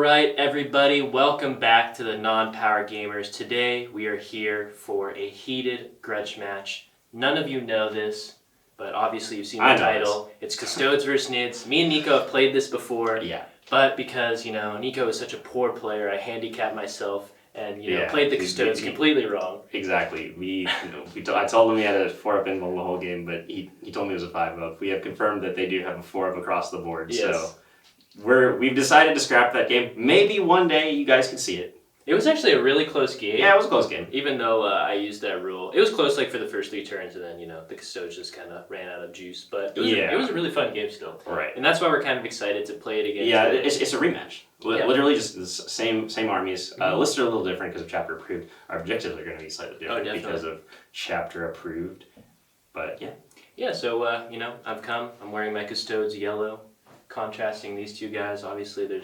right, everybody, welcome back to the Non-Power Gamers. Today we are here for a heated grudge match. None of you know this, but obviously you've seen the title. It's Custodes versus Nids. Me and Nico have played this before, but because, Nico is such a poor player, I handicapped myself and, played the Custodes completely wrong. Exactly. I told him he had a 4-up invul the whole game, but he told me it was a 5-up. We have confirmed that they do have a 4-up across the board, so we've decided to scrap that game. Maybe one day you guys can see it. It was actually a really close game. Yeah, it was a close game. Even though I used that rule. It was close for the first 3 turns, and then, the Custodes just kind of ran out of juice. But it was a really fun game still. Right. And that's why we're kind of excited to play it again. Yeah, it's a rematch. Literally just the same armies. Lists are a little different because of chapter approved. Our objectives are going to be slightly different because of chapter approved. But yeah. Yeah, so, I'm wearing my Custodes yellow. Contrasting these two guys, obviously there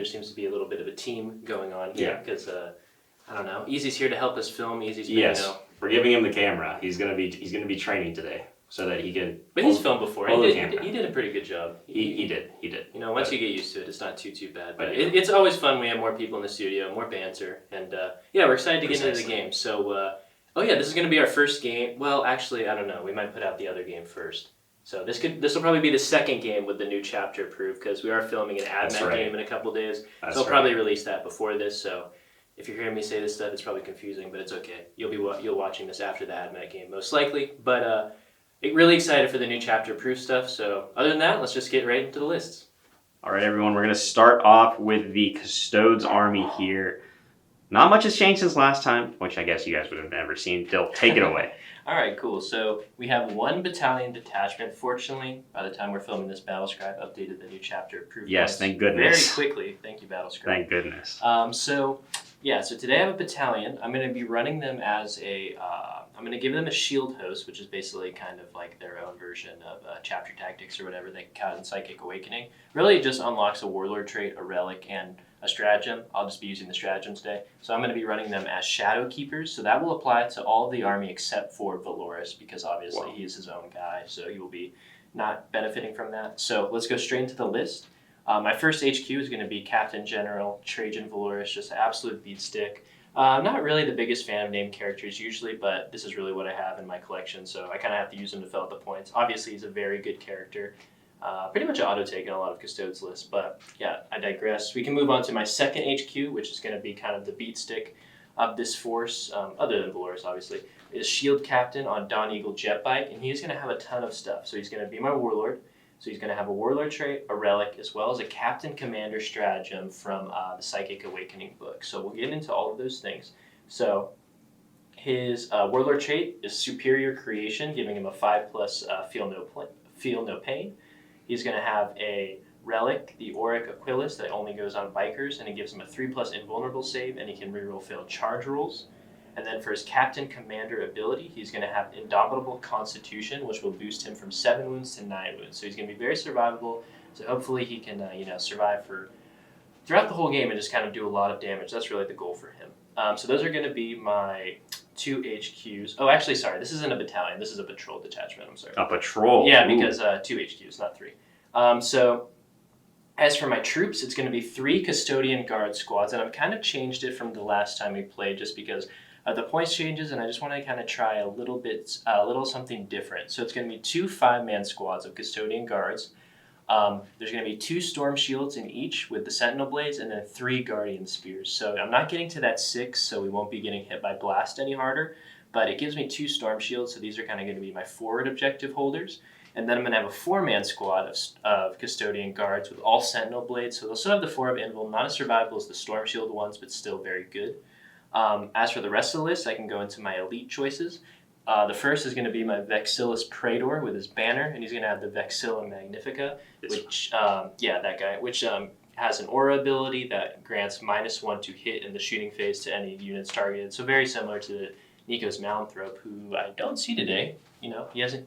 seems to be a little bit of a team going on here because I don't know. Easy's here to help us film. Easy's been, we're giving him the camera. He's gonna be training today so that he can. But he's filmed before. He did a pretty good job. He did. Once you get used to it, it's not too bad. But it's always fun. We have more people in the studio, more banter, and we're excited to get into the game. So this is gonna be our first game. Well, actually, I don't know. We might put out the other game first. So this will probably be the second game with the new chapter approved because we are filming an AdMat game in a couple days. So I'll probably release that before this. So if you're hearing me say this stuff, it's probably confusing, but it's okay. You'll watching this after the AdMat game most likely. But really excited for the new chapter approved stuff. So other than that, let's just get right into the lists. All right, everyone. We're gonna start off with the Custodes army here. Not much has changed since last time, which I guess you guys would have never seen. They'll take it away. All right, cool. So we have 1 battalion detachment. Fortunately, by the time we're filming this, Battlescribe updated the new chapter approved. Yes, thank goodness. Very quickly. Thank you, Battlescribe. Thank goodness. So today I have a battalion. I'm going to be running them as I'm going to give them a shield host, which is basically kind of like their own version of chapter tactics or whatever they got in Psychic Awakening. Really, it just unlocks a warlord trait, a relic, and a stratagem. I'll just be using the stratagem today. So I'm going to be running them as Shadow Keepers. So that will apply to all of the army except for Valoris because obviously he is his own guy. So he will be not benefiting from that. So let's go straight into the list. My first HQ is going to be Captain General Traajan Valoris, just an absolute beat stick. I'm not really the biggest fan of named characters usually, but this is really what I have in my collection. So I kind of have to use him to fill out the points. Obviously he's a very good character. Pretty much auto-take in a lot of Custodes lists, but I digress. We can move on to my second HQ, which is going to be kind of the beat stick of this force, other than Valoris, obviously, is Shield Captain on Dawn Eagle Jetbike, and he's going to have a ton of stuff. So he's going to be my Warlord, so he's going to have a Warlord trait, a Relic, as well as a Captain Commander Stratagem from the Psychic Awakening book. So we'll get into all of those things. So his Warlord trait is Superior Creation, giving him a 5+ Feel No Pain. He's going to have a Relic, the Auric Aquilus, that only goes on Bikers, and it gives him a 3+ Invulnerable save, and he can reroll failed charge rolls. And then for his Captain Commander ability, he's going to have Indomitable Constitution, which will boost him from 7 wounds to 9 wounds. So he's going to be very survivable, so hopefully he can survive throughout the whole game and just kind of do a lot of damage. That's really the goal for him. So those are going to be my 2 HQs. Oh, actually, sorry. This isn't a battalion. This is a patrol detachment. I'm sorry. A patrol? Yeah, because 2 HQs, not 3. So as for my troops, it's going to be 3 Custodian Guard squads, and I've kind of changed it from the last time we played just because of the points changes, and I just want to kind of try a little something different. So it's going to be 2 5-man squads of Custodian Guards. There's going to be 2 Storm Shields in each with the Sentinel Blades, and then 3 Guardian Spears. So I'm not getting to that 6, so we won't be getting hit by Blast any harder, but it gives me 2 Storm Shields, so these are kind of going to be my forward objective holders. And then I'm going to have a 4-man squad of Custodian Guards with all Sentinel Blades, so they'll still have the 4 of Invul, not as survivable as the Storm Shield ones, but still very good. As for the rest of the list, I can go into my elite choices. The first is going to be my Vexillus Praetor with his banner, and he's going to have the Vexilla Magnifica, which has an aura ability that grants -1 to hit in the shooting phase to any units targeted. So very similar to Nico's Malmthrope, who I don't see today. He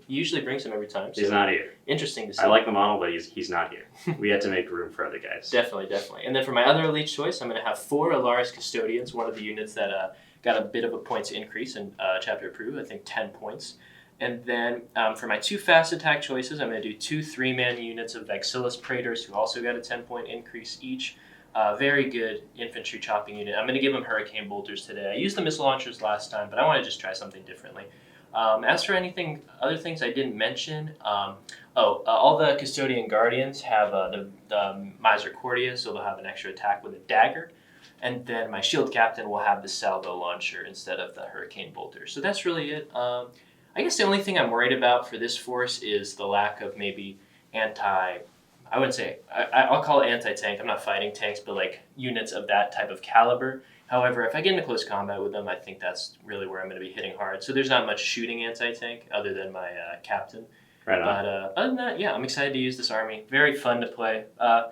usually brings him every time. So he's not here. Interesting to see. I like the model, but he's not here. We had to make room for other guys. Definitely. And then for my other elite choice, I'm going to have 4 Alaris Custodians, one of the units that got a bit of a points increase in chapter approved, I think 10 points. And then for my 2 fast attack choices, I'm going to do 2 3-man units of Vexillus Praetors who also got a 10-point increase each. Very good infantry chopping unit. I'm going to give him hurricane bolters today. I used the missile launchers last time, but I want to just try something differently. As for other things I didn't mention, all the custodian guardians have the Misericordia, so they'll have an extra attack with a dagger. And then my shield captain will have the salvo launcher instead of the hurricane bolter. So that's really it. I guess the only thing I'm worried about for this force is the lack of maybe I wouldn't say, I'll call it anti-tank. I'm not fighting tanks, but like units of that type of caliber. However, if I get into close combat with them, I think that's really where I'm going to be hitting hard. So there's not much shooting anti-tank other than my captain. Right on. But other than that, yeah, I'm excited to use this army. Very fun to play. I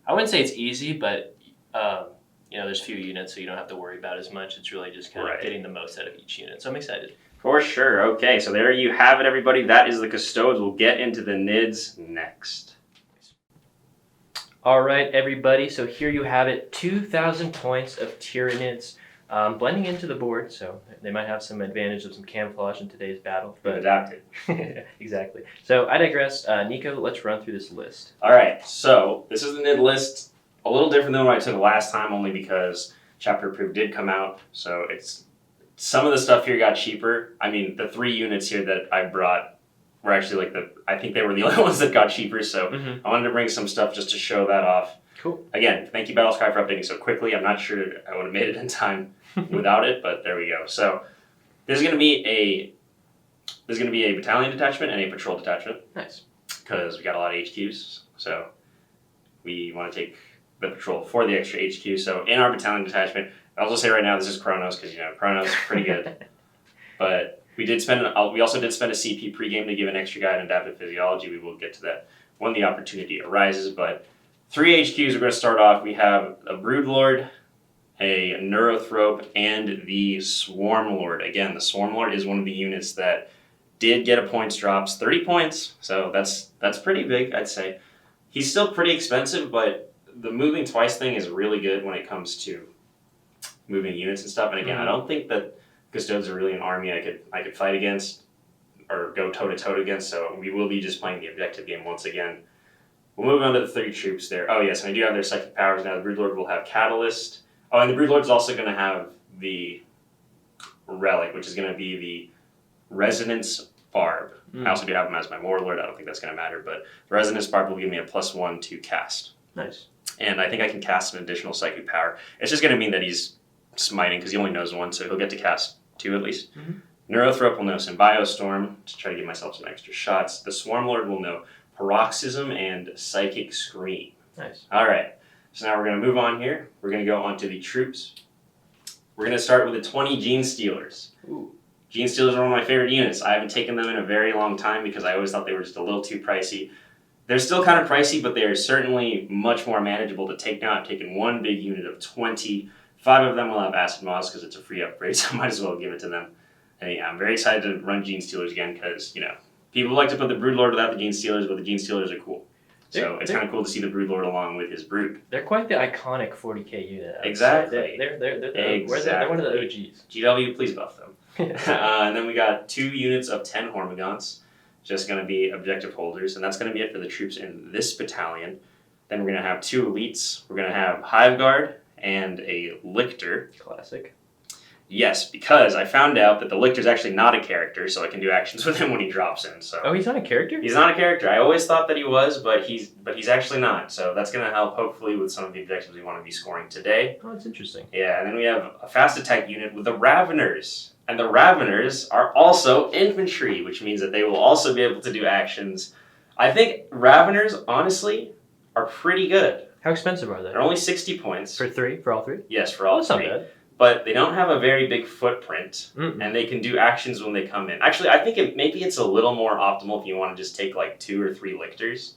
wouldn't say it's easy, but there's few units, so you don't have to worry about as much. It's really just kind of getting the most out of each unit. So I'm excited. For sure. Okay, so there you have it, everybody. That is the Custodes. We'll get into the NIDS next. All right, everybody. So here you have it. 2,000 points of Tyranids blending into the board. So they might have some advantage of some camouflage in today's battle. But adapted. Exactly. So I digress. Nico, let's run through this list. All right. So this is the NID list. A little different than what I took last time, only because Chapter Approved did come out. So it's some of the stuff here got cheaper. I mean, the 3 units here that I brought were actually I think they were the only ones that got cheaper, so I wanted to bring some stuff just to show that off. Cool. Again, thank you Battle Sky for updating so quickly. I'm not sure I would have made it in time without it, but there we go. So there's going to be a battalion detachment and a patrol detachment. Nice. Because we got a lot of HQs, so we want to take the patrol for the extra HQ. So in our battalion detachment, I'll just say right now this is Chronos because Chronos is pretty good, but we also did spend a CP pregame to give an extra guide on adaptive physiology. We will get to that when the opportunity arises. But 3 HQs we're going to start off. We have a Broodlord, a Neurothrope, and the Swarmlord. Again, the Swarmlord is one of the units that did get a points drops, 30 points. So that's pretty big, I'd say. He's still pretty expensive, but the moving twice thing is really good when it comes to moving units and stuff. And again, I don't think that Custodes are really an army I could fight against or go toe-to-toe against, so we will be just playing the objective game once again. We'll move on to the 30 troops there. Oh yes, and I do have their psychic powers now. The Broodlord will have Catalyst. Oh, and the Broodlord's also going to have the Relic, which is going to be the Resonance Barb. I also do have him as my Warlord. I don't think that's going to matter, but the Resonance Barb will give me a +1 to cast. Nice. And I think I can cast an additional psychic power. It's just going to mean that he's smiting because he only knows 1, so he'll get to cast 2 at least. Neurothrope will know Symbiostorm to try to give myself some extra shots. The Swarmlord will know Paroxysm and Psychic Scream. Nice. All right, so now we're going to move on here. We're going to go on to the troops. We're going to start with the 20 Gene Stealers. Ooh. Gene Stealers are one of my favorite units. I haven't taken them in a very long time because I always thought they were just a little too pricey. They're still kind of pricey, but they are certainly much more manageable to take now. I've taken one big unit of 20. 5 of them will have Acid Moths because it's a free upgrade, so I might as well give it to them. And yeah, I'm very excited to run Gene Stealers again because, people like to put the Broodlord without the Gene Stealers, but the Gene Stealers are cool. So it's kind of cool to see the Broodlord along with his Brood. They're quite the iconic 40k unit. Exactly. They're one of the OGs. GW, please buff them. And then we got 2 units of 10 Hormagaunts, just going to be objective holders, and that's going to be it for the troops in this battalion. Then we're going to have 2 elites. We're going to have Hive Guard and a Lictor. Classic. Yes, because I found out that the Lictor's actually not a character, so I can do actions with him when he drops in. So. Oh, he's not a character? He's not a character. I always thought that he was, but he's actually not. So that's going to help, hopefully, with some of the objectives we want to be scoring today. Oh, that's interesting. Yeah, and then we have a fast attack unit with the Raveners. And the Raveners are also infantry, which means that they will also be able to do actions. I think Raveners, honestly, are pretty good. How expensive are they? They're only 60 points. For 3? For all 3? Yes, for all 3. That's not bad. But they don't have a very big footprint, and they can do actions when they come in. Actually, I think maybe it's a little more optimal if you want to just take 2 or 3 Lictors,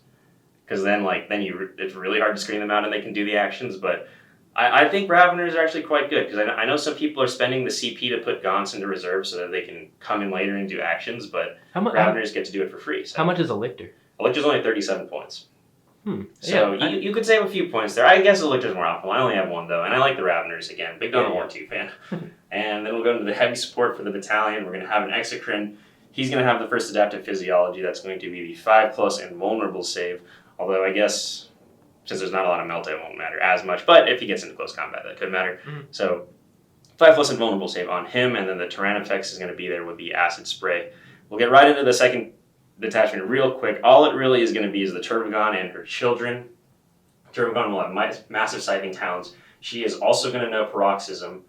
because then it's really hard to screen them out and they can do the actions. But I think Raveners are actually quite good because I know some people are spending the CP to put Gaunts into reserve so that they can come in later and do actions, but Raveners get to do it for free. So. How much is a Lictor? A Lictor's only 37 points. So yeah, you could save a few points there. I guess the Lictor's more optimal. I only have 1 though, and I like the Raveners again. Big Dawn of War 2 fan. And then we'll go into the heavy support for the battalion. We're going to have an Exocrine. He's going to have the first adaptive physiology. That's going to be the 5+ invulnerable save. Although I guess since there's not a lot of melt, it won't matter as much. But if he gets into close combat, that could matter. Mm-hmm. So 5+ invulnerable save on him, and then the Tyrannifex is going to be there with the acid spray. We'll get right into the second detachment real quick. All it really is going to be is the Turbogon and her children. Turbogon will have massive scything talons. She is also going to know Paroxysm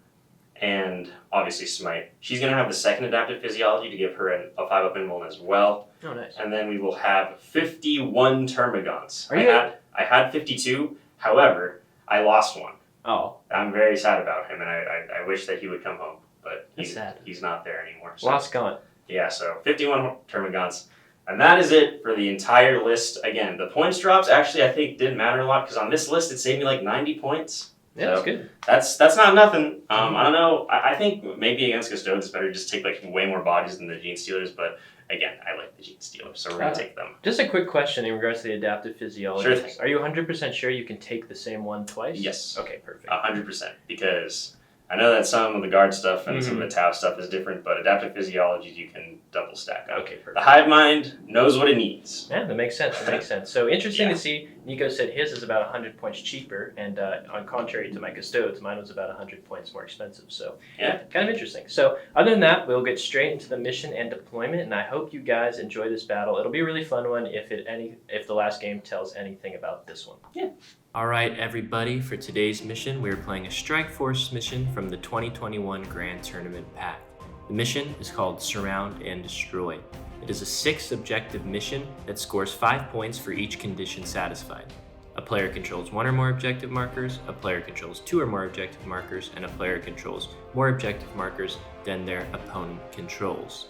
and obviously Smite. She's going to have the second adaptive physiology to give her a 5-up invuln as well. Oh, nice. And then we will have 51 Termagants. I I had 52, however, I lost one. Oh. I'm very sad about him, and I wish that he would come home, but he's not there anymore. So. Lost gone. Yeah, so 51 Termagants. And that is it for the entire list. Again, the points drops actually I think didn't matter a lot because on this list it saved me like 90 points. Yeah, so that's good. That's not nothing. I don't know. I think maybe against Custodes it's better to just take like way more bodies than the Gene Stealers, but again, I like the Gene Stealers, so we're going to take them. Just a quick question in regards to the adaptive physiology. Sure thing. Are you 100% sure you can take the same one twice? Yes. Okay, perfect. 100%, because I know that some of the guard stuff and some of the tab stuff is different, but adaptive physiology you can double stack up. Okay, perfect. The hive mind knows what it needs. Yeah, that makes sense. That makes sense. So interesting to see. Nico said his is about 100 points cheaper, and on contrary to my Custodes, mine was about 100 points more expensive. So yeah, kind of interesting. So other than that, we'll get straight into the mission and deployment, and I hope you guys enjoy this battle. It'll be a really fun one if the last game tells anything about this one. Yeah. All right, everybody, for today's mission, we're playing a Strike Force mission from the 2021 Grand Tournament Pack. The mission is called Surround and Destroy. It is a 6-objective mission that scores 5 points for each condition satisfied. A player controls 1 or more objective markers, a player controls 2 or more objective markers, and a player controls more objective markers than their opponent controls.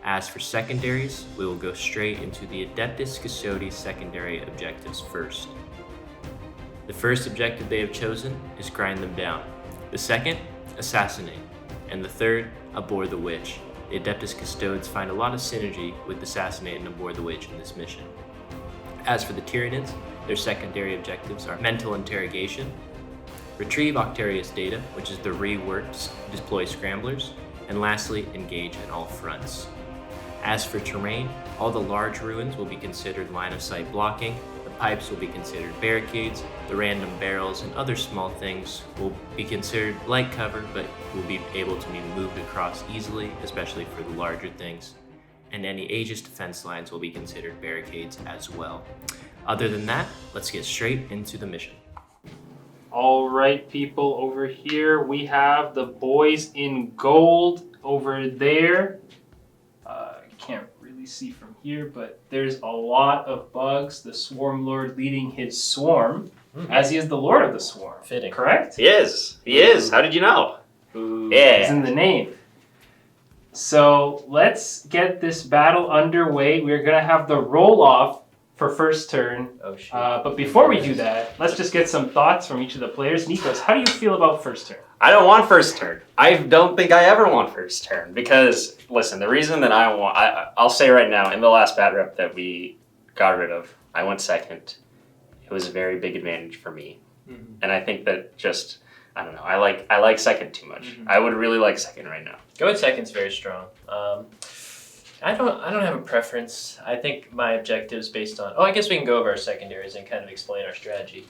As for secondaries, we will go straight into the Adeptus Custodes secondary objectives first. The first objective they have chosen is Grind Them Down. The second, Assassinate. And the third, Abhor the Witch. The Adeptus Custodes find a lot of synergy with Assassinate and Abhor the Witch in this mission. As for the Tyranids, their secondary objectives are Mental Interrogation, Retrieve Octarius Data, which is the reworked Deploy Scramblers, and lastly, Engage on all fronts. As for terrain, all the large ruins will be considered line of sight blocking, the pipes will be considered barricades, the random barrels and other small things will be considered light cover but will be able to be moved across easily, especially for the larger things. And any Aegis defense lines will be considered barricades as well. Other than that, let's get straight into the mission. All right, people, over here we have the boys in gold over there. Can't really see from here, but there's a lot of bugs. The Swarmlord leading his swarm, as he is the Lord of the Swarm. Fitting. Correct? He is. How did you know? Ooh, Yeah. it's in the name. So let's get this battle underway. We're going to have the roll-off for first turn. Oh, shit. But before we do that, let's just get some thoughts from each of the players. Nikos, how do you feel about first turn? I don't want first turn. I don't think I ever want first turn because, listen, the reason that I'll say right now, in the last bat rep that we got rid of, I went second. It was a very big advantage for me. Mm-hmm. And I think that I don't know, I like second too much. Mm-hmm. I would really like second right now. Going second's very strong. I don't have a preference. I think my objectives based on... I guess we can go over our secondaries and kind of explain our strategy.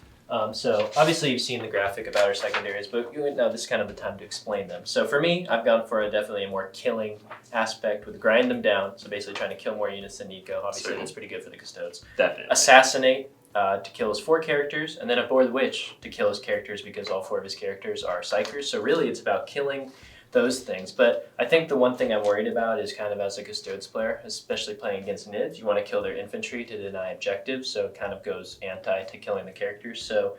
So obviously you've seen the graphic about our secondaries, but now this is kind of the time to explain them. So for me, I've gone for definitely a more killing aspect with Grind Them Down. So basically trying to kill more units than Nico. Obviously that's pretty good for the Custodes. Definitely. Assassinate to kill his 4 characters, and then Abhor the Witch to kill his characters because all 4 of his characters are Psychers. So really it's about killing those things. But I think the one thing I'm worried about is kind of as a Custodes player, especially playing against Nids, you want to kill their infantry to deny objectives, so it kind of goes anti to killing the characters. So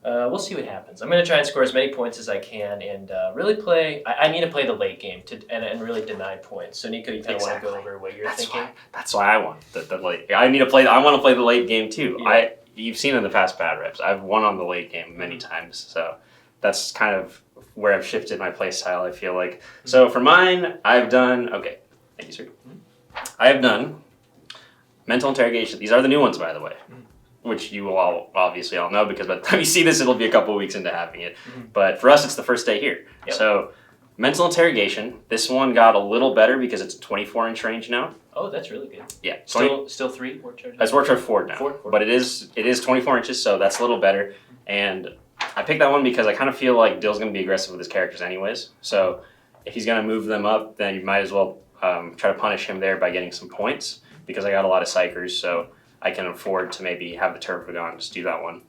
we'll see what happens. I'm going to try and score as many points as I can and really play... I need to play the late game and really deny points. So Nico, you kind of want to go over what you're thinking? That's why I want the late... I want to play the late game too. Yeah. You've seen in the past bad reps, I've won on the late game many times, so that's kind of where I've shifted my play style, I feel like. So for mine, I've done... Okay, thank you, sir. I have done Mental Interrogation. These are the new ones, by the way, which you will obviously all know because by the time you see this, it'll be a couple of weeks into having it. But for us, it's the first day here. Yep. So Mental interrogation. This one got a little better because it's 24-inch range now. Oh, that's really good. Yeah. Still 3 work charges? It's work charge 4 now. 4. But it is 24 inches, so that's a little better. And I picked that one because I kind of feel like Dill's going to be aggressive with his characters anyways. So if he's going to move them up, then you might as well try to punish him there by getting some points, because I got a lot of psychers, so I can afford to maybe have the Turbogon just do that one.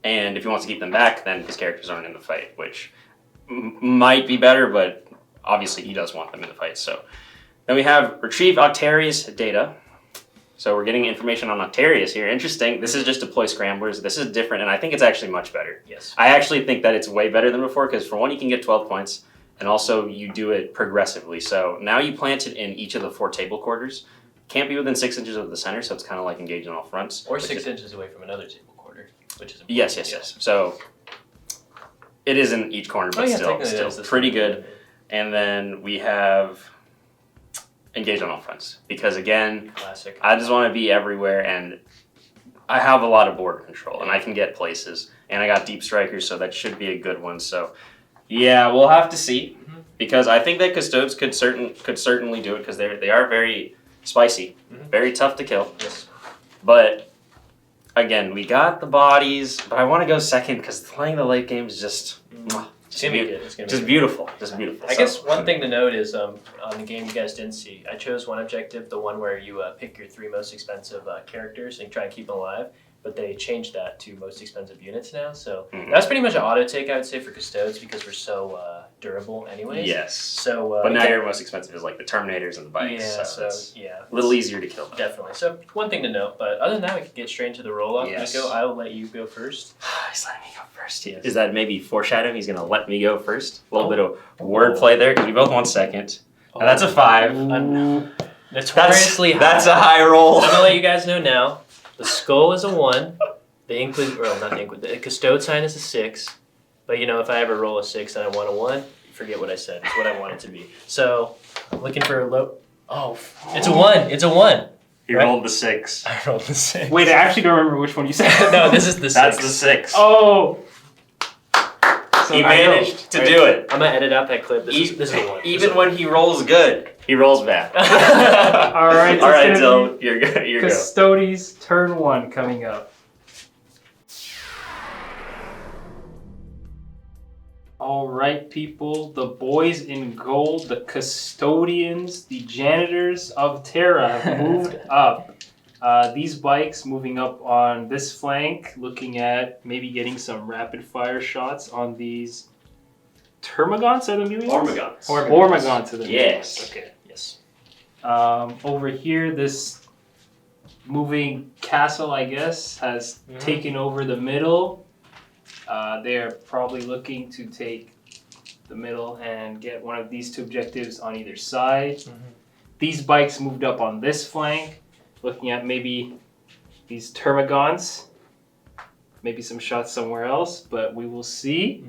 And if he wants to keep them back, then his characters aren't in the fight, which might be better, but obviously he does want them in the fight. So then we have retrieve Octarius data. So we're getting information on Octarius here. Interesting. This is just deploy scramblers. This is different, and I think it's actually much better. Yes. I actually think that it's way better than before, because for one, you can get 12 points, and also you do it progressively. So now you plant it in each of the 4 table quarters. Can't be within 6 inches of the center, so it's kind of like engaged on all fronts. Or 6 inches away from another table quarter, which is important. Yes. So it is in each corner, but still pretty good. And then we have engage on all fronts, because again, classic. I just want to be everywhere, and I have a lot of board control, and I can get places, and I got deep strikers, so that should be a good one. So yeah, we'll have to see, because I think that Custodes could certainly do it, because they are very spicy, very tough to kill. Yes. But again, we got the bodies, but I want to go second, because playing the late game is just beautiful. I guess one thing to note is on the game you guys didn't see, I chose one objective, the one where you pick your 3 most expensive characters and try and keep them alive, but they changed that to most expensive units now. So that's pretty much an auto take, I would say, for Custodes, because we're so durable anyways. Yes. So, but now your most expensive is like the Terminators and the bikes. Yeah, so yeah. A little easier to kill them. Definitely. So one thing to note, but other than that, we can get straight into the roll-up. Yes. Nico, I will let you go first. He's letting me go first. Yes. Is that maybe foreshadowing? He's going to let me go first? A little bit of wordplay there, because we both want second. And that's a 5. Notoriously high. That's a high roll. I'm going to let you guys know now. The skull is a 1. The Custode sign is a 6. But you know, if I ever roll a 6 and I want a 1, forget what I said. It's what I want it to be. So I'm looking for a low. Oh, it's a 1. It's a 1. He rolled the 6. I rolled the 6. Wait, I actually don't remember which one you said. No, this is the 6. That's the 6. Oh! He managed to do it. I'm going to edit out that clip. This is a 1. Even when he rolls good, he rolls bad. All right, Dylan, you're good. You're Custodes turn 1 coming up. All right, people, the boys in gold, the custodians, the janitors of Terra have moved up. These bikes moving up on this flank, looking at maybe getting some rapid fire shots on these Termagants, are the new ones? Ormagants are the new ones. Okay. Yes. Over here, this moving castle, I guess, has taken over the middle. They're probably looking to take the middle and get one of these 2 objectives on either side. These bikes moved up on this flank, looking at maybe these Termagants, maybe some shots somewhere else, but we will see.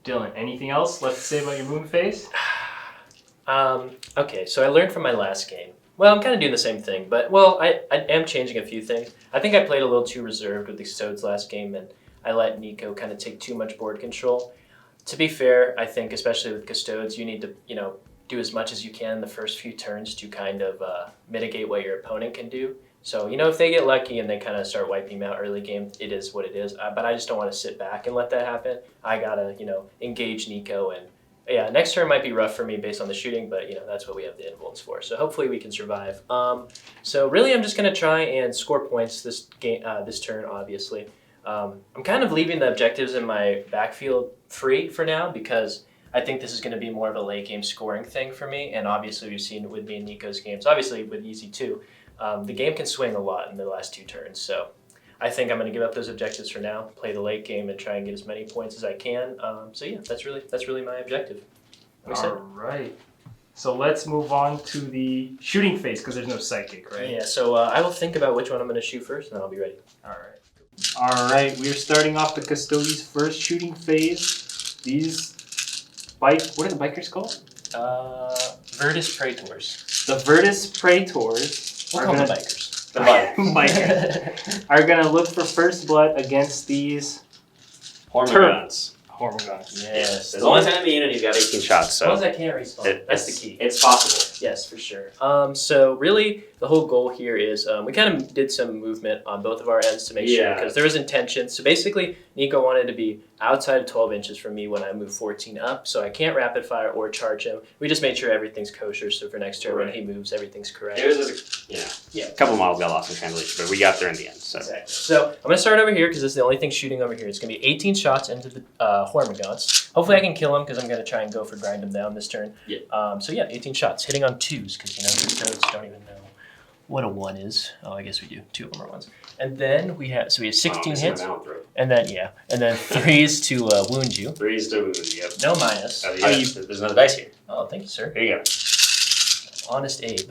Dylan, anything else left to say about your moon phase? Okay, so I learned from my last game. Well, I'm kind of doing the same thing, but I am changing a few things. I think I played a little too reserved with the Custodes last game, and I let Nico kind of take too much board control. To be fair, I think especially with Custodes, you need to, do as much as you can in the first few turns to kind of mitigate what your opponent can do. So, if they get lucky and they kind of start wiping them out early game, it is what it is. But I just don't want to sit back and let that happen. I gotta, engage Nico, and yeah, next turn might be rough for me based on the shooting, but that's what we have the influence for. So hopefully we can survive. So really, I'm just gonna try and score points this game, this turn, obviously. I'm kind of leaving the objectives in my backfield free for now, because I think this is going to be more of a late game scoring thing for me. And obviously we've seen with me and Nico's games, obviously with Easy too, the game can swing a lot in the last 2 turns. So I think I'm going to give up those objectives for now, play the late game, and try and get as many points as I can. So yeah, that's really my objective. All right. So let's move on to the shooting phase, because there's no psychic, right? Yeah, so I will think about which one I'm going to shoot first, and then I'll be ready. All right, we are starting off the Custodes' first shooting phase. These what are the bikers called? Virtus Praetors. The Virtus Praetors. We'll call them bikers. The bikers. Are going to look for first blood against these Hormagons. Hormagaunts. Yes. As long as I'm in the unit, he's got 18 shots. As long as So I can't respawn. That's the key. It's possible. Yes, for sure. So really, the whole goal here is we kind of did some movement on both of our ends to make sure, because there was intention. So basically, Nico wanted to be outside of 12 inches from me when I move 14 up, so I can't rapid fire or charge him. We just made sure everything's kosher, so for next turn when he moves, everything's correct. It was just, a couple models got lost in translation, but we got there in the end. So. Exactly. So I'm going to start over here because this is the only thing shooting over here. It's going to be 18 shots into the Hormagaunts. Hopefully I can kill him because I'm going to try and go for grind him down this turn. Yeah. So yeah, 18 shots, hitting on 2s because, Custodes don't even know what a 1 is. Oh, I guess we do. 2 of them are 1s. And then we have 16 hits. And then 3s to wound you. 3s to wound, yep. No minus. There's another dice here. Oh, thank you, sir. Here you go. Honest Abe.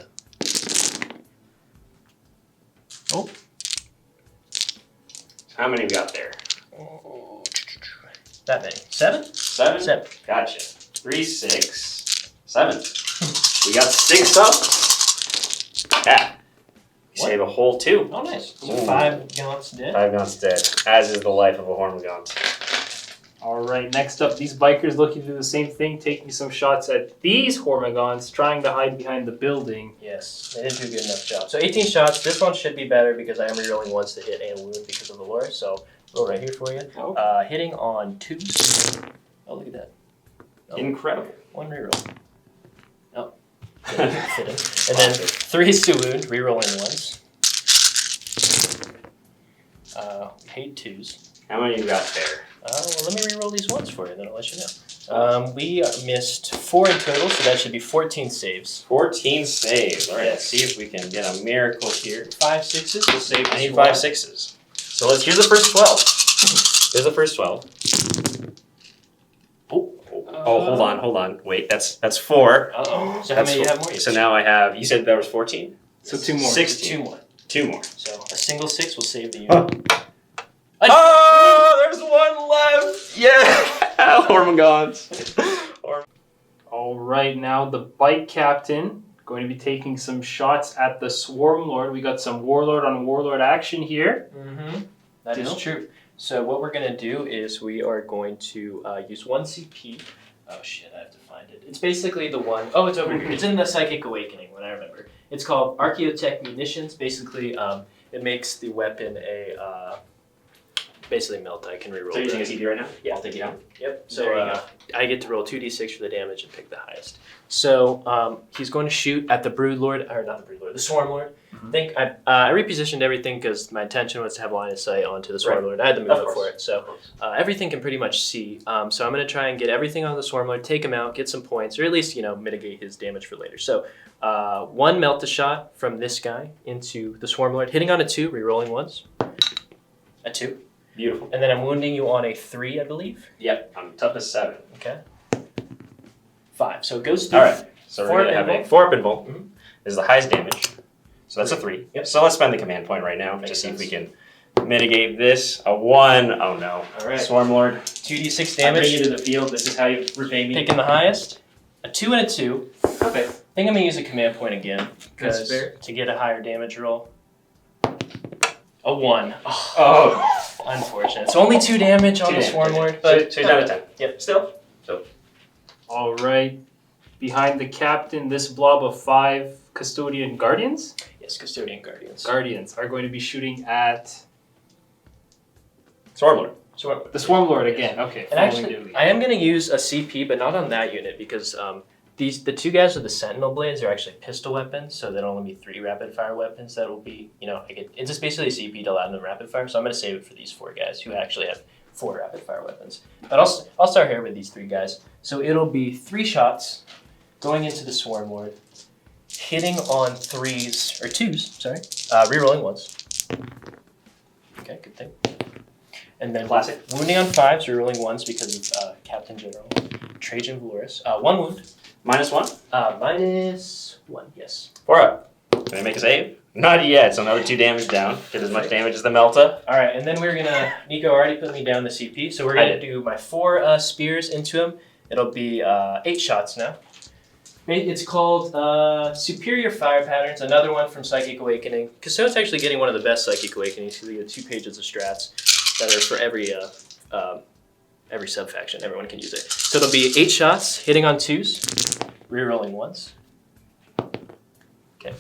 Oh. How many we got there? That many. 7? 7? 7. Gotcha. 3, 6, 7. We got 6 up. Yeah. We save a whole 2. Oh, nice. So 5 Gaunts dead. 5 Gaunts dead, as is the life of a Hormagaunt. All right, next up, these bikers looking to do the same thing, taking some shots at these Hormagaunts, trying to hide behind the building. Yes, they didn't do a good enough job. So 18 shots. This one should be better because I am rerolling 1s to hit and wound because of the lore. So roll right here for you. Oh. Hitting on 2s. Oh, look at that. Oh. Incredible. 1 reroll. Oh. Fitting. And then 3s to wound, rerolling 1s. Hate 2s. How many you got there? Well, let me reroll these 1s for you, then I'll let you know. We missed 4 in total, so that should be 14 saves. 14 saves. All right, let's see if we can get a miracle here. 5 6s will save. I need 5 6s. So here's the first 12. Here's the first 12. Hold on. Wait, that's 4. Uh-oh. So how many do you have more? So now I have, you said there was 14? So 2 more. 16. 2 more. 2 more. So a single 6 will save the unit. Oh, there's 1 left! Yeah! Hormagaunts. All right, now the bike captain going to be taking some shots at the Swarmlord. We got some Warlord on Warlord action here. Mm-hmm. That is true. So what we're going to do is we are going to use 1 CP. Oh shit, I have to find it. It's basically the one, it's over here. It's in the Psychic Awakening, when I remember. It's called Archaeotech Munitions. Basically, it makes the weapon a, basically melt. I can reroll. So you're using a CP right now? Yeah. I'll take it out. Yep. So I get to roll 2d6 for the damage and pick the highest. So he's going to shoot at the Broodlord, or not the Broodlord, the Swarmlord. I think I repositioned everything because my intention was to have line of sight onto the Swarmlord. I had to move up for it, so everything can pretty much see. So I'm going to try and get everything on the Swarmlord, take him out, get some points, or at least mitigate his damage for later. So 1 melt a shot from this guy into the Swarmlord, hitting on a 2, re-rolling 1s. A 2. Beautiful. And then I'm wounding you on a 3, I believe. Yep, I'm toughness 7. Okay. 5. So it goes through. All right. So we're going to have a 4 up invul. Mhm. This is the highest damage. So that's a 3. Yep. So let's spend the command point right now Makes to see if sense. we can mitigate this. A 1. Oh no. All right. Swarmlord. 2d6 I bring damage. you to the field. This is how you repay me. Picking the highest. A 2 and a 2. Okay. I think I'm going to use a command point again. That's fair. To get a higher damage roll. A 1. Oh. Unfortunate. So only 2 damage on the Swarmlord. But So he's down to 10. Yep. Still. All right, behind the captain, this blob of 5 Custodian Guardians? Yes, Custodian Guardians. Guardians are going to be shooting at Swarmlord. Swarmlord. the Swarmlord again. Okay, And actually, I am going to use a CP, but not on that unit because the 2 guys with the Sentinel blades are actually pistol weapons, so there'll only be 3 rapid fire weapons that will be, it's just basically a CP to allow them rapid fire. So I'm going to save it for these 4 guys who actually have 4 rapid fire weapons. But I'll start here with these 3 guys. So it'll be 3 shots going into the Swarmlord, hitting on 3s or 2s. Sorry, rerolling 1s. Okay, good thing. And then Classic. wounding on 5s, rerolling 1s because of Captain General Traajan Valoris. 1 wound. -1. -1, yes. 4 up. Can I make a save? Not yet. So another 2 damage down. Get as much damage as the Melta. All right, and then we're gonna. Nico already put me down the CP, so we're gonna do my 4 spears into him. It'll be 8 shots now. It's called Superior Fire Patterns. Another one from Psychic Awakening. Custodes actually getting one of the best Psychic Awakenings because we get 2 pages of strats that are for every every sub-faction. Everyone can use it. So it'll be 8 shots, hitting on 2s, rerolling 1s. Okay.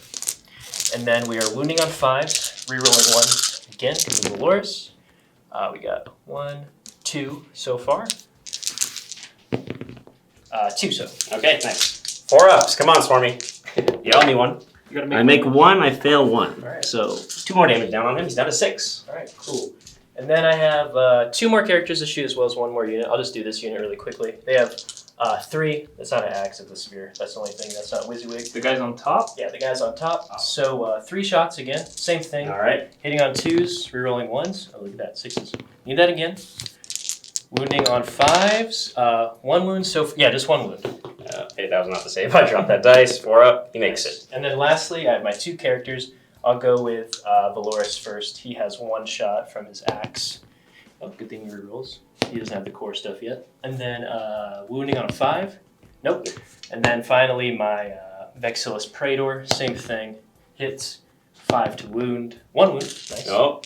And then we are wounding on 5s, rerolling 1s again because of Valoris. We got 1, 2 so far. 2 so. Okay, nice. 4 ups. Come on, Swarmy. You owe me one. You gotta I make 1, I fail 1. All right. So 2 more damage down on him. He's down to 6. All right, cool. And then I have 2 more characters to shoot as well as 1 more unit. I'll just do this unit really quickly. They have 3. That's not an axe of the spear. That's the only thing. That's not WYSIWYG. The guys on top? Yeah, the guys on top. So 3 shots again. Same thing. All right. Hitting on 2s, rerolling 1s. Oh, look at that. 6s. Need that again. Wounding on 5s. 1 wound. So yeah, just 1 wound. Okay, that was not the save. I dropped that dice. 4 up. He makes it. And then lastly, I have my 2 characters. I'll go with Valoris first. He has 1 shot from his axe. Oh, good thing he rerolls. He doesn't have the core stuff yet. And then wounding on a 5. Nope. And then finally my Vexillus Praetor. Same thing. Hits. 5 to wound. 1 wound. Nice. Oh.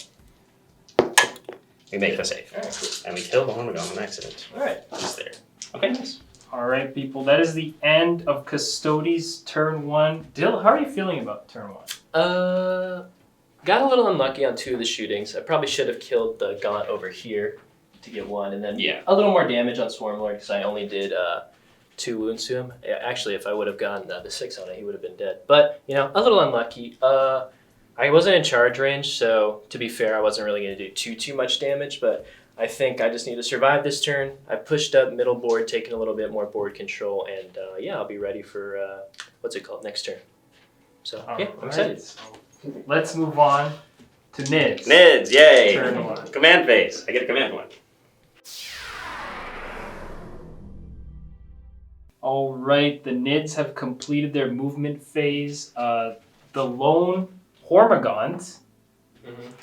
We make the save. All right, cool. And we kill the Hormagon on accident. All right. He's there. Okay, nice. All right, people. That is the end of Custodes turn 1. Dill, how are you feeling about turn 1? Got a little unlucky on 2 of the shootings. I probably should have killed the Gaunt over here to get 1, and then a little more damage on Swarmlord because I only did 2 wounds to him. Yeah, actually, if I would have gotten the 6 on it, he would have been dead. But a little unlucky. I wasn't in charge range, so to be fair, I wasn't really going to do too much damage. But I think I just need to survive this turn. I pushed up middle board, taking a little bit more board control, and I'll be ready for next turn. So I'm excited. So let's move on to Nids. Nids, yay! Turn 1. Command phase. I get a command one. All right, the Nids have completed their movement phase. The lone Hormagaunt.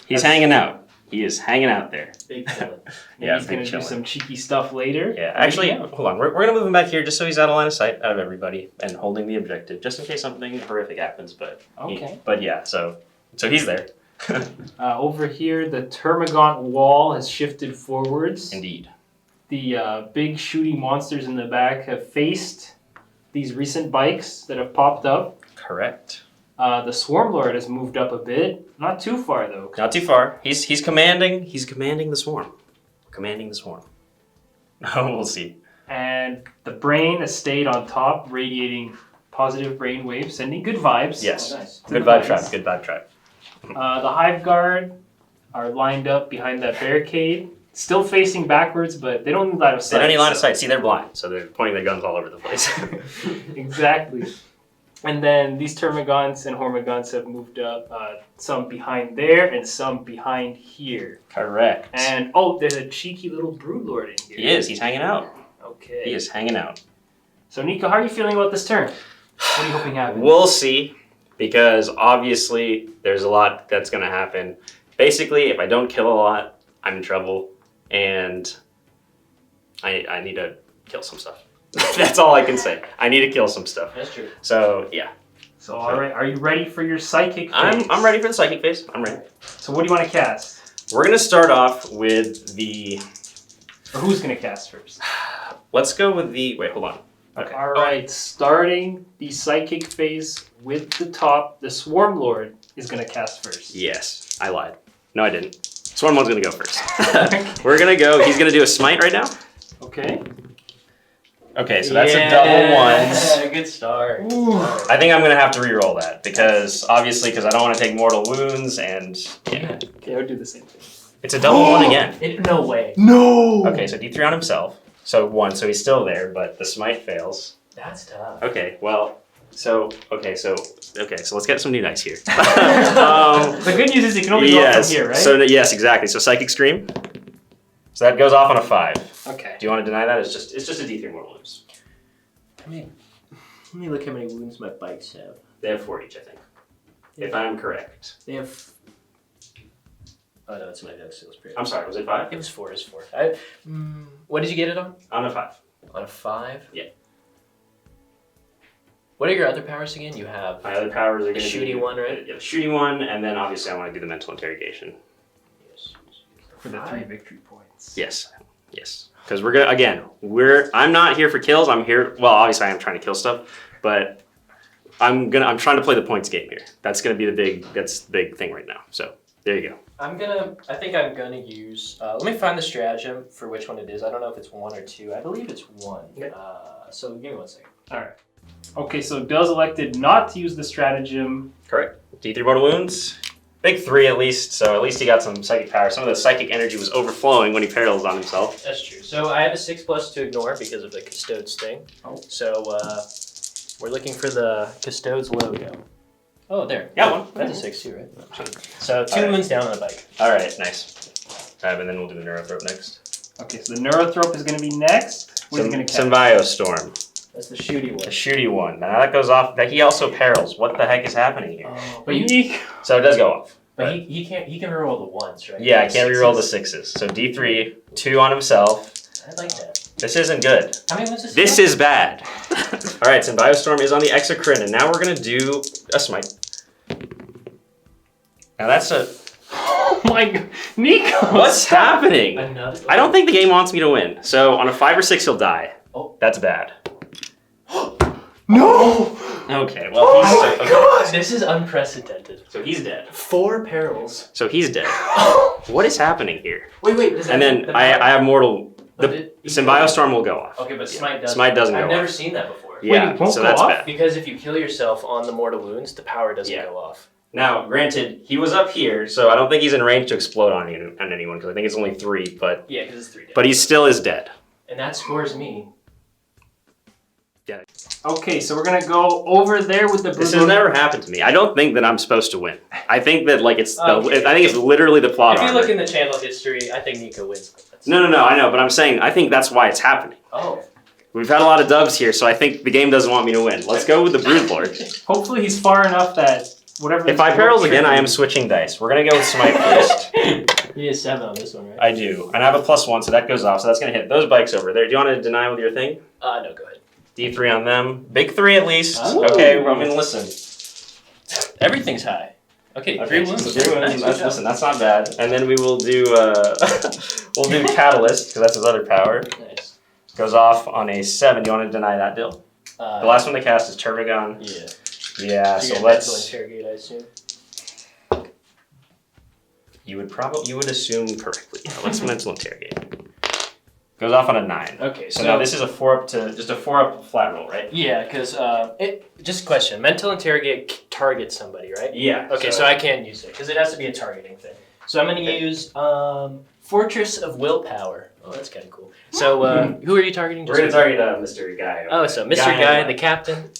He's hanging out. He is hanging out there. Big villain. Yeah, He's going to do chillin'. some cheeky stuff later. Yeah, actually, hold on. We're going to move him back here just so he's out of line of sight out of everybody and holding the objective, just in case something horrific happens. But Okay. so he's there. Over here, the Termagant wall has shifted forwards. Indeed. The big shooty monsters in the back have faced these recent bikes that have popped up. Correct. The Swarmlord has moved up a bit. Not too far, though. Not too far. He's commanding the swarm. Commanding the swarm. Oh, we'll see. And the Brain has stayed on top, radiating positive brain waves, sending good vibes. Yes. Oh, nice. Good vibe tribe. Good vibe tribe. The Hive Guard are lined up behind that barricade, still facing backwards, but they don't need line of sight. They don't need line of sight. See, they're blind, so they're pointing their guns all over the place. Exactly. And then these Termagants and Hormagaunts have moved up, some behind there and some behind here. Correct. And there's a cheeky little Broodlord in here. He is. He's hanging out. Okay. He is hanging out. So Nico, how are you feeling about this turn? What are you hoping happens? We'll see, because obviously there's a lot that's going to happen. Basically, if I don't kill a lot, I'm in trouble, and I need to kill some stuff. That's all I can say. I need to kill some stuff. That's true. So, yeah. So, all right, are you ready for your psychic phase? I'm ready for the psychic phase. I'm ready. So what do you want to cast? We're going to start off with the... Or who's going to cast first? Let's go with the... Wait, hold on. Okay. All right, starting the psychic phase with the top, the Swarmlord is going to cast first. Yes, I lied. No, I didn't. Swarmlord's going to go first. We're going to go... He's going to do a smite right now. Okay. Okay, so that's a double one. Good start. Ooh. I think I'm going to have to re-roll that, because I don't want to take mortal wounds, and yeah. Okay, I would do the same thing. It's a double one again. No way. No! Okay, so D3 on himself. So 1, so he's still there, but the smite fails. That's tough. Okay, well, so let's get some new dice here. The good news is you can only go up from here, right? So yes, exactly. So Psychic Scream. So that goes off on a 5. Okay. Do you want to deny that? It's just a D3 mortal wounds. I mean, let me look how many wounds my bikes have. They have 4 each, I think. If I'm correct. They have... Oh, no, it's my Vexillus Praetor. I'm sorry, was it 5? It was 4. It's 4. What did you get it on? On a 5. On a 5? Yeah. What are your other powers again? You have... My other powers are going The to be... shooty one, right? Yeah, the shooty one, and then obviously I want to do the mental interrogation. Yes. For the 3 victory points. Yes. Yes. Because I'm not here for kills. I'm here. Well, obviously I am trying to kill stuff, but I'm trying to play the points game here. That's gonna be the big thing right now. So there you go. I think I'm gonna use. Let me find the stratagem for which one it is. I don't know if it's 1 or 2. I believe it's 1. Okay. So give me 1 second. All right. Okay, so Dell's elected not to use the stratagem. Correct. D3 mortal wounds. Big 3 at least, so at least he got some psychic power. Some of the psychic energy was overflowing when he paralyzed on himself. That's true. So I have a 6+ to ignore because of the Custodes thing. Oh. So we're looking for the Custodes logo. Oh, there. Got one. That's a 6 too, right? So 2 wounds down on the bike. All right, nice. And then we'll do the Neurothrope next. Okay, so the Neurothrope is going to be next. What is he going to cast? Symbiostorm. That's the shooty one. The shooty one. Now that goes off. That he also perils. What the heck is happening here? But you, So it does go off. but he can reroll the 1s, right? Yeah, I can't reroll the 6s. So D3, 2 on himself. I like that. This isn't good. How many wounds is This is bad. All right, Symbiostorm is on the Exocrine, and now we're gonna do a smite. Now that's a. Oh my God, Nico! What's happening? Another. I don't think the game wants me to win. So on a 5 or 6, he'll die. Oh. That's bad. No! Okay, well Oh he's my God! This is unprecedented. So he's dead. 4 perils. So he's dead. What is happening here? Wait. And then I have mortal. The Symbiostorm will go off. Okay, but Smite doesn't. Smite doesn't go I've never off. seen that before. Yeah, it won't so go that's off? bad. Because if you kill yourself on the mortal wounds, the power doesn't Yeah. go off. Now, granted, he was up here, so I don't think he's in range to explode on anyone because I think it's only 3. But Yeah, because it's 3 dead. he still is dead. And that scores me. Yeah. Okay, so we're going to go over there with the This Brutal. has never happened to me. I don't think that I'm supposed to win. I think that it's Okay. I think it's literally the plot If you armor. look in the channel history, I think Nico wins. No, I know, but I'm saying I think that's why it's happening. Oh. We've had a lot of dubs here, so I think the game doesn't want me to win. Let's go with the Broodlord. Hopefully he's far enough that whatever. If I perils again, I am switching dice. We're gonna go with Smite first. You need a 7 on this one, right? I do, and I have a +1, so that goes off. So that's gonna hit those bikes over there. Do you want to deny with your thing? No, go ahead. D3 on them. Big 3 at least. Oh. Okay, well, I mean, listen. Everything's high. Okay, 3 wounds. So 3 wounds. Nice, good job. Listen, that's not bad. And then we will do we'll do Catalyst because that's his other power. Nice. Goes off on a 7. Do you want to deny that, Dill? The last one to cast is Turbigon. Yeah. Yeah. So So let's let's. interrogate, I assume. You would assume correctly. Let's mental interrogate. Goes off on a 9. Okay, So now this is a 4 up to just a 4 up flat roll, right? Yeah, because just a question. Mental interrogate targets somebody, right? Yeah. Okay, so I can't use it because it has to be a targeting thing. So I'm going to use Fortress of Willpower. Oh, that's kind of cool. So who are you targeting? We're gonna target Mr. Guy. Oh, so Mr. Guy, the captain.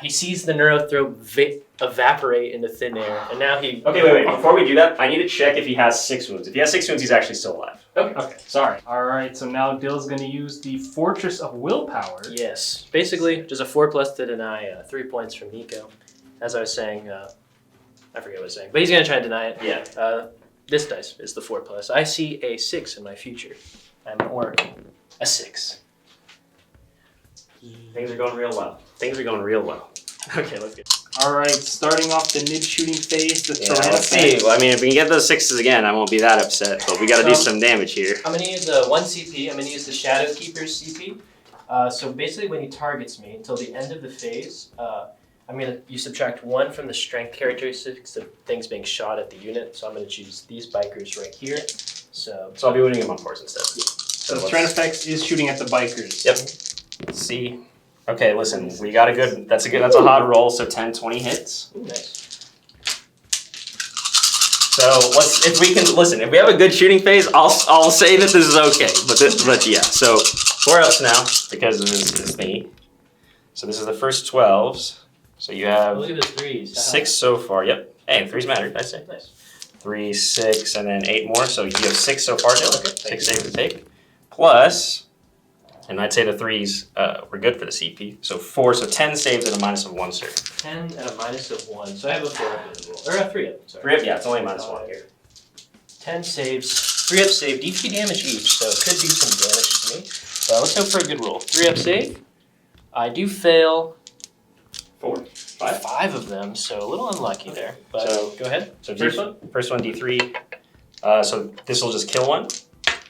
He sees the Neurothrope evaporate into thin air, and now he. Okay, wait. Before we do that, I need to check if he has 6 wounds. If he has 6 wounds, he's actually still alive. Okay, sorry. All right, so now Dill's going to use the Fortress of Willpower. Yes, basically just a 4+ to deny 3 points from Nico. As I was saying, I forget what I was saying, but he's gonna try to deny it. Yeah. This dice is the 4+. I see a 6 in my future. I'm an oracle. A 6. Things are going real well. Okay, let's get. All right, starting off the mid shooting phase, the Yeah, let's see. Well, I mean, if we can get those 6s again, I won't be that upset. But we got to do some damage here. I'm gonna use 1 CP. I'm gonna use the Shadow Keeper's CP. So basically, when he targets me until the end of the phase, you subtract 1 from the strength characteristics of things being shot at the unit. So I'm gonna choose these bikers right here. So I'll be winning him on force instead. So the Strength effects is shooting at the bikers. Yep. Let's see. Okay, listen, we got a good. That's a hot roll. So 10, 20 hits. Ooh, nice. So if we have a good shooting phase, I'll say that this is okay. But yeah. So 4 ups now because of this thingy. So this is the first 12s. So you have Look at the 3s. 6 so far. Yep. Hey, 3's mattered. I'd say. Nice. 3, 6, and then 8 more. So you have 6 so far, Jill. Okay, 6 saves to take. Plus, and I'd say the 3s were good for the CP. So 4, so 10 saves at a -1, sir. 10 and a -1. So I have a 4 up as well. Or a 3 up, sorry. 3 up, yeah, it's only -1 here. 10 saves, 3 up save, D3 damage each, so it could do some damage to me. But let's hope for a good roll. 3 up save. I do fail 4, 5 of them, so a little unlucky there. But So- go ahead. So First one? First one, D3. So this will just kill one.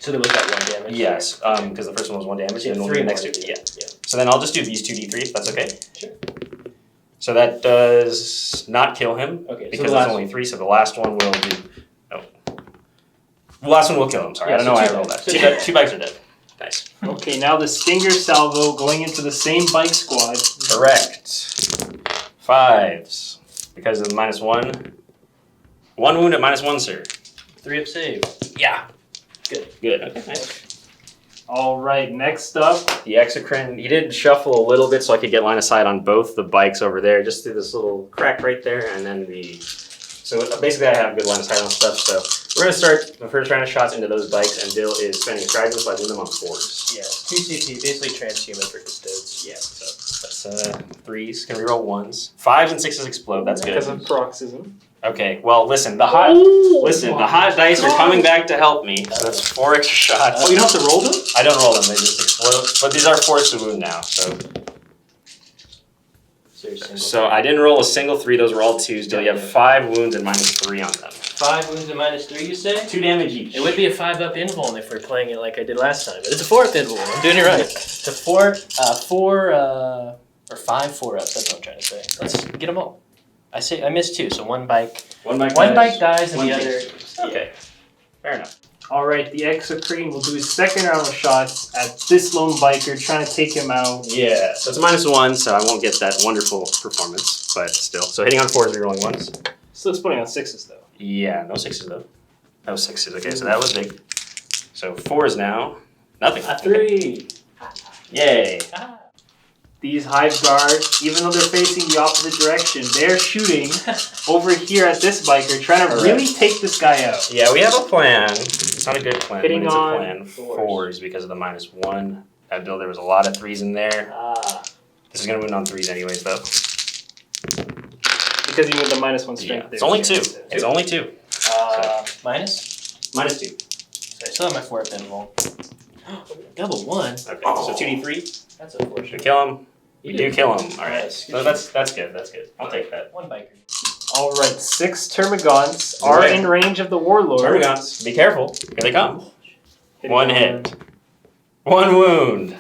So there was that 1 damage? Yes, because the first one was 1 damage, and then we'll do three the next more. 2. Yeah. Yeah. So then I'll just do these 2d3 if that's okay. Sure. So that does not kill him. Okay, so Because the there's last only 3, so the last one will do. Oh. The last one will kill him, sorry. Yeah, I don't know so why I two rolled that. bikes. 2 bikes are dead. Nice. Okay, now the Stinger Salvo going into the same bike squad. Correct. 5s. Because of the -1. 1 wound at -1, sir. 3 up save. Yeah. Good. Good. Okay, nice. All right, next up. The Exocrine, he did shuffle a little bit so I could get line of sight on both the bikes over there, just through this little crack right there, and then so basically I have good line of sight on stuff, so we're going to start the first round of shots into those bikes, and Dill is spending Trident by doing them on 4s. Yeah, 2 CP, basically transhuman for Custodes. Yeah, so that's 3s. Can we roll 1s? 5s and 6s explode, that's good. Because of paroxysm. Okay, well listen, the hot dice are coming back to help me, so that's 4 extra shots. Oh, you don't have to roll them? I don't roll them, they just explode. But these are forced to wound now, so. So I didn't roll a single 3, those were all 2s. Dill, you have 5 wounds and -3 on them. 5 wounds and -3, you say? 2 damage each. It would be a 5-up invuln if we're playing it like I did last time, but it's a 4-up invuln. I'm doing it right. It's a 4 or 5 4-ups. That's what I'm trying to say. Let's get them all. I missed 2, so one bike dies and one the other. takes. Okay, fair enough. All right, the Exocrine will do his second round of shots at this lone biker, trying to take him out. Yeah, so it's -1, so I won't get that wonderful performance, but still. So hitting on 4s, rerolling 1s. Still putting on 6s though. Yeah, no 6s though. No 6s. Okay, so that was big. So 4s now. Nothing. A 3. Yay. These Hive Guard, even though they're facing the opposite direction, they're shooting over here at this biker, trying to really take this guy out. Yeah, we have a plan. It's not a good plan, Hitting but it's a on plan. 4s. 4s because of the -1. That Bill, there was a lot of 3s in there. This is going to win on 3s anyways, though. Because even with the -1 strength Yeah, there. it's only 2. It's only 2. Minus? -2. So I still have my 4-up invuln. Double 1? Okay, so 2d3. That's unfortunate. We kill him. We do kill him. All right. Nice. So that's good. That's good. I'll take that. 1 biker. All right, 6 Termagants are in range of the Warlord. Termagants, be careful. Here they come. Hitting 1 on- hit. 1 wound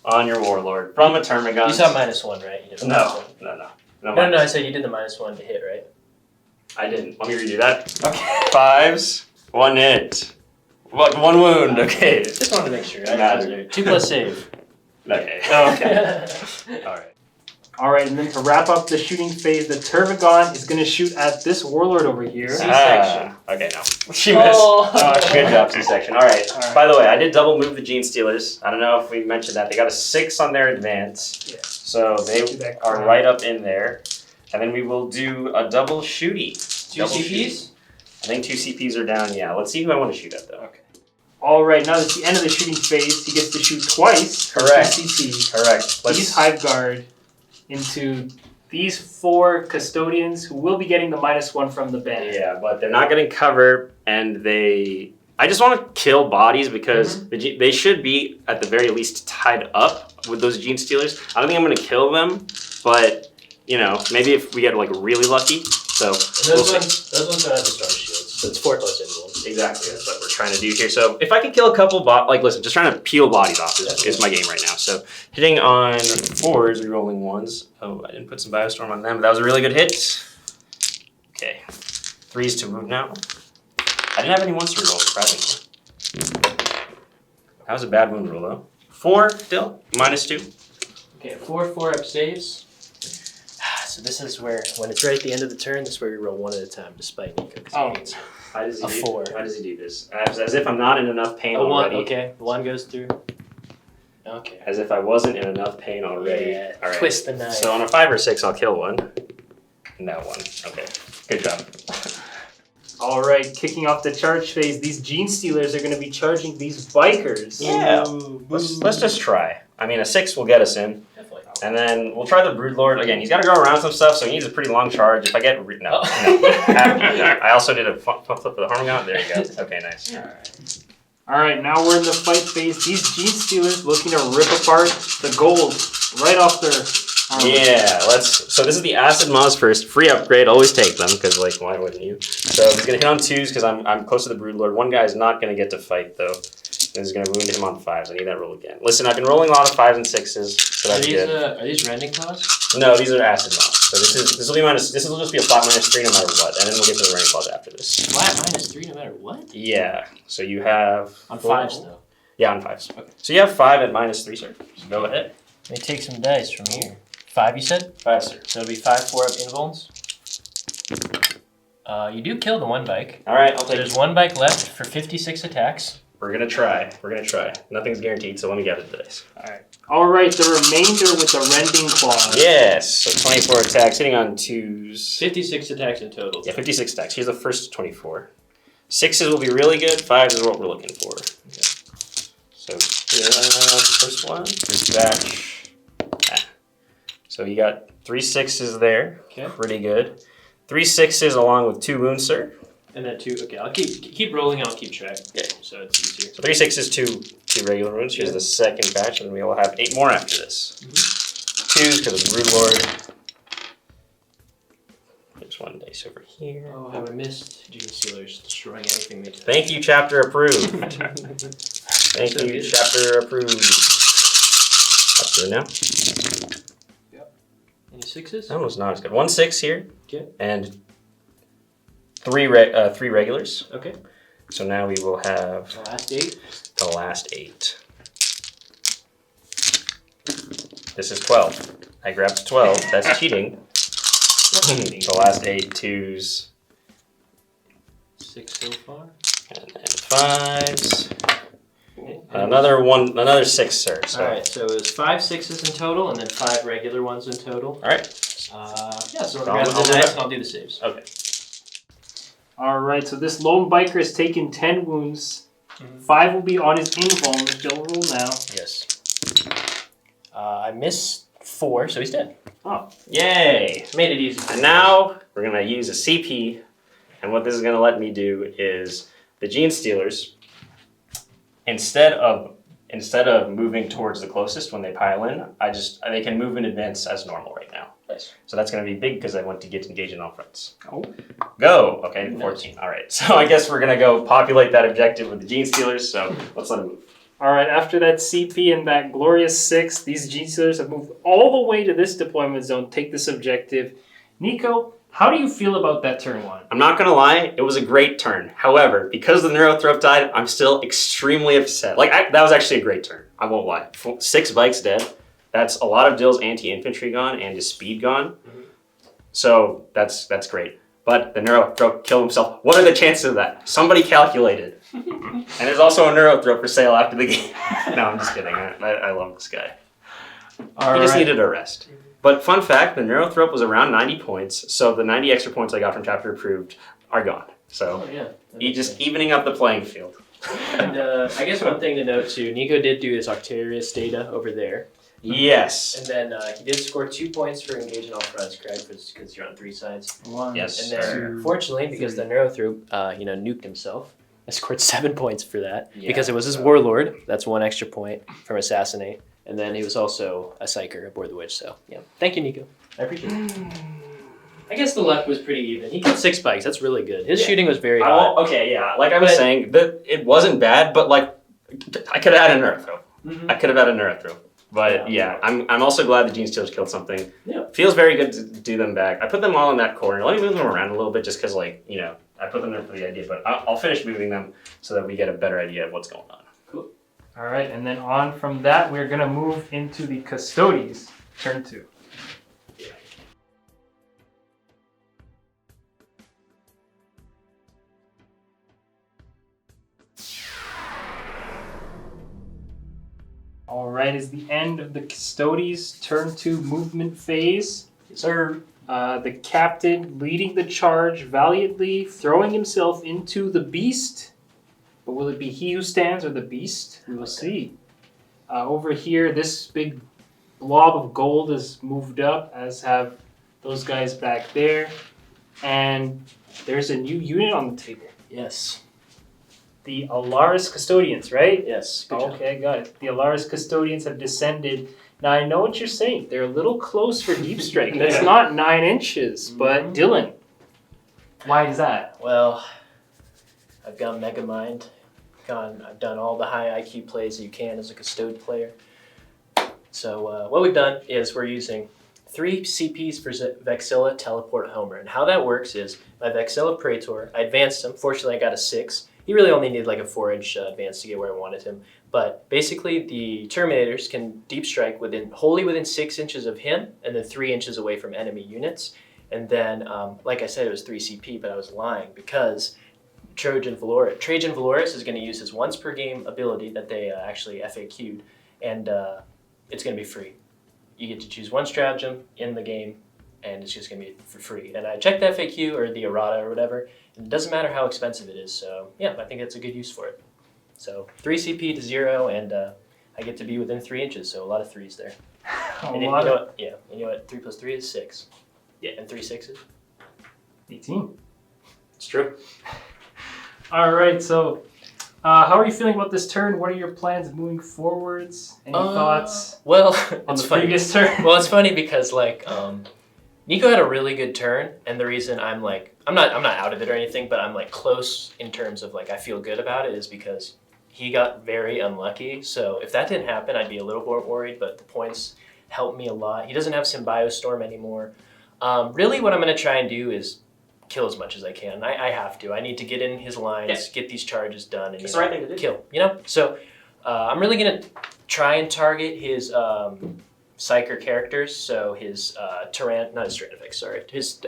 on your Warlord from a Termagant. You saw -1, right? You did the No. -1. No, I said you did the -1 to hit, right? I didn't. Let me redo that. Okay. 5s, 1 hit. What? 1 wound. Okay. Just wanted to make sure. Matter. 2 plus save. Okay. Oh, okay. All right. All right, and then to wrap up the shooting phase, the Termagant is going to shoot at this Warlord over here. C-section. Okay, no. She missed. Oh. Good job, C-section. All right. All right. By the way, I did double move the Gene Stealers. I don't know if we mentioned that. They got a 6 on their advance. Yeah. So they Do that are crap. right up in there. And then we will do a double shooty. 2 Double CPs? I think 2 CPs are down. Yeah, let's see who I want to shoot at, though. Okay. All right, now that's the end of the shooting phase. He gets to shoot twice. for Correct. 2 CP. Correct. These Hive Guard into these 4 Custodians who will be getting the -1 from the band. Yeah, but they're not getting cover, and I just want to kill bodies because they should be, at the very least, tied up with those Gene Stealers. I don't think I'm going to kill them, but, maybe if we get, really lucky. So, Those ones don't have the strong shields. So it's 4 plus invuln. Exactly, that's what we're trying to do here. So if I can kill a couple listen, just trying to peel bodies off is my game right now. So hitting on 4s, rerolling 1s. Oh, I didn't put some Biostorm on them, but that was a really good hit. Okay, 3s to wound now. I didn't have any 1s to reroll, surprisingly. That was a bad wound roll, though. 4 still, -2. Okay, 4 4-up saves. So this is where, when it's right at the end of the turn, this is where we roll 1 at a time, despite Nico. Oh. Why does he A 4. Why does he do this? As if I'm not in enough pain A 1, already. okay. 1 goes through. Okay. As if I wasn't in enough pain already. Yeah, All right. twist the knife. So on a 5 or 6, I'll kill 1. And that 1. Okay. Good job. All right, kicking off the charge phase, these Gene Stealers are going to be charging these bikers. Yeah. Let's just try. I mean, a 6 will get us in. Definitely. And then we'll try the Broodlord. Again, he's got to go around some stuff, so he needs a pretty long charge. If I get... No. I also did a flip of the Hormigaunt. There you go. Okay, nice. All right, now we're in the fight phase. These Gene Stealers looking to rip apart the gold right off their armor. Yeah, so this is the Acid Moz first. Free upgrade, always take them, because, why wouldn't you? So he's going to hit on 2s, because I'm close to the Broodlord. One guy's not going to get to fight, though. This is going to wound him on 5s. I need that roll again. Listen, I've been rolling a lot of 5s and 6s, so that's good. Are these rending claws? No, these are acid mobs. So this will be this will just be a flat -3 no matter what, and then we'll get to the rending claws after this. Flat -3 no matter what? Yeah. So you have on 5s though. Yeah, on 5s. Okay. So you have 5 at -3, sir. So go ahead. Let me take some dice from here. 5, you said? 5, sir. So it'll be 5 4-up invulns. You do kill the one bike. All right, I'll So take. there's one bike left for 56 attacks. We're gonna try. Nothing's guaranteed, so let me gather the dice. All right, the remainder with the rending claws. Yes. So 24 attacks, hitting on 2s. 56 attacks in total. Yeah, 56 attacks. Here's the first 24. 6s will be really good. 5s is what we're looking for. Okay. So first one. First batch. So you got 3 6s there. Okay. Pretty good. 3 6s along with 2 wounds, sir. And then 2. Okay, I'll keep rolling. I'll keep track. Okay, so it's easier. So 3 6s, 2 regular wounds. Here's the second batch, and we will have 8 more after this. 2s because of the Brood Lord. There's one dice over here. Oh, have I missed Gene Stealers destroying anything they touch? Thank you, chapter approved. Thank So you, good. chapter approved. Up to now. Any 6s? That was not as good. 1 6 here. Okay. And 3 regulars. Okay. So now we will have The last 8. the last 8. This is 12. I grabbed 12. That's cheating. The last 8 2s. 6 so far. And then 5s. Another 6, sir. So. Alright, so it was 5 6s in total, and then 5 regular ones in total. Alright. Yeah, so we're I'll going to grab do the dice that. and I'll do the saves. Okay. All right, so this lone biker has taken 10 wounds. 5 will be on his invuln. Don't roll now. Yes. I missed 4, so he's dead. Oh. Yay! Made it easy. And now we're going to use a CP, and what this is going to let me do is the Gene Stealers, instead of moving towards the closest when they pile in, they can move in advance as normal right now. Nice. So that's going to be big because I want to get engaged in all fronts. Oh. Go! Okay, 14. All right, so I guess we're going to go populate that objective with the Gene Stealers, so let's let them move. All right, after that CP and that glorious 6, these Gene Stealers have moved all the way to this deployment zone. Take this objective. Nico, how do you feel about that turn 1? I'm not going to lie, it was a great turn. However, because the Neurothrope died, I'm still extremely upset. That was actually a great turn. I won't lie. 6 bikes dead. That's a lot of Dill's anti-infantry gone and his speed gone. So that's great. But the Neurothrope killed himself. What are the chances of that? Somebody calculated. And there's also a Neurothrope for sale after the game. No, I'm just kidding. I love this guy. He just needed a rest. But fun fact, the Neurothrope was around 90 points, so the 90 extra points I got from Chapter Approved are gone. So just evening up the playing field. And I guess one thing to note too, Nico did do his Octarius data over there. Yes. And then he did score 2 points for engaging all fronts, correct? Because you're on 3 sides. 1, Yes. And then, fortunately, because the Neurothrope, nuked himself, I scored 7 points for that. Yeah. Because it was his Warlord. That's 1 extra point from Assassinate. And then he was also a Psyker aboard the Witch. So, yeah. Thank you, Nico. I appreciate it. I guess the luck was pretty even. He killed 6 bikes. That's really good. His shooting was very hot. Okay, yeah. Like I was saying, it wasn't bad, but I could have had a Neurothrope. Mm-hmm. I could have had a Neurothrope. But yeah, I'm also glad the Gene Stealers killed something. Yeah. Feels very good to do them back. I put them all in that corner. Let me move them around a little bit just because, I put them there for the idea. But I'll finish moving them so that we get a better idea of what's going on. Cool. All right, and then on from that, we're going to move into the Custodes, turn 2. All right, is the end of the Custodes turn 2 movement phase. Yes, sir. The captain leading the charge valiantly, throwing himself into the beast. But will it be he who stands or the beast? We will see. Over here, this big blob of gold has moved up, as have those guys back there. And there's a new unit on the table. Yes. The Alaris Custodians, right? Yes. Good job. Okay, got it. The Alaris Custodians have descended. Now, I know what you're saying. They're a little close for deep strike. It's not 9 inches, but Dylan, why is that? Well, I've got Mega Mind. I've done all the high IQ plays that you can as a Custode player. So what we've done is we're using 3 CPs for Vexilla Teleport Homer. And how that works is my Vexilla Praetor, I advanced him. Fortunately, I got a 6. He really only needed like a 4-inch advance to get where I wanted him. But basically, the Terminators can deep strike wholly within 6 inches of him and then 3 inches away from enemy units. And then, like I said, it was 3 CP, but I was lying because Traajan Valoris is going to use his once per game ability that they actually FAQ'd, and it's going to be free. You get to choose one stratagem in the game, and it's just going to be for free. And I checked the FAQ or the errata or whatever, and it doesn't matter how expensive it is. So yeah, I think that's a good use for it. So 3 CP to 0, and I get to be within 3 inches, so a lot of 3s there. And you know what 3 plus 3 is 6. Yeah, and 3 6s? 18. It's true. All right, so how are you feeling about this turn? What are your plans moving forwards? Any thoughts Well, on the previous turn? Well, it's funny because like Nico had a really good turn, and the reason I'm not out of it or anything, but I'm like close in terms of like I feel good about it is because he got very unlucky. So if that didn't happen, I'd be a little more worried, but the points helped me a lot. He doesn't have Symbiostorm anymore. Really what I'm going to try and do is kill as much as I can. I have to. I need to get in his lines, get these charges done, and That's the right thing to do. Kill. So I'm really going to try and target his Psyker characters, so his his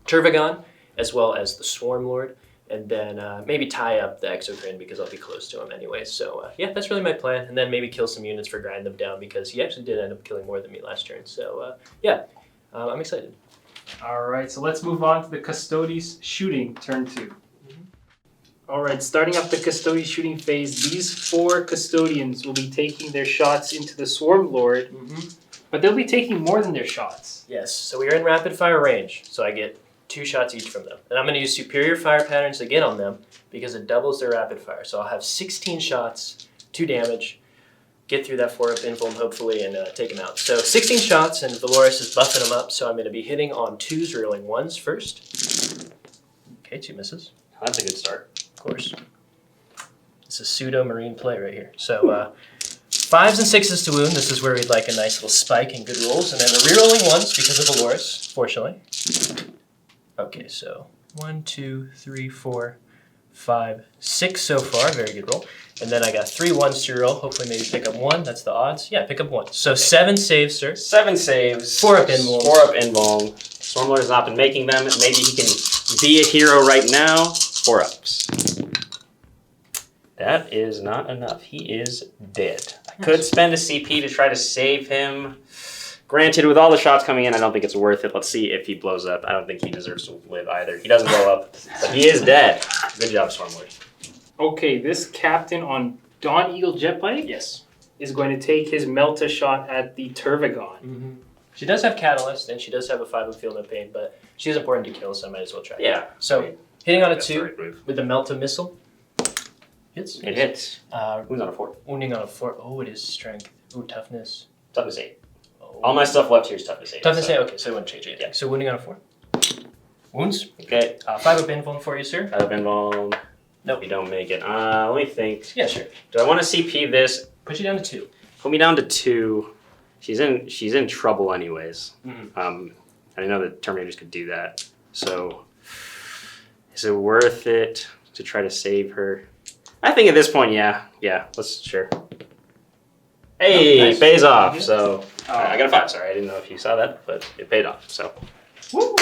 Turvagon, as well as the Swarmlord, and then maybe tie up the Exocrine because I'll be close to him anyway. So yeah, that's really my plan, and then maybe kill some units for grind them down because he actually did end up killing more than me last turn. So yeah. I'm excited. All right, so let's move on to the Custodes shooting, turn 2. All right, starting up the Custodes shooting phase, these 4 Custodians will be taking their shots into the Swarmlord, but they'll be taking more than their shots. Yes, so we are in rapid fire range, so I get 2 shots each from them. And I'm going to use superior fire patterns again on them because it doubles their rapid fire. So I'll have 16 shots, 2 damage, get through that 4-up invuln hopefully and take him out. So 16 shots and Valoris is buffing him up, so I'm going to be hitting on 2s, rolling 1s first. Okay, 2 misses. That's a good start. Of course. It's a pseudo marine play right here. So 5s and 6s to wound. This is where we'd like a nice little spike and good rolls. And then the rerolling 1s because of Valoris, fortunately. Okay, so 1, 2, 3, 4, 5, 6 so far. Very good roll. And then I got 3 1s to roll. Hopefully maybe pick up 1. That's the odds. Yeah, pick up 1. So 7 saves, sir. 7 saves. 4-up invuln. 4-up invuln. Swarmlord has not been making them. Maybe he can be a hero right now. 4-ups. That is not enough. He is dead. I could spend a CP to try to save him. Granted, with all the shots coming in, I don't think it's worth it. Let's see if he blows up. I don't think he deserves to live either. He doesn't blow up, but he is dead. Good job, Swarmlord. Okay, this captain on Dawn Eagle Jetbike is going to take his Melta shot at the Turvagon. She does have Catalyst, and she does have a 5-up Feel No Pain, but she's important to kill, so I might as well try. Yeah. So hitting on a That's 2 the right move. with the Melta missile. Hits. It hits. Who's on a 4? Wounding on a 4. Oh, it is strength. Ooh, toughness. Toughness 8. Oh. All my stuff left here is toughness 8. Toughness 8, okay, so it wouldn't change anything. So wounding on a 4. Wounds. Okay. 5-up invuln for you, sir. 5-up invuln. Nope. You don't make it. Let me think. Yeah, sure. Do I want to CP this? Put you down to 2. Put me down to 2. She's in trouble anyways. Mm-hmm. I know that Terminators could do that. So is it worth it to try to save her? I think at this point, yeah. Sure. Hey, nice. pays off. So I got a 5. Sorry, I didn't know if you saw that, but it paid off. So Woo!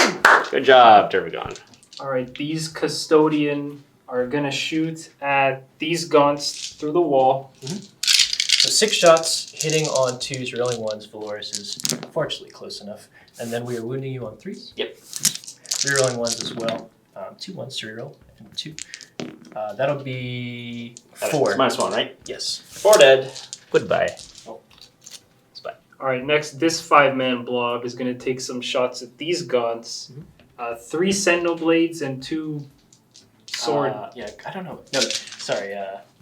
good job, Turvagon. All right, these Custodian are going to shoot at these gaunts through the wall. So 6 shots, hitting on 2s, rolling 1s. Valoris is fortunately close enough. And then we are wounding you on 3s. Yep. Rerolling 1s as well. 2 1s to reroll, and 2. That'll be 4. It's -1, right? Yes. 4 dead. Goodbye. All right, next, this 5-man blob is going to take some shots at these gaunts. 3 Sentinel Blades and 2 sword. I don't know. No, sorry.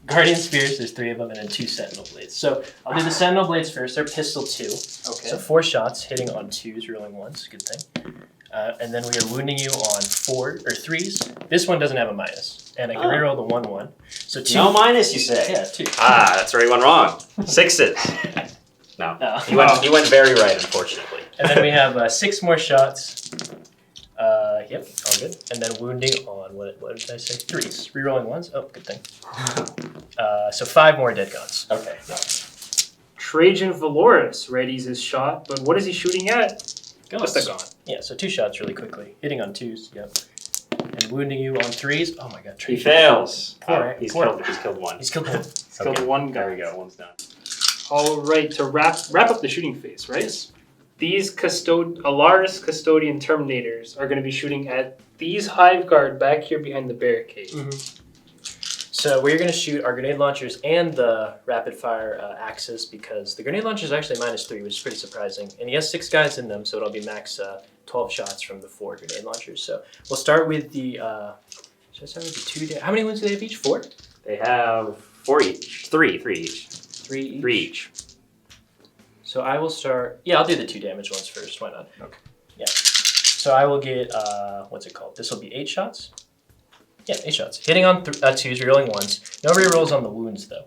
Guardian Spears, there's 3 of them, and then 2 Sentinel Blades. So I'll do the Sentinel Blades first. They're pistol 2. Okay. So 4 shots, hitting on 2s, rolling 1s. Good thing. And then we are wounding you on 4 or 3s. This one doesn't have a minus. And I can reroll the 1/1. So 2. No minus, you say? Yeah, 2. Ah, that's where he went wrong. 6s. No. You went very right, unfortunately. And then we have 6 more shots. Yep, all good. And then wounding on, what did I say? 3s. Rerolling 1s. Oh, good thing. So 5 more dead gods. Okay. Traajan Valoris readies his shot, but what is he shooting at? Just a gun. Yeah, so 2 shots really quickly. Hitting on 2s, yep. And wounding you on 3s. Oh my god, He Trajan. fails. He's Killed 1. He's killed 1. He's killed 1 guy. There we go. 1's done. All right, to wrap up the shooting phase, right? Yes. These Alaris Custodian Terminators are going to be shooting at these Hive Guard back here behind the barricade. So we're going to shoot our grenade launchers and the rapid fire axes because the grenade launcher is actually -3, which is pretty surprising. And he has 6 guys in them, so it'll be max 12 shots from the 4 grenade launchers. So we'll start with the, should I start with the 2? How many wounds do they have each? 4? They have 4 each. 3 each. 3 each? 3 each. So I will start, yeah, I'll do the 2 damage ones first, why not? Okay. Yeah. So I will get, what's it called? This will be 8 shots? Yeah, 8 shots. Hitting on 2s, rerolling 1s. No rerolls on the wounds, though.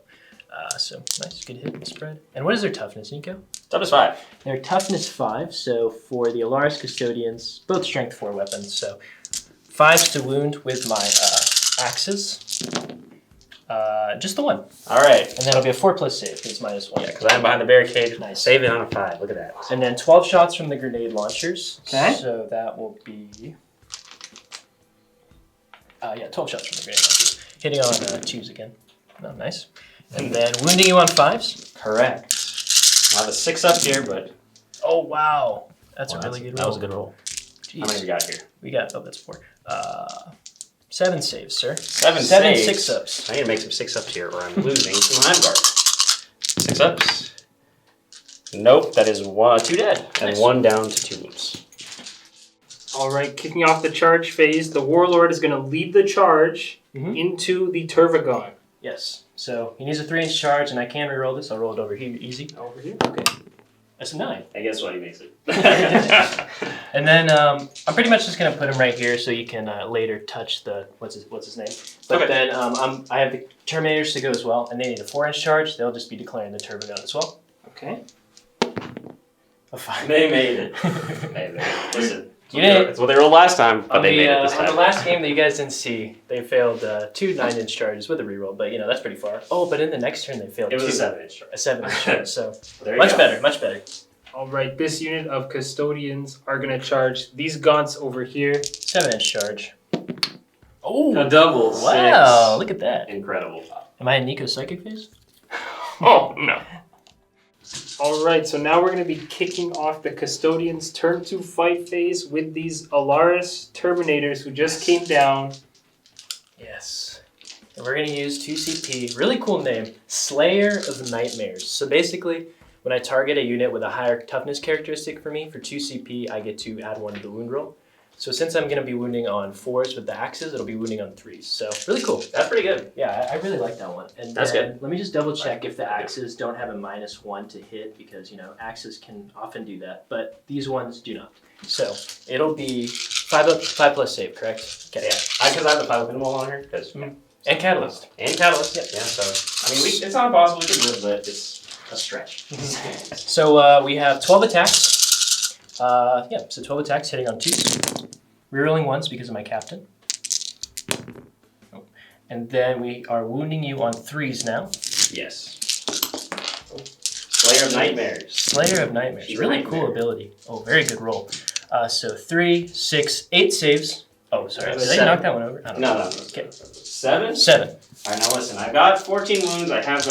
So nice, good hit and spread. And what is their toughness, Nico? Toughness 5. Their toughness 5, so for the Alaris Custodians, both strength 4 weapons, so 5s to wound with my axes. Just the 1. All right. And then it'll be a 4+ save, because it's -1. Yeah, because I'm behind the barricade. Nice. Save it on a 5. Look at that. And then 12 shots from the grenade launchers. Okay. So that will be... 12 shots from the grenade launchers. Hitting on 2s again. Oh, nice. And then wounding you on 5s. Correct. I have a 6 up here, but... Oh, wow. That's a really good roll. That was a good roll. Jeez. How many we got here? We got, that's 4. 7 saves, sir. 7 7 saves. 6-ups. I need to make some 6-ups here or I'm losing some Hive Guard. 6-ups. Nope, that is 2 dead. And Nice. 1 down to 2 wounds. All right, kicking off the charge phase, the Warlord is going to lead the charge into the Turvagon. Yes. So he needs a 3-inch charge, and I can reroll this. I'll roll it over here, easy. Over here. Okay. That's a 9. I guess what he makes it. And then I'm pretty much just gonna put him right here, so you can later touch the what's his name. But Okay. then I have the Terminators to go as well, and they need a 4-inch charge. They'll just be declaring the Turbogun as well. Okay. A 5. They made it. Listen, You did. it's what they rolled last time, but they made it this On the time. last game that you guys didn't see, they failed 2 9-inch charges with a reroll, but that's pretty far. Oh, but in the next turn they failed It was 2. a 7-inch charge. A 7-inch charge, so There you much go. better, much better. All right, this unit of Custodians are going to charge these gaunts over here. 7-inch charge. Oh, A double wow! 6. Look at that. Incredible. Am I in Nico's psychic phase? Oh, no. All right, so now we're going to be kicking off the Custodians' turn 2 fight phase with these Alaris Terminators who just came down. Yes. And we're going to use 2 CP. Really cool name. Slayer of Nightmares. So basically, when I target a unit with a higher toughness characteristic for me, for 2 CP, I get to add 1 to the wound roll. So since I'm going to be wounding on 4s with the axes, it'll be wounding on 3s. So really cool. That's pretty good. Yeah, I really like that one. And That's then, good. let me just double check if the axes don't have a -1 to hit, because axes can often do that, but these ones do not. So it'll be 5+ save, correct? Okay. Yeah, because I have the 5 minimal on here. And catalyst. And catalyst. Yeah, so, I mean, it's not impossible we can live, but it's a stretch. So we have 12 attacks. So 12 attacks hitting on 2s. Rerolling 1s because of my captain. Oh. And then we are wounding you on 3s now. Yes. Slayer of Nightmares. Slayer of Nightmares. She's a Really nightmare. cool ability. Oh, very good roll. So 3, 6, 8 saves. Oh, sorry. Did I 7. knock that one over? I don't know. No. Okay. 7? 7. All right, now listen. I've got 14 wounds. I have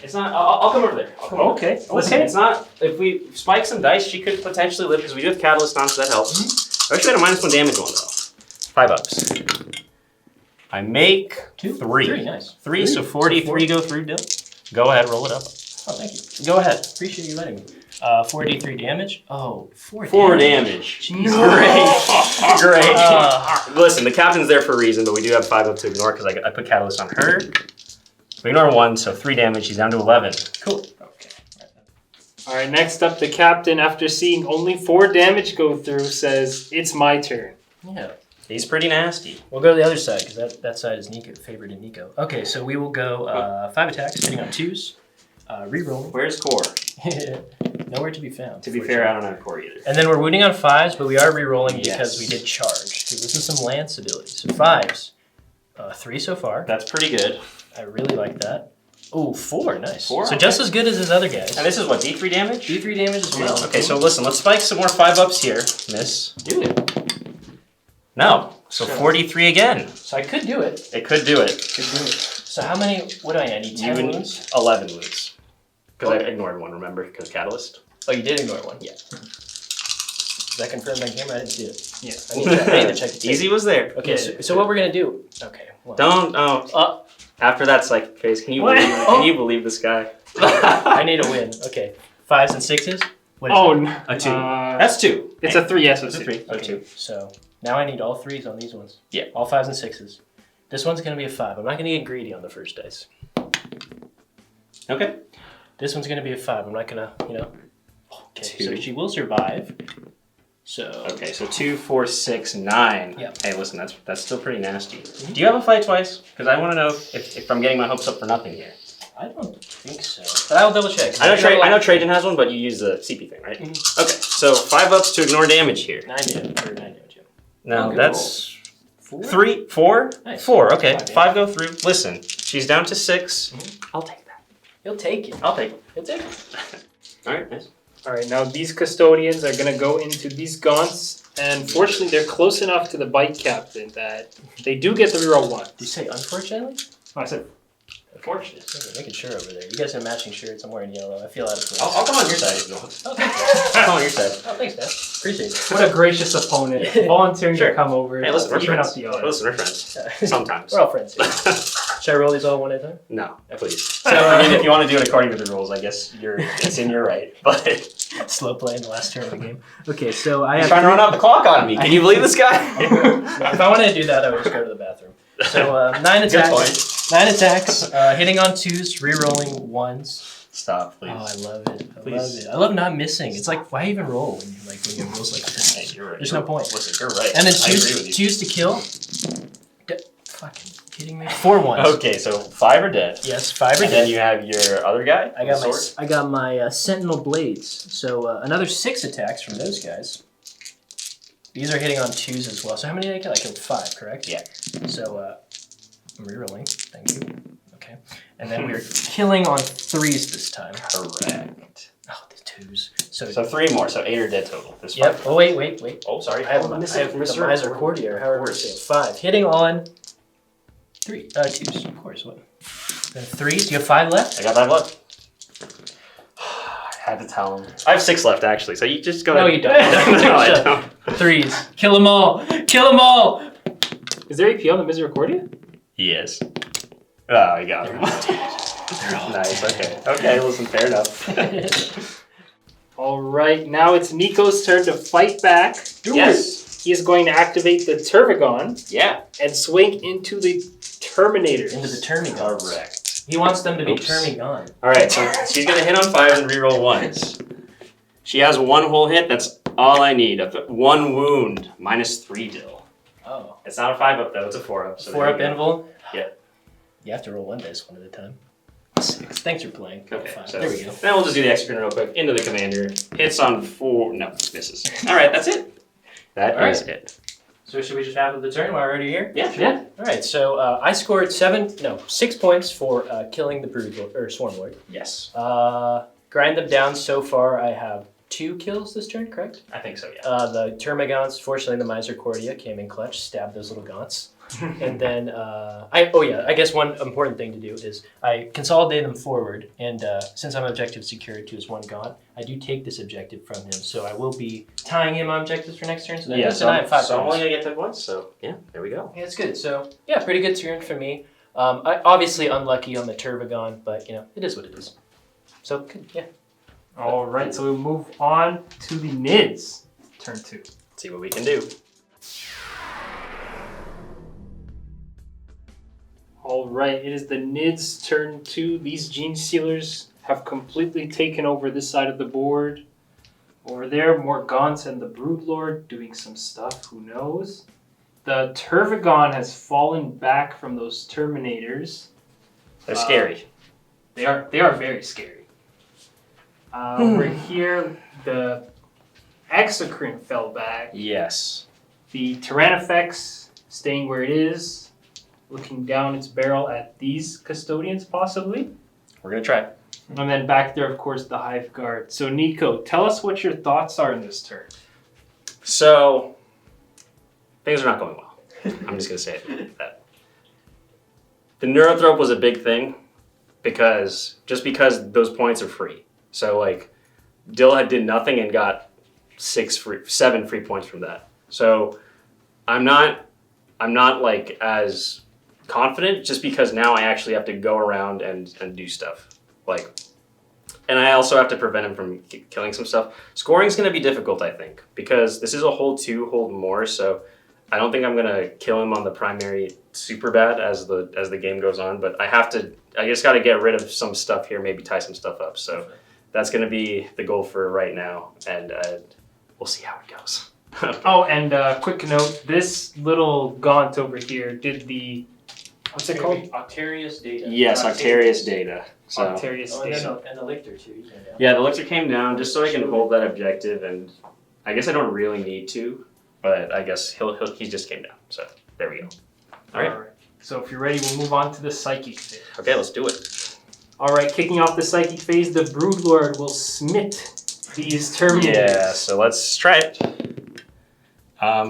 It's not. I'll come over there. Okay. Listen, it's not. If we spike some dice, she could potentially live because we do have catalyst on, so that helps. I actually had a -1 damage one though. 5 ups. I make 2? 3. 3, nice. 3, so 43 go through. Dill. Go ahead, roll it up. Oh, thank you. Go ahead. Appreciate you letting me. 4d3 damage. Oh, 4 damage. Jesus. Great. Listen, the captain's there for a reason, but we do have 5 up to ignore because I put catalyst on her. We ignore 1, so 3 damage. She's down to 11. Cool. Okay. All right, next up, the captain, after seeing only 4 damage go through, says, "It's my turn." Yeah. He's pretty nasty. We'll go to the other side because that side is Nico, favored in Nico. Okay, so we will go 5 attacks, hitting on 2s, re-rolling. Where's core? Nowhere to be found. To be fair, I don't have core either. And then we're wounding on 5s, but we are re-rolling Yes. because we did charge. So this is some lance abilities. So 5s, 3 so far. That's pretty good. I really like that. Oh, 4, nice. 4, so okay. just as good as his other guys. And this is what, D3 damage? D3 damage as well. Okay, so listen, let's spike some more 5-ups here, miss. Do it. No, so Sure. 43 again. So I could do it. It could do it. So how many, what do I need? 10 wounds? 11 wounds. Because I ignored one, remember? Because Catalyst. Oh, you did ignore one? Yeah. Is that confirmed on camera? I didn't see it. Yes. I need to check the tape. Easy was there. Okay, Yeah. so what we're going to do. Okay. Well. Don't, after that psychic phase, can you What? believe, can you believe this guy? I need a win. Okay. 5s and 6s? What is Oh, it? no. A 2. That's 2. It's a 3, yes, It's a 3. Okay, 2. so now I need all 3s on these ones. Yeah. All 5s and 6s. This one's going to be a 5. I'm not going to get greedy on the first dice. Okay. This one's going to be a 5. I'm not going to, Okay, so 2. she will survive. So. Okay, so 2, 4, 6, 9. Yep. Hey, listen, that's still pretty nasty. Do you have a fight twice? Because I want to know if I'm getting my hopes up for nothing here. I don't think so. But I'll double check. I know Trajan has one, but you use the CP thing, right? Mhm. Okay, so 5-ups to ignore damage here. 9 damage, yeah. No, good that's 4? 3, 4, Nice. 4. Okay, 5, yeah. 5 go through. Listen, she's down to 6. I'll take that. He'll take it. I'll take it. He'll take it. All right, nice. All right, now these custodians are going to go into these gaunts, and fortunately they're close enough to the bike captain that they do get the reroll 1. Did you say unfortunately? I said, Fortunate. Okay, making sure over there. You guys have matching shirts. I'm wearing yellow. I feel out of place. I'll come on your side if you want. Oh, thanks. I'll come on your side. Oh, thanks, man. Appreciate it. what a gracious opponent, volunteering Sure. to come over, Hey, listen, we're even friends. up the odds. Listen, we're friends. Sometimes. We're all friends here. Should I roll these all one at a time? No, please. So, I mean, if you want to do it according to the rules, I guess it's in your right. But Slow play in the last turn of the game. Okay, so I he's have. trying to run out the clock on me. Can you believe this guy? If I wanted to do that, I would just go to the bathroom. So 9 attacks. Good point. 9 attacks. Hitting on 2s, re-rolling 1s. Stop, please. Oh, I love it. I Please. love it. I love not missing. It's like, why even roll when you have rolls like this? Hey, you're right. There's no point. Listen, you're right. And then I agree with you. choose to kill. Fucking kidding me? 4 1s. Okay, so 5 are dead. Yes, 5 are And then dead. you have your other guy. I got my Sentinel Blades. So another 6 attacks from those guys. These are hitting on 2s as well. So how many did I kill? I killed 5, correct? Yeah. So I'm rerolling. Thank you. Okay. And then we're killing on 3s this time. Correct. Oh, the 2s. So 3 more. So 8 are dead total. There's 5. Yep. Oh wait. Oh, sorry. I have Hold on. the Misericordia, however it's saying. 5. Hitting on 2s, of course. What? Then 3s. You have 5 left? I got 5 left. I had to tell him. I have 6 left actually. So you just go No, ahead. you don't. No, I don't. 3s. Kill them all. Kill them all. Is there AP on the Misericordia? Yes. Oh, you got him. Nice. Okay. Okay. Listen. Fair enough. All right, now it's Nico's turn to fight back. Yes. He is going to activate the Turvagon Yeah. and swing into the Terminators. Into the Termigons. Correct. He wants them to be Oops. Termigon. All right. So she's gonna hit on 5s and reroll 1s. She has 1 whole hit. That's all I need. 1 wound. -3 dill. Oh. It's not a 5-up though. It's a 4-up. So 4 up interval? Yeah. You have to roll 1 dice one at a time. 6. Thanks for playing. Okay. Fine. So There we go. then we'll just do the extra real quick. Into the commander. Hits on 4. No, misses. All right. That's it. That All is right. it. So should we just have the turn while we're already here? Yeah. Sure. Yeah. All right. So I scored 6 points for killing the Swarmlord. Yes. Grind them down so far. I have 2 kills this turn, correct? I think so. Yeah. The Termagants, fortunately, the Misericordia came in clutch, stabbed those little gaunts. And then, I guess one important thing to do is I consolidate them forward, and since I'm objective secured to his 1 gaunt, I do take this objective from him, so I will be tying him on objectives for next turn. So that Yeah. means So, that I have 5 so I'm points. only gonna get 10 points. So yeah, there we go. Yeah, it's good. So yeah, pretty good turn for me. I obviously unlucky on the Turvagon, but it is what it is. So good, yeah. All right, so we'll move on to the Nids. Turn 2. Let's see what we can do. All right, it is the Nids' turn 2. These Gene Stealers have completely taken over this side of the board. Over there, more Gaunts and the Broodlord doing some stuff, who knows. The Turvagon has fallen back from those Terminators. They're scary. They are very scary. Over here, the Exocrine fell back. Yes. The Tyrannifex staying where it is, looking down its barrel at these Custodians possibly. We're going to try. And then back there, of course, the Hive Guard. So Nico, tell us what your thoughts are in this turn. So, things are not going well. I'm just going to say it like that. The Neurothrope was a big thing because those points are free. So, like, Dill did nothing and got 7 free points from that. So, I'm not like as confident just because now I actually have to go around and do stuff. Like, and I also have to prevent him from killing some stuff. Scoring's going to be difficult, I think, because this is a hold 2, hold more, so I don't think I'm going to kill him on the primary super bad as the game goes on, but I just got to get rid of some stuff here, maybe tie some stuff up. So that's going to be the goal for right now, and we'll see how it goes. Oh, and quick note, this little Gaunt over here did the, what's it called? Octarius Data. Yes, Octarius Data. So, Octarius Data. And the Lictor too. yeah, the Lictor came down just so I can hold that objective, and I guess I don't really need to, but I guess he just came down. So there we go. All right. So if you're ready, we'll move on to the Psychic phase. Okay, let's do it. All right, kicking off the Psychic phase, the Broodlord will smite these Terminators. Yeah, so let's try it.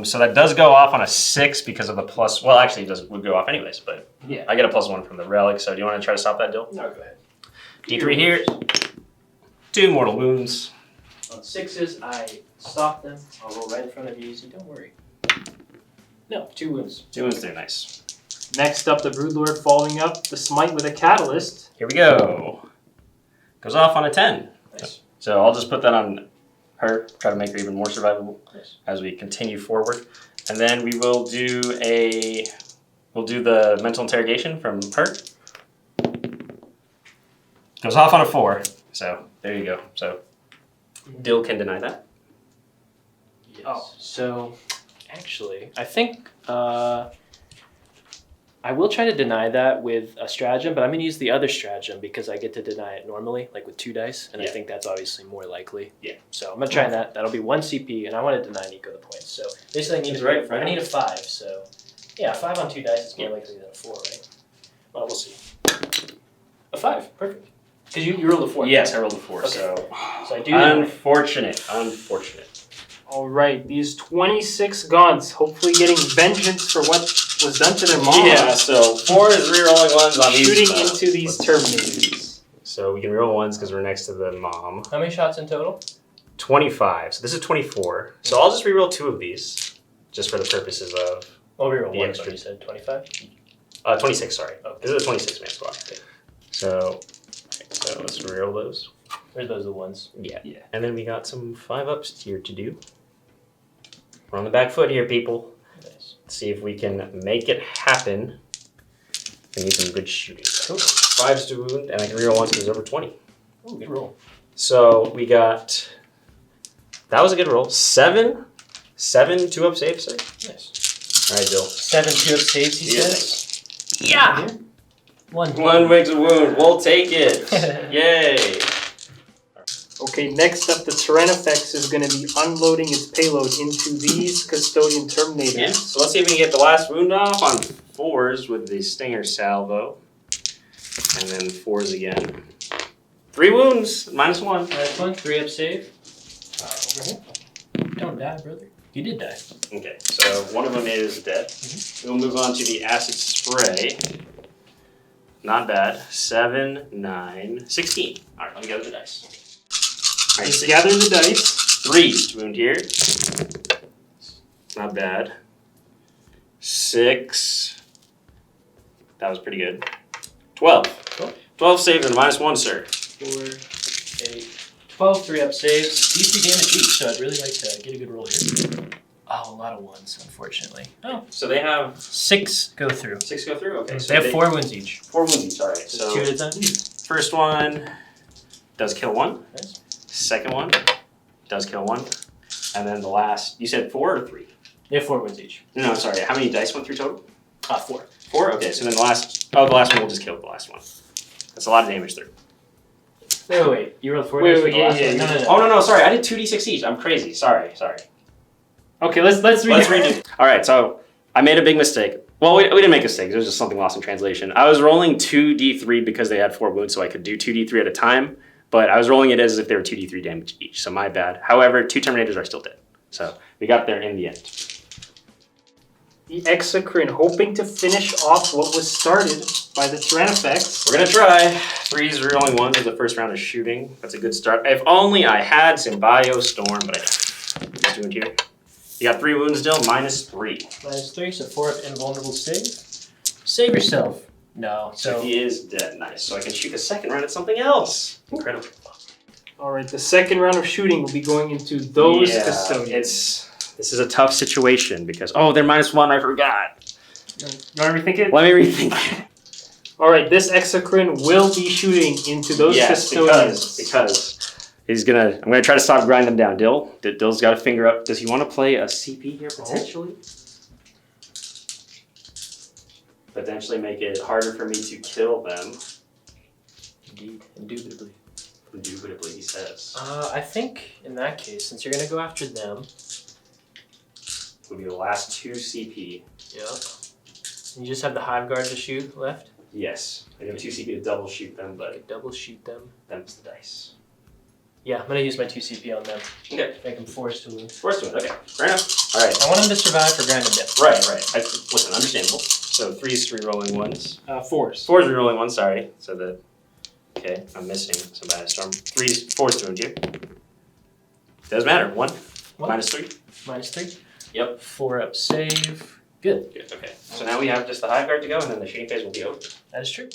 So that does go off on a 6 because of the plus. Well, actually, it would go off anyways, but yeah, I get a +1 from the relic. So do you want to try to stop that, Dill? No, go ahead. D3 here. 2 mortal wounds. On 6s, I stop them. I'll roll right in front of you, so don't worry. No, 2 wounds. 2 wounds there, nice. Next up, the Broodlord following up the smite with a catalyst. Here we go. Goes off on a 10. Nice. So I'll just put that on her, try to make her even more survivable Nice. as we continue forward. And then we will do the mental interrogation from her. Goes off on a 4. So there you go. So Dill can deny that. Yes. Oh. So, actually, I think I will try to deny that with a stratagem, but I'm going to use the other stratagem because I get to deny it normally, like with 2 dice, and I think that's obviously more likely. Yeah. So I'm going to try that. That'll be 1 CP, and I want to deny Nico the points. So basically, I need a 5. So yeah, 5 on 2 dice is more likely than a 4, right? Well, we'll see. A 5, perfect. Because you rolled a 4. Yes, I rolled a 4. Okay. So I do deny. unfortunate. All right, these 26 Gaunts hopefully getting vengeance for what was done to their mom. Yeah, so 4 is rerolling 1s on these. Shooting into these Terminators. So we can reroll 1s because we're next to the mom. How many shots in total? 25. So this is 24. So I'll just reroll 2 of these, just for the purposes of Well, we roll the 1, extra. so you said 25? 26. Sorry. Okay. This is a 26-man squad. So let's reroll those. Or are those the ones? Yeah. Yeah. And then we got some 5-ups here to do. We're on the back foot here, people. Nice. Let's see if we can make it happen. We need some good shooting. Cool. 5s to wound, and I can reroll 1 because it's over 20. Oh, good roll. So we got. That was a good roll. 7 2-up saves. Nice. All right, Bill. 7 2-up saves, he Yeah. says? Yeah. 1 makes a wound. We'll take it. Yay. Okay, next up, the Tyrannifex is going to be unloading its payload into these Custodian Terminators. Yeah. So let's see if we can get the last wound off on 4s with the Stinger Salvo. And then 4s again. 3 wounds. -1. Nice one. 3-up save. Over here. Don't die, brother. You did die. Okay, so one of them is dead. We'll move on to the Acid Spray. Not bad. 7, 9, 16. All right, let me gather the dice. All right, Just gather the dice. 3s to wound here. Not bad. 6. That was pretty good. 12. 12 saves and -1, sir. 4, 8, 12 3-up saves. These do damage each, so I'd really like to get a good roll here. Oh, a lot of 1s, unfortunately. Oh. So they have 6 go through. 6 go through? Okay. So They have 4 wounds each. 4 wounds each, all right. So 2 at a time. first one, does kill one. Nice. Second one does kill one. And then the last, you said 4 or 3? You have 4 wounds each. No, sorry. How many dice went through total? 4. 4? Okay, so then the last one will just kill the last one. That's a lot of damage through. Wait. You rolled 4 Wait, dice for wait, the yeah, last yeah, one? yeah. No. No, sorry. I did 2d6 each. I'm crazy. Sorry. Okay, let's redo. All right, so I made a big mistake. Well, we didn't make a mistake. It was just something lost in translation. I was rolling 2d3 because they had 4 wounds, so I could do 2d3 at a time. But I was rolling it as if they were 2d3 damage each, so my bad. However, 2 Terminators are still dead. So we got there in the end. The Exocrine hoping to finish off what was started by the Tyranids. We're going to try. 3s rerolling 1s as the first round of shooting. That's a good start. If only I had Symbio Storm, but I don't. Just doing here. You got 3 wounds still, -3. -3, so 4 of invulnerable save. Save yourself. No, So he is dead. Nice. So I can shoot the second round at something else. Incredible. All right, the second round of shooting will be going into those custodians. This is a tough situation because, they're -1, I forgot. You want to rethink it? Let me rethink it. All right, this Exocrine will be shooting into those custodians. because I'm gonna try to stop grinding them down. Dill's got a finger up. Does he want to play a CP here potentially? Potentially make it harder for me to kill them. Indeed, indubitably. Indubitably, he says. I think in that case, since you're gonna go after them, Would be the last 2 CP. yeah, and you just have the Hive Guard to shoot left. Yes, I have 2 CP to double shoot them, but Double shoot them. them's the dice. Yeah, I'm gonna use my 2 CP on them. Okay. Make them forced to lose. Forced to it. Okay. Fair enough. All right. I want them to survive for Grand Adept. Right. Listen, understandable. So 3s rerolling 1s. 4s. 4s rerolling 1s. Sorry. So the I'm missing some bad storm. 4s to you. Doesn't matter. 1 -3. -3. Yep. 4 up save. Good. Okay. So now we have just the Hive Guard to go, and then the shooting phase will be over. That is true.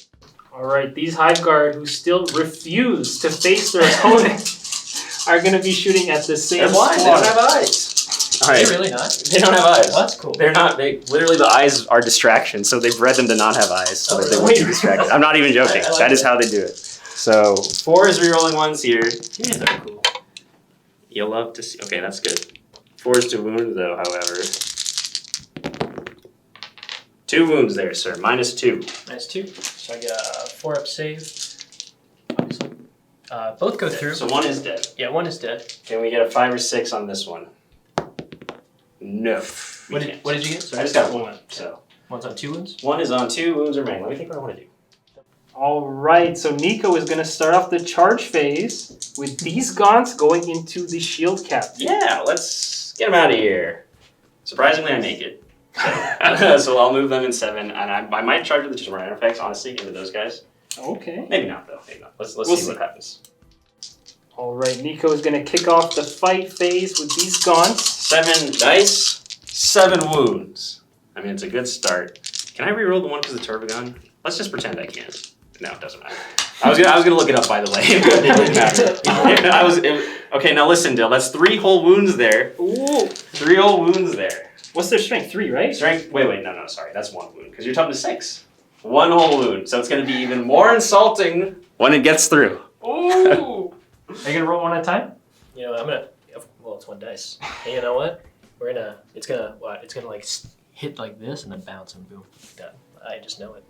All right, these Hive Guard who still refuse to face their opponent are going to be shooting at the same They're blind. They squad. don't have eyes. All Are right. they really not? They don't have eyes. Well, that's cool. They're not. They literally the eyes are distractions, so they've bred them to not have eyes, so that they won't be distracted. I'm not even joking. I like That is that. how they do it. So 4s rerolling 1s here. These are cool. You'll love to see. Okay, that's good. 4s to wound though, however. 2 wounds there, sir. -2. -2. So I get a 4 up save. Obviously. Both go through. So 1 is dead. Yeah, 1 is dead. Can we get a 5 or 6 on this one? No. we What can't. did you get? I just got 1. So One's on 2 wounds. 1 is on 2 wounds remaining. Let me think what I want to do. All right, so Nico is going to start off the charge phase with these gaunts going into the shield cap. Yeah, let's get them out of here. Surprisingly, I make it. So I'll move them in 7, and I might charge with the Tyranids effects, honestly, into those guys. Okay. Maybe not, though. Maybe not. Let's We'll see see. what happens. All right, Nico is going to kick off the fight phase with these gaunts. 7 dice, 7 wounds. I mean, it's a good start. Can I reroll the one because of the turbo gun? Let's just pretend I can't. No, it doesn't matter. I was gonna look it up, by the way. It didn't matter. Okay, now listen, Dill. That's 3 whole wounds there. Ooh. 3 whole wounds there. What's their strength? 3, right? Strength. Wait. No. Sorry, that's 1 wound because you're talking to 6. 1 whole wound. So it's gonna be even more insulting when it gets through. Ooh. Are you going to roll one at a time? You know, I'm gonna. Well, it's 1 dice. And you know what? It's gonna like hit like this and then bounce and boom. Done. I just know it.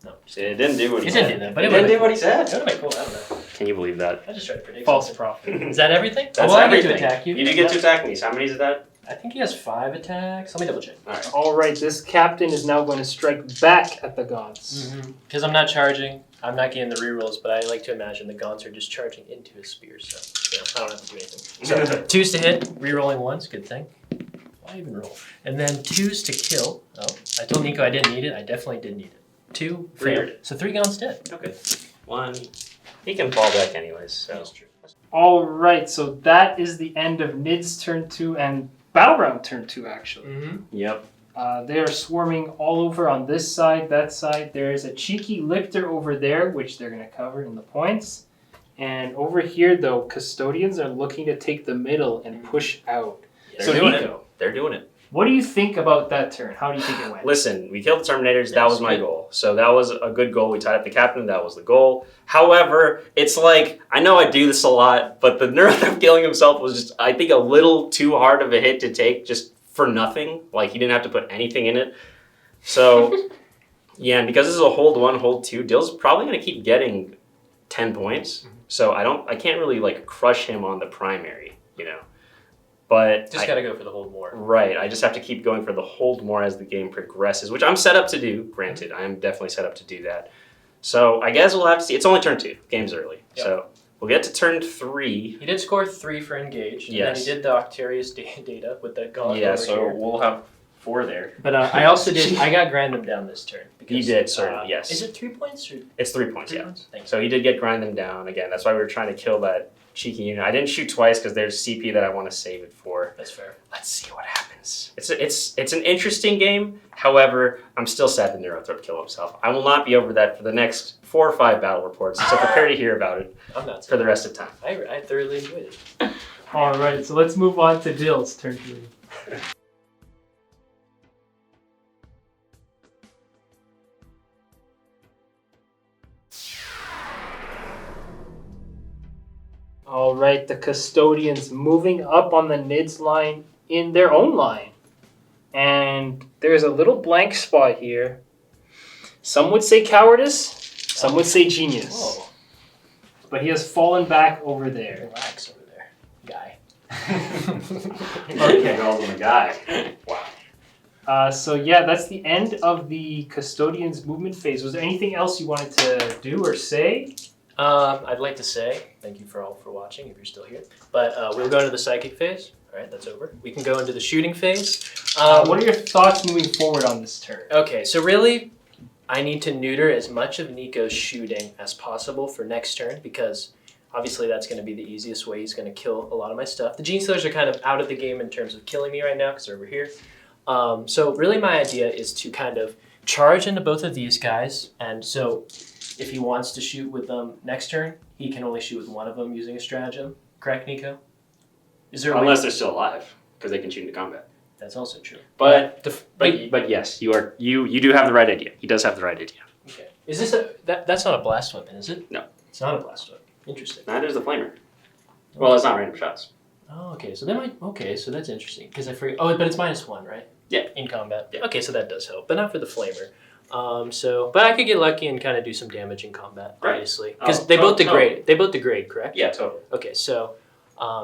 No. It didn't do what he It said. didn't do that, but it it didn't would've do what he said. That would have been cool. I don't know. Can you believe that? I just tried to predict. False something. prophet. Is that everything? That's I everything. get to attack you. You do get to attack me. So how many is that? I think he has 5 attacks. Let me double check. All right. All right, this captain is now going to strike back at the gaunts. Because I'm not charging. I'm not getting the rerolls, but I like to imagine the gaunts are just charging into his spear, so I don't have to do anything. So 2s to hit, rerolling 1s, good thing. Why even roll? And then 2s to kill. Oh, I told Nico I didn't need it. I definitely did need it. 2, failed. So 3 gaunts dead. Okay. 1. He can fall back anyways. So. That's true. All right, so that is the end of Nid's turn 2 and Battleground turn 2, actually. Yep. They are swarming all over on this side, that side. There is a cheeky lictor over there, which they're going to cover in the points. And over here, though, custodians are looking to take the middle and push out. They're So doing Nico. it. They're doing it. What do you think about that turn? How do you think it went? Listen, we killed the Terminators. That Yes, was my good. goal. So that was a good goal. We tied up the captain. That was the goal. However, it's like, I know I do this a lot, but the Neurothrop killing himself was just, I think, a little too hard of a hit to take just for nothing. Like, he didn't have to put anything in it. So, yeah, and because this is a hold 1, hold 2, Dill's probably going to keep getting 10 points. So I can't really, like, crush him on the primary, you know. But Just got to go for the hold more. right, I just have to keep going for the hold more as the game progresses, which I'm set up to do. Granted, I am definitely set up to do that. So I guess we'll have to see. It's only turn 2. Game's early. Yep. So we'll get to turn 3. He did score 3 for engage. And Yes. then he did the Octarius data with the gauntlet Yeah, over so here. we'll have 4 there. But I also did. I got grind them down this turn. Because, You did, certainly, yes. Is it 3 points or It's 3 points, 3 yeah. points? Thanks. So he did get grind them down. Again, that's why we were trying to kill that cheeky unit. I didn't shoot twice because there's CP that I want to save it for. That's fair. Let's see what happens. It's an interesting game. However, I'm still sad that Neurothrop killed himself. I will not be over that for the next 4 or 5 battle reports, so prepare to hear about it I'm not. for the rest of time. I thoroughly enjoyed it. All right, so let's move on to Dill's turn 3. All right, the Custodians moving up on the Nids line in their own line. And there's a little blank spot here. Some would say cowardice, some would say genius. Whoa. But he has fallen back over there. Relax over there, guy. Okay, calls him a guy. Wow. So yeah, that's the end of the Custodians movement phase. Was there anything else you wanted to do or say? I'd like to say thank you for watching if you're still here. But we're going to the psychic phase. All right, that's over. We can go into the shooting phase. What are your thoughts moving forward on this turn? Okay, so really, I need to neuter as much of Nico's shooting as possible for next turn because obviously that's going to be the easiest way. He's going to kill a lot of my stuff. The Gene Stealers are kind of out of the game in terms of killing me right now because they're over here. So really my idea is to kind of charge into both of these guys. And so if he wants to shoot with them next turn, he can only shoot with one of them using a stratagem. Correct, Nico? Is there a way? Unless they're still alive, because they can shoot into combat. That's also true. But yes, you do have the right idea. He does have the right idea. Okay. Is this that's not a blast weapon, is it? No. It's not a blast weapon. Interesting. Neither is the flamer. Well, it's not random shots. Oh, okay. So so that's interesting because I forget. Oh, but it's -1, right? Yeah. In combat. Yeah. Okay, so that does help, but not for the flamer. But I could get lucky and kind of do some damage in combat, Right. obviously, because Oh, they both totally. degrade. They both degrade, correct? Yeah, totally. Okay, so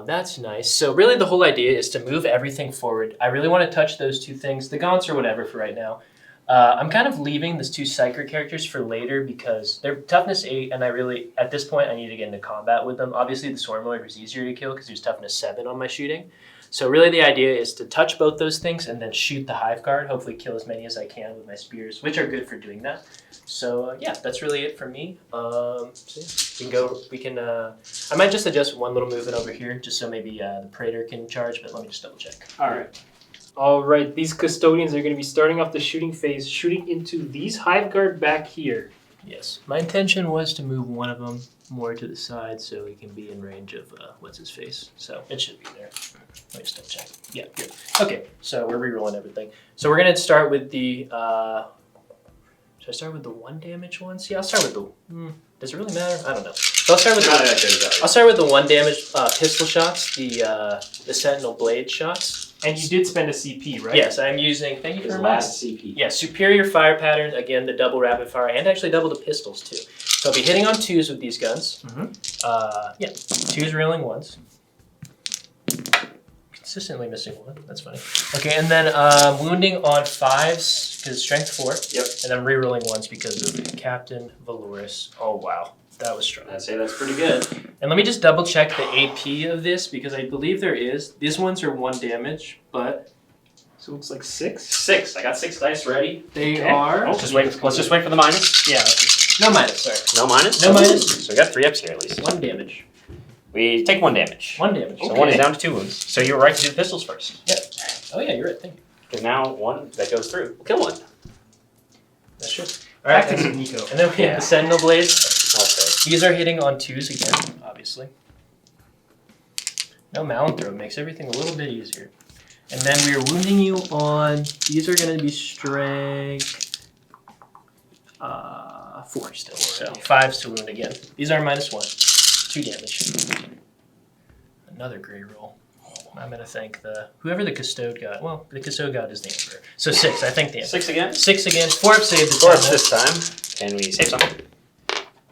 that's nice. So really, the whole idea is to move everything forward. I really want to touch those 2 things, the gaunts or whatever, for right now. I'm kind of leaving these 2 psyker characters for later because they're toughness 8, and at this point, I need to get into combat with them. Obviously, the Swarmlord was easier to kill because there's toughness 7 on my shooting. So really the idea is to touch both those things and then shoot the Hive Guard, hopefully kill as many as I can with my spears, which are good for doing that. So yeah, that's really it for me. So yeah, we can I might just adjust one little movement over here just so maybe the Praetor can charge, but let me just double check. All right, these Custodians are going to be starting off the shooting phase, shooting into these Hive Guard back here. Yes, my intention was to move one of them more to the side so he can be in range of what's his face. So it should be there. Let me just double check. Yeah, good. Okay, so we're rerolling everything. So we're gonna start with the. Should I start with the 1 damage ones? Yeah, I'll start with the. Does it really matter? I don't know. So I'll start with. I'll start with the 1 damage pistol shots, the Sentinel blade shots. And you did spend a CP, right? Yes, I'm using. Thank you for His reminding. last CP. Yeah, superior fire pattern, again, the double rapid fire, and actually double the pistols, too. So I'll be hitting on 2s with these guns. Yeah, 2s reeling 1s. Consistently missing 1, that's funny. Okay, and then wounding on 5s, because strength 4. Yep. And then rerolling 1s because of Captain Valoris. Oh, wow. That was strong. I'd say that's pretty good. And let me just double check the AP of this, because I believe there is. These ones are 1 damage, but... So it looks like 6. 6. I got 6 dice ready. They Okay. are... Let's just wait for the minus. Yeah. No minus, sorry. No minus? No minus. So we got 3 ups here at least. 1 damage. We take 1 damage. 1 damage. So 1 is down to 2 wounds. So you were right to do the pistols first. Yeah. Oh yeah, you're right. Thank you. Because now 1 that goes through will kill 1. That's true. All right. Tactics of Nico. And then we have the Sentinel blades. Okay. These are hitting on 2s again, obviously. No Malin throw makes everything a little bit easier. And then we are wounding you on, these are going to be strength 4 still. So 5s to wound again. These are -1. 2 damage. Another great roll. I'm going to thank whoever the Custode god. Well, the Custode god is the Emperor. So 6, I think the Emperor. 6 again? 6 again. 4 up save this 4 time. ups this time. Can we save something?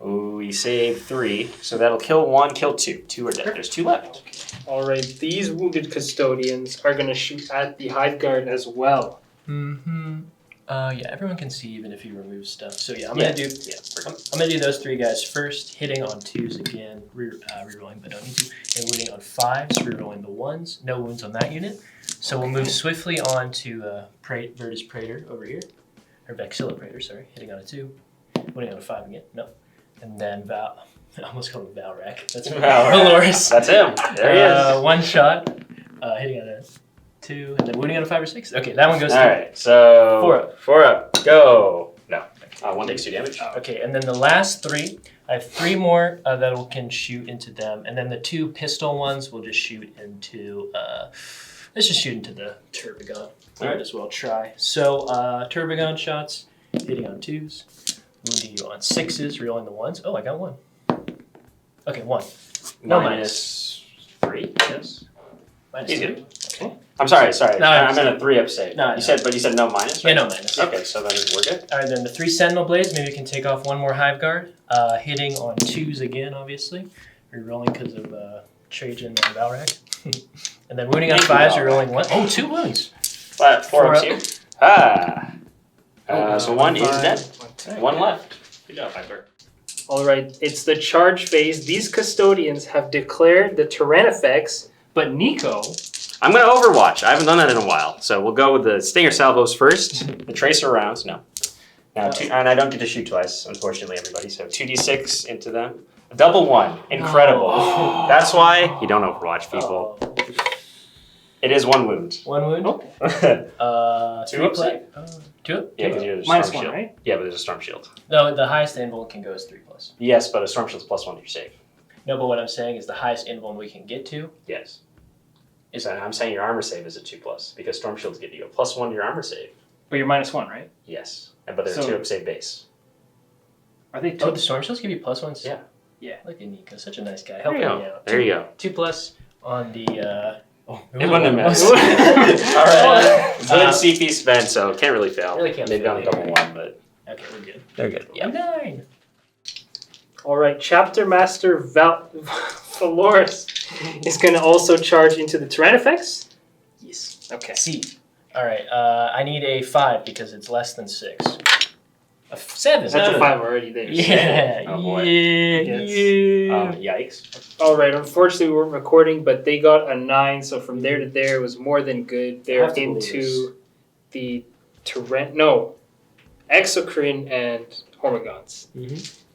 Oh, we saved 3. So that'll kill 1, kill 2. 2 are dead. There's 2 left. Alright, these wounded custodians are going to shoot at the hive guard as well. Mm-hmm. Yeah, everyone can see even if you remove stuff. So yeah, I'm gonna do those 3 guys first, hitting on 2s again, rerolling but don't need to, and wounding on 5s, rerolling the 1s. No wounds on that unit. So we'll move swiftly on to Virtus Praetor over here, or Vexilla Praetor, sorry, hitting on a 2, wounding on a 5 again. No, and then I almost called him Valrak. That's Valoris. That's him. There he is. 1 shot, hitting on a 2, and then wounding on a 5 or 6. Okay, that one goes. All right, so 4 up. 4 up. Go. No. 1 takes 2 damage. Okay, and then the last 3, I have 3 more that can shoot into them, and then the 2 pistol ones will just shoot into. Let's just shoot into the Turbigon. Might as well try. So Turbigon shots, hitting on 2s, wounding you on 6s, reeling the 1s. Oh, I got 1. Okay, 1. No -3. Yes. Minus 3. Okay. I'm sorry. No, I'm in a 3 up save. No, you said no minus, right? Yeah, no minus. Okay, so then we're good. All right, then the 3 Sentinel Blades. Maybe we can take off 1 more Hive Guard. Hitting on 2s again, obviously. Rerolling because of Traajan and Valrak. And then wounding on 5s, rerolling 1. Oh, 2 wounds. 4 up 2. So 1 is dead. 1 left. Good job, Piper. Alright, it's the charge phase. These custodians have declared the Tyrannifex, but Nico... I'm going to Overwatch. I haven't done that in a while. So we'll go with the Stinger Salvos first. The Tracer rounds, no. Now, and I don't get to shoot twice, unfortunately, everybody. So 2d6 into them. A double 1. Incredible. Oh. That's why you don't Overwatch, people. It is 1 wound. 1 wound? Okay. 2 up save? 2 up? Yeah, because you're the -1, Storm Shield. right? Yeah, but there's a Storm Shield. No, the highest invuln can go is 3+. Yes, but a Storm Shield's +1 to your save. No, but what I'm saying is the highest invuln we can get to. Yes. I'm saying your armor save is a 2+, because Storm Shields give you a +1 to your armor save. But you're -1, right? Yes, but they're 2 up save base. Are they 2? Oh, the Storm Shields give you +1s? Yeah. Yeah. Look at Nico, such a nice guy. There Helping you me go. out. There you go. 2+ on the. It wouldn't have missed. All right. Good CP spent, so can't really fail. Really can't Maybe fail. on a double 1, but Okay, we're good. they're good. Yeah, 9. Alright, Chapter Master Valoris is going to also charge into the Tyrannifex. Yes. Okay. C. All right. I need a 5 because it's less than 6. A 7. That's a 5 already there. Yeah. Oh, boy. Yeah. Yikes. Alright, unfortunately we weren't recording, but they got a 9, so from there to there it was more than good. They're have to believe into the Exocrine and Hormigons.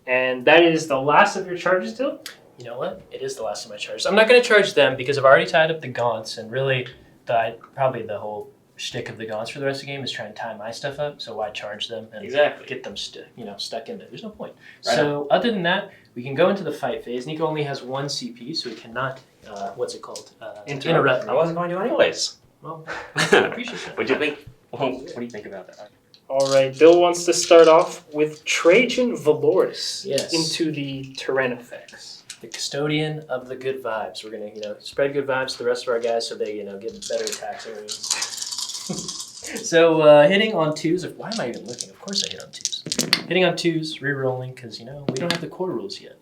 And that is the last of your charges, Dill? You know what? It is the last of my charges. I'm not going to charge them because I've already tied up the gaunts, and really, probably the whole shtick of the gaunts for the rest of the game is trying to tie my stuff up. So why charge them and get them stuck in there? There's no point. Right So other than that, we can go into the fight phase. Nico only has 1 CP, so he cannot. What's it called? Interrupt. I wasn't going to anyways. Well, I appreciate that. What'd you think? What do you think about that? Alright, Bill wants to start off with Traajan Valoris Yes. into the Tyrannifex. The custodian of the good vibes. We're gonna, spread good vibes to the rest of our guys so they, get better attacks and everything. So hitting on 2s. Why am I even looking? Of course I hit on 2s. Hitting on 2s, re-rolling because we don't have the core rules yet.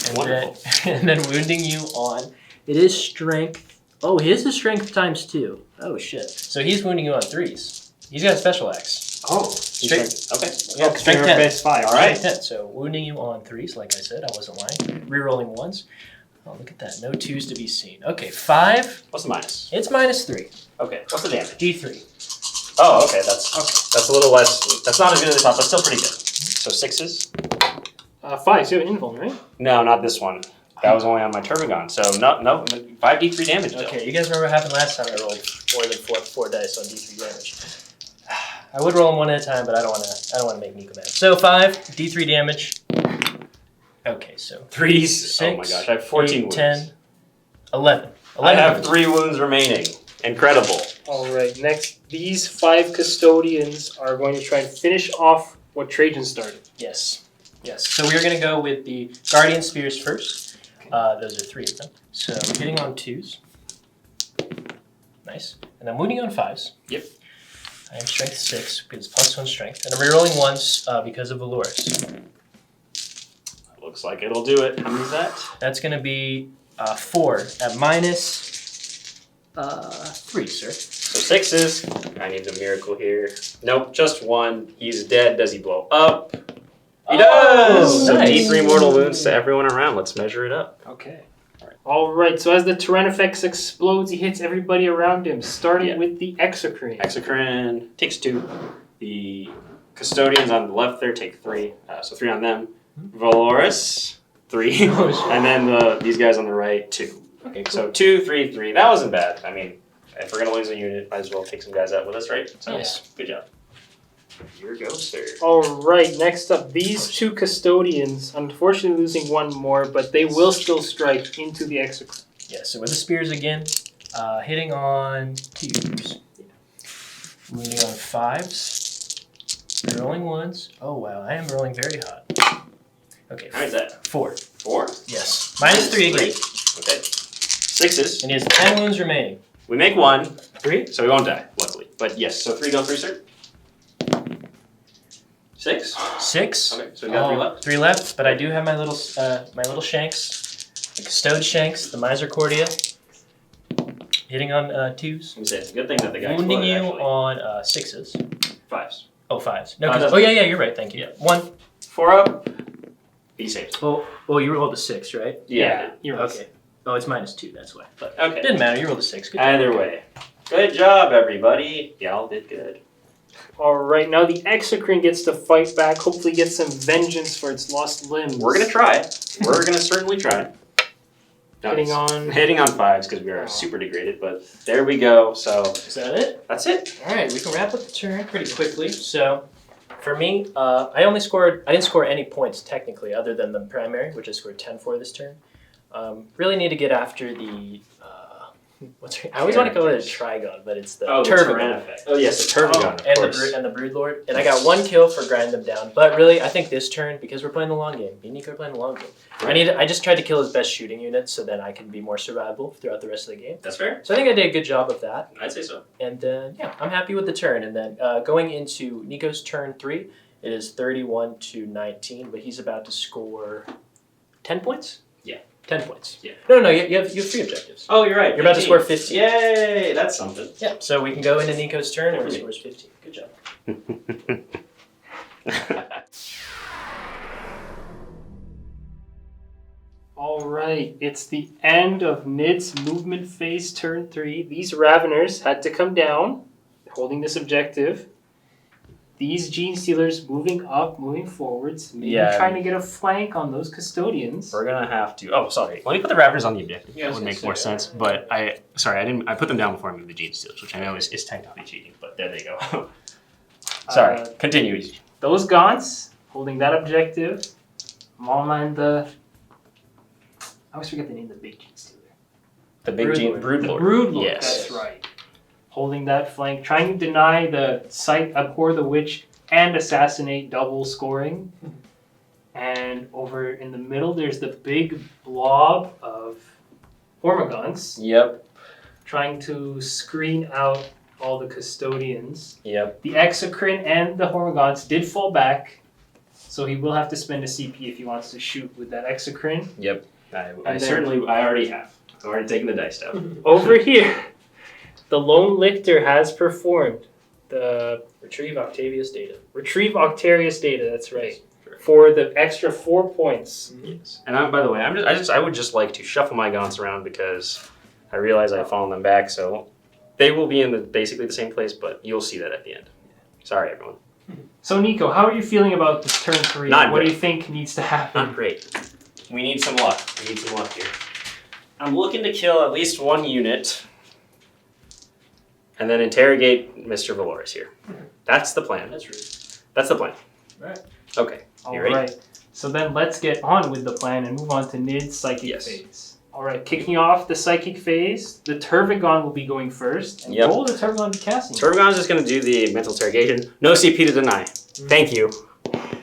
And Wonderful. And then wounding you on. It is strength. Oh, his is strength ×2. Oh shit. So he's wounding you on 3s. He's got a special axe. Oh, Strength. Okay. Yeah, strength 10. Base 5. All right. Strength 10. So wounding you on 3s, like I said, I wasn't lying. Re-rolling 1s. Oh, look at that. No 2s to be seen. Okay, 5. What's the minus? It's -3. Okay. What's the damage? D3. Oh, okay. That's a little less. That's not as good as I thought, but still pretty good. So 6s. 5, so you have an invuln, right? No, not this one. That was only on my Turbigon. So no, 5d3 damage. Still. Okay, you guys remember what happened last time I rolled more than four dice on D3 damage. I would roll them one at a time, but I don't want to make Nico mad. So 5 D3 damage. Okay, so 3s. 6, Oh my gosh, I have 14 8, wounds. 10, 11. I have wounds. 3 wounds remaining. Incredible. All right. Next, these 5 custodians are going to try and finish off what Trajan started. Yes. Yes. So we're going to go with the Guardian Spears first. Those are 3 of them. So we're hitting on 2s. Nice. And I'm wounding on 5s. Yep. I am strength 6 because +1 strength. And I'm rerolling 1s because of Valoris. Looks like it'll do it. How many is that? That's going to be 4 at minus 3, sir. So 6s. I need the miracle here. Nope, just 1. He's dead. Does he blow up? He does! So Nice. D3 mortal wounds to everyone around. Let's measure it up. Okay. All right. So as the Tyrannifex explodes, he hits everybody around him, starting with the Exocrine. Exocrine takes 2. The custodians on the left there take 3. So 3 on them. Valoris, 3. And then these guys on the right, 2. Okay, cool. So 2, 3, 3. That wasn't bad. I mean, if we're going to lose a unit, might as well take some guys out with us, right? So, Yes. Good job. Here goes, sir. All right. Next up, these 2 custodians, unfortunately losing 1 more, but they will still strike into the Exocrine. Yeah, so with the spears again, hitting on 2s. Wounding on 5s. Rolling 1s. Oh wow, I am rolling very hot. Okay, How is that? 4. 4? Yes. Minus 3 again. Okay. 6s. And he has 10 wounds remaining. We make 1, 3? so we won't die, luckily. But yes, so 3 go through, sir. 6? 6. Okay, so we got 3 left. 3 left, but I do have my little shanks. The Custode shanks, the Miser Cordia. Hitting on 2s. It's a good thing that the guy Wounding you exploded, on 6s. actually. 5s. Oh, 5s. No, that's- yeah, you're right, thank you. Yeah. 1. 4 up. Be safe. Oh, you rolled a 6, right? You're right. Okay. Oh, it's minus 2, that's why. But Okay. didn't matter, you rolled a 6. Good job. Either way. Good job, everybody. Y'all did good. All right. Now the Exocrine gets to fight back, hopefully get some vengeance for its lost limbs. We're going to try. We're going to certainly try. No, Hitting it's on... hitting on 5s because we are super degraded, but there we go. So Is that it? that's it. All right, we can wrap up the turn pretty quickly. So, for me, I didn't score any points technically, other than the primary, which I scored 10 for this turn. Really need to get after the I always want to call it a Trigon, but it's the Turbigon. Oh yes, the Turbigon, of course. And the Broodlord. And I got 1 kill for grinding them down. But really, I think this turn, because we're playing the long game, me and Nico are playing the long game. I just tried to kill his best shooting units so then I can be more survivable throughout the rest of the game. That's fair. So I think I did a good job of that. I'd say so. And yeah, I'm happy with the turn. And then going into Nico's turn 3, it is 31 to 19, but he's about to score 10 points? Yeah. 10 points. Yeah. No, you have 3 objectives. Oh, you're right. You're about to score 15. Yay, that's something. Yeah, so we can go into Nico's turn and he scores 15. Good job. All right, it's the end of Nid's movement phase, turn 3. These Raveners had to come down, holding this objective. These Gene Stealers moving up, moving forwards, maybe trying to get a flank on those Custodians. We're gonna have to. Oh, sorry. Let me put the Raptors on the objective. Yeah, that would make more sense. But I put them down before I moved the Gene Stealers, which I know is technically cheating. But there they go. Sorry. Continue. Those Gaunts holding that objective. Maulman the. I always forget the name of the big Gene Stealer. The big Gene The Broodlord. Broodlord. Yes. That's right. Holding that flank, trying to deny the sight, abhor the witch, and assassinate double scoring. And over in the middle, there's the big blob of Hormagaunts. Yep. Trying to screen out all the Custodians. Yep. The Exocrine and the Hormagaunts did fall back, so he will have to spend a CP if he wants to shoot with that Exocrine. Yep. I then- already have. I've already taken the dice down. Over here, the Lone Lictor has performed the Retrieve Octavius data. Retrieve Octarius data, that's right. Sure. For the extra 4 points. Yes. And by the way, I would just like to shuffle my Gaunts around because I realize I've fallen them back, so they will be in basically the same place, but you'll see that at the end. Sorry, everyone. So Nico, how are you feeling about this turn 3? Not what great. do you think needs to happen? Not great. We need some luck. Here. I'm looking to kill at least 1 unit and then interrogate Mr. Valoris here. That's the plan. That's rude. That's the plan. Right. Okay. All You ready? right. So then let's get on with the plan and move on to Nid's psychic Yes. phase. All right, kicking off the psychic phase, the Tervigon will be going first. And Yep. what will the Tervigon be casting? Tervigon is just going to do the mental interrogation. No CP to deny. Thank you.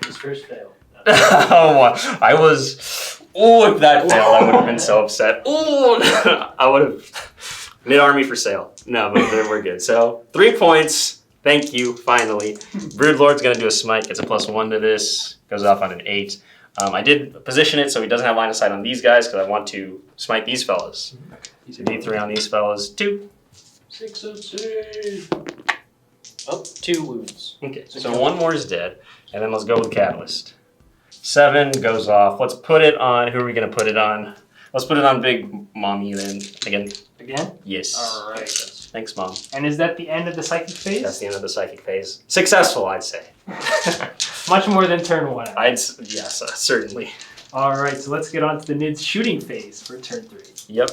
His first fail. Oh, I was. Oh, if that failed, I would have been so upset. Oh, I would have. Mid-army for sale. No, but we're good. So, 3 points. Thank you, finally. Broodlord's going to do a smite. Gets a +1 to this. Goes off on an 8. I did position it so he doesn't have line of sight on these guys because I want to smite these fellas. So D3 on these fellas. 2. 6 of 6. Oh, 2 wounds. Okay, so 1 more is dead. And then let's go with Catalyst. 7 goes off. Let's put it on. Who are we going to put it on? Let's put it on Big Mommy then. Again? Yes. All right. Thanks, Mom. And is that the end of the psychic phase? That's the end of the psychic phase. Successful, I'd say. Much more than turn 1. Yes, certainly. All right, so let's get on to the Nids shooting phase for turn 3. Yep.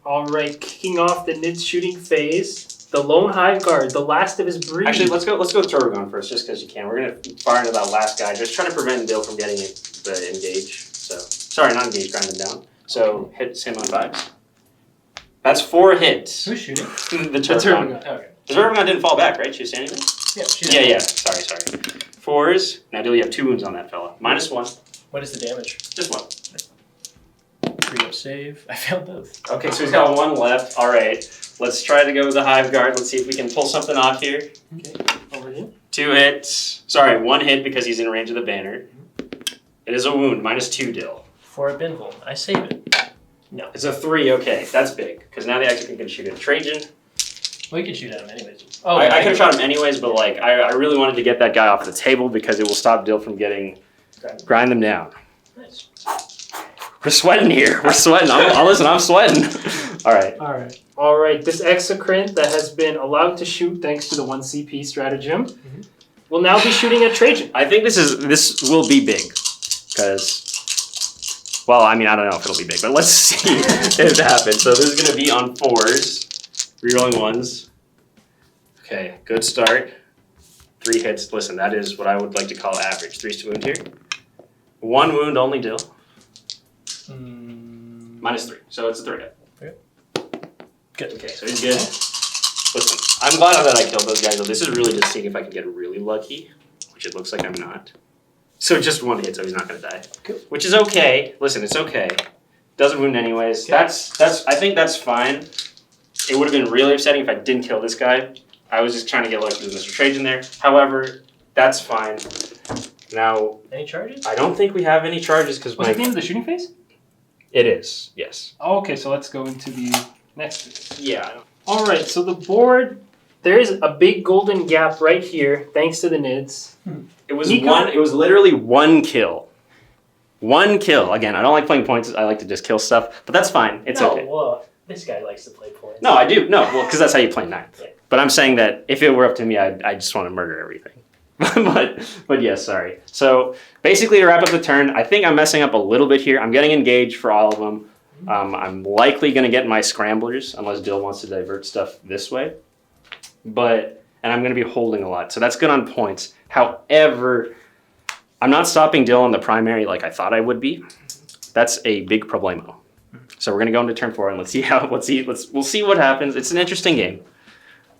All right, kicking off the Nids shooting phase, the Lone Hive Guard, the last of his breed. Actually, let's go with Tervigon first, just because you can. We're gonna fire into that last guy, just trying to prevent Dill from getting the engage. So sorry, not engage, grind him down. So hit him on 5s. That's 4 hits. Who's shooting? The Tervigon. Okay. The Tervigon didn't fall back, right? She was standing there? Yeah, Yeah. Sorry. 4s. Now, Dill, you have 2 wounds on that fella. -1. What is the damage? Just 1. 3 up save. I failed both. Okay, so he's got 1 left. All right. Let's try to go with the Hive Guard. Let's see if we can pull something off here. Okay, over here. 2 hits. Sorry, 1 hit because he's in range of the banner. It is a wound. -2, Dill. For a Binvul. I save it. No. It's a 3. Okay, that's big. Because now the extra can shoot at Traajan. Well, you can shoot at him anyways. Oh, I could have shot him anyways, but like I really wanted to get that guy off the table because it will stop Dill from getting grind them down. Nice. We're sweating here. We're sweating. I'm sweating. All right. All right. This exocrine that has been allowed to shoot thanks to the 1 CP stratagem will now be shooting at Traajan. I think this will be big because. Well, I mean, I don't know if it'll be big, but let's see if it happens. So this is going to be on 4s, rerolling 1s. Okay, good start. 3 hits. Listen, that is what I would like to call average. 3 wound here. 1 wound only, Dill. -3, so it's a 3 hit. Okay. Good. Okay, so he's good. Listen, I'm glad that I killed those guys, though. This is really just seeing if I can get really lucky, which it looks like I'm not. So just 1 hit, so he's not going to die. Cool. Which is okay. Listen, it's okay. Doesn't wound anyways. Okay. I think that's fine. It would have been really upsetting if I didn't kill this guy. I was just trying to get lucky with Mr. Traajan there. However, that's fine. Now, Any charges? I don't think we have any charges because Was it the end of the shooting phase? It is, yes. Oh, okay, so let's go into the next. Yeah. All right, so the board, there is a big golden gap right here, thanks to the Nids. It was Nico? It was literally 1 kill. 1 kill. Again, I don't like playing points. I like to just kill stuff, but that's fine. It's no, okay. Well, this guy likes to play points. No, I do. No, well, because that's how you play 9th. Yeah. But I'm saying that if it were up to me, I just want to murder everything. but yes, sorry. So basically, to wrap up the turn, I think I'm messing up a little bit here. I'm getting engaged for all of them. I'm likely going to get my scramblers unless Dill wants to divert stuff this way. And I'm going to be holding a lot, so that's good on points. However, I'm not stopping Dill on the primary like I thought I would be. That's a big problemo. So we're going to go into turn 4 and we'll see what happens. It's an interesting game.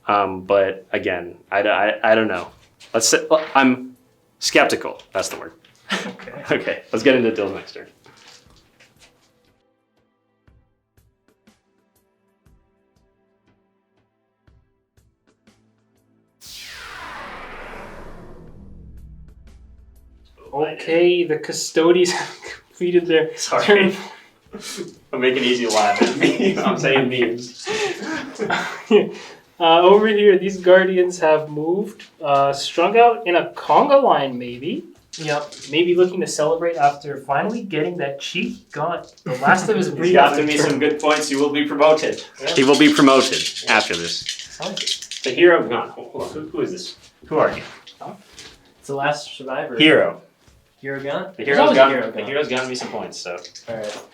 But again, I don't know. I'm skeptical. That's the word. Okay. Okay, let's get into Dill's next turn. Okay, the Custodes have completed their turn. I'm making it easy to laugh at me. I'm saying memes. Over here, these Guardians have moved, strung out in a conga line, maybe. Yep. Maybe looking to celebrate after finally getting that cheek gun. The last of his breed. He's after me some good points. He will be promoted. Yeah. He will be promoted after this. I like it. The hero gone. Hold on. Who is this? Who are you? It's the last survivor. Hero. Hero gun? The There's hero's always a got. hero The gun. hero's gotten me some points. So. Alright.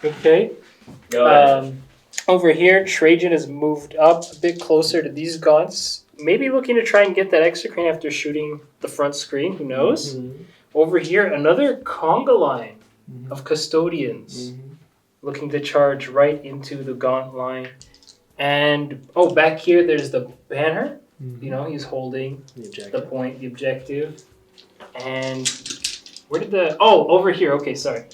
Okay. Go ahead. Over here, Traajan has moved up a bit closer to these gaunts. Maybe looking to try and get that exocrine after shooting the front screen. Who knows? Mhm. Over here, another conga line Mhm. of custodians. Mhm. looking to charge right into the gaunt line. And, back here there's the banner. You know, he's holding the objective. And where did over here. Okay, sorry.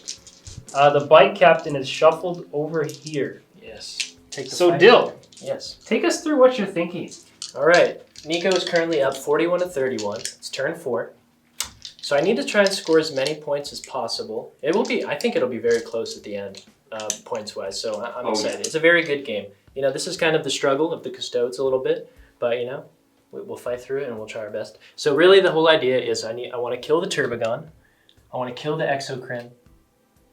The bike captain is shuffled over here. Yes. Dill, Yes. take us through what you're thinking. All right. Nico is currently up 41 to 31. It's turn 4. So I need to try and score as many points as possible. I think it'll be very close at the end, points-wise. So I'm excited. It's a very good game. You know, this is kind of the struggle of the Custodes a little bit, but you know, we'll fight through it and we'll try our best. So really, the whole idea is I want to kill the Turbogon. I want to kill the Exocrine.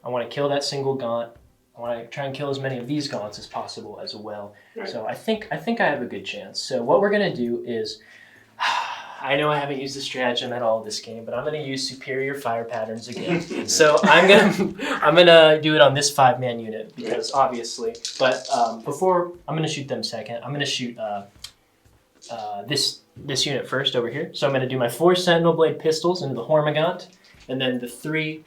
I want to kill that single Gaunt. I want to try and kill as many of these Gaunts as possible as well. Right. So I think I have a good chance. So what we're going to do is, I know I haven't used the stratagem at all this game, but I'm going to use superior fire patterns again. So I'm gonna do it on this 5-man unit because obviously. But before I'm going to shoot them second, I'm going to shoot this unit first over here. So I'm going to do my 4 Sentinel Blade pistols into the Hormigaunt, and then the 3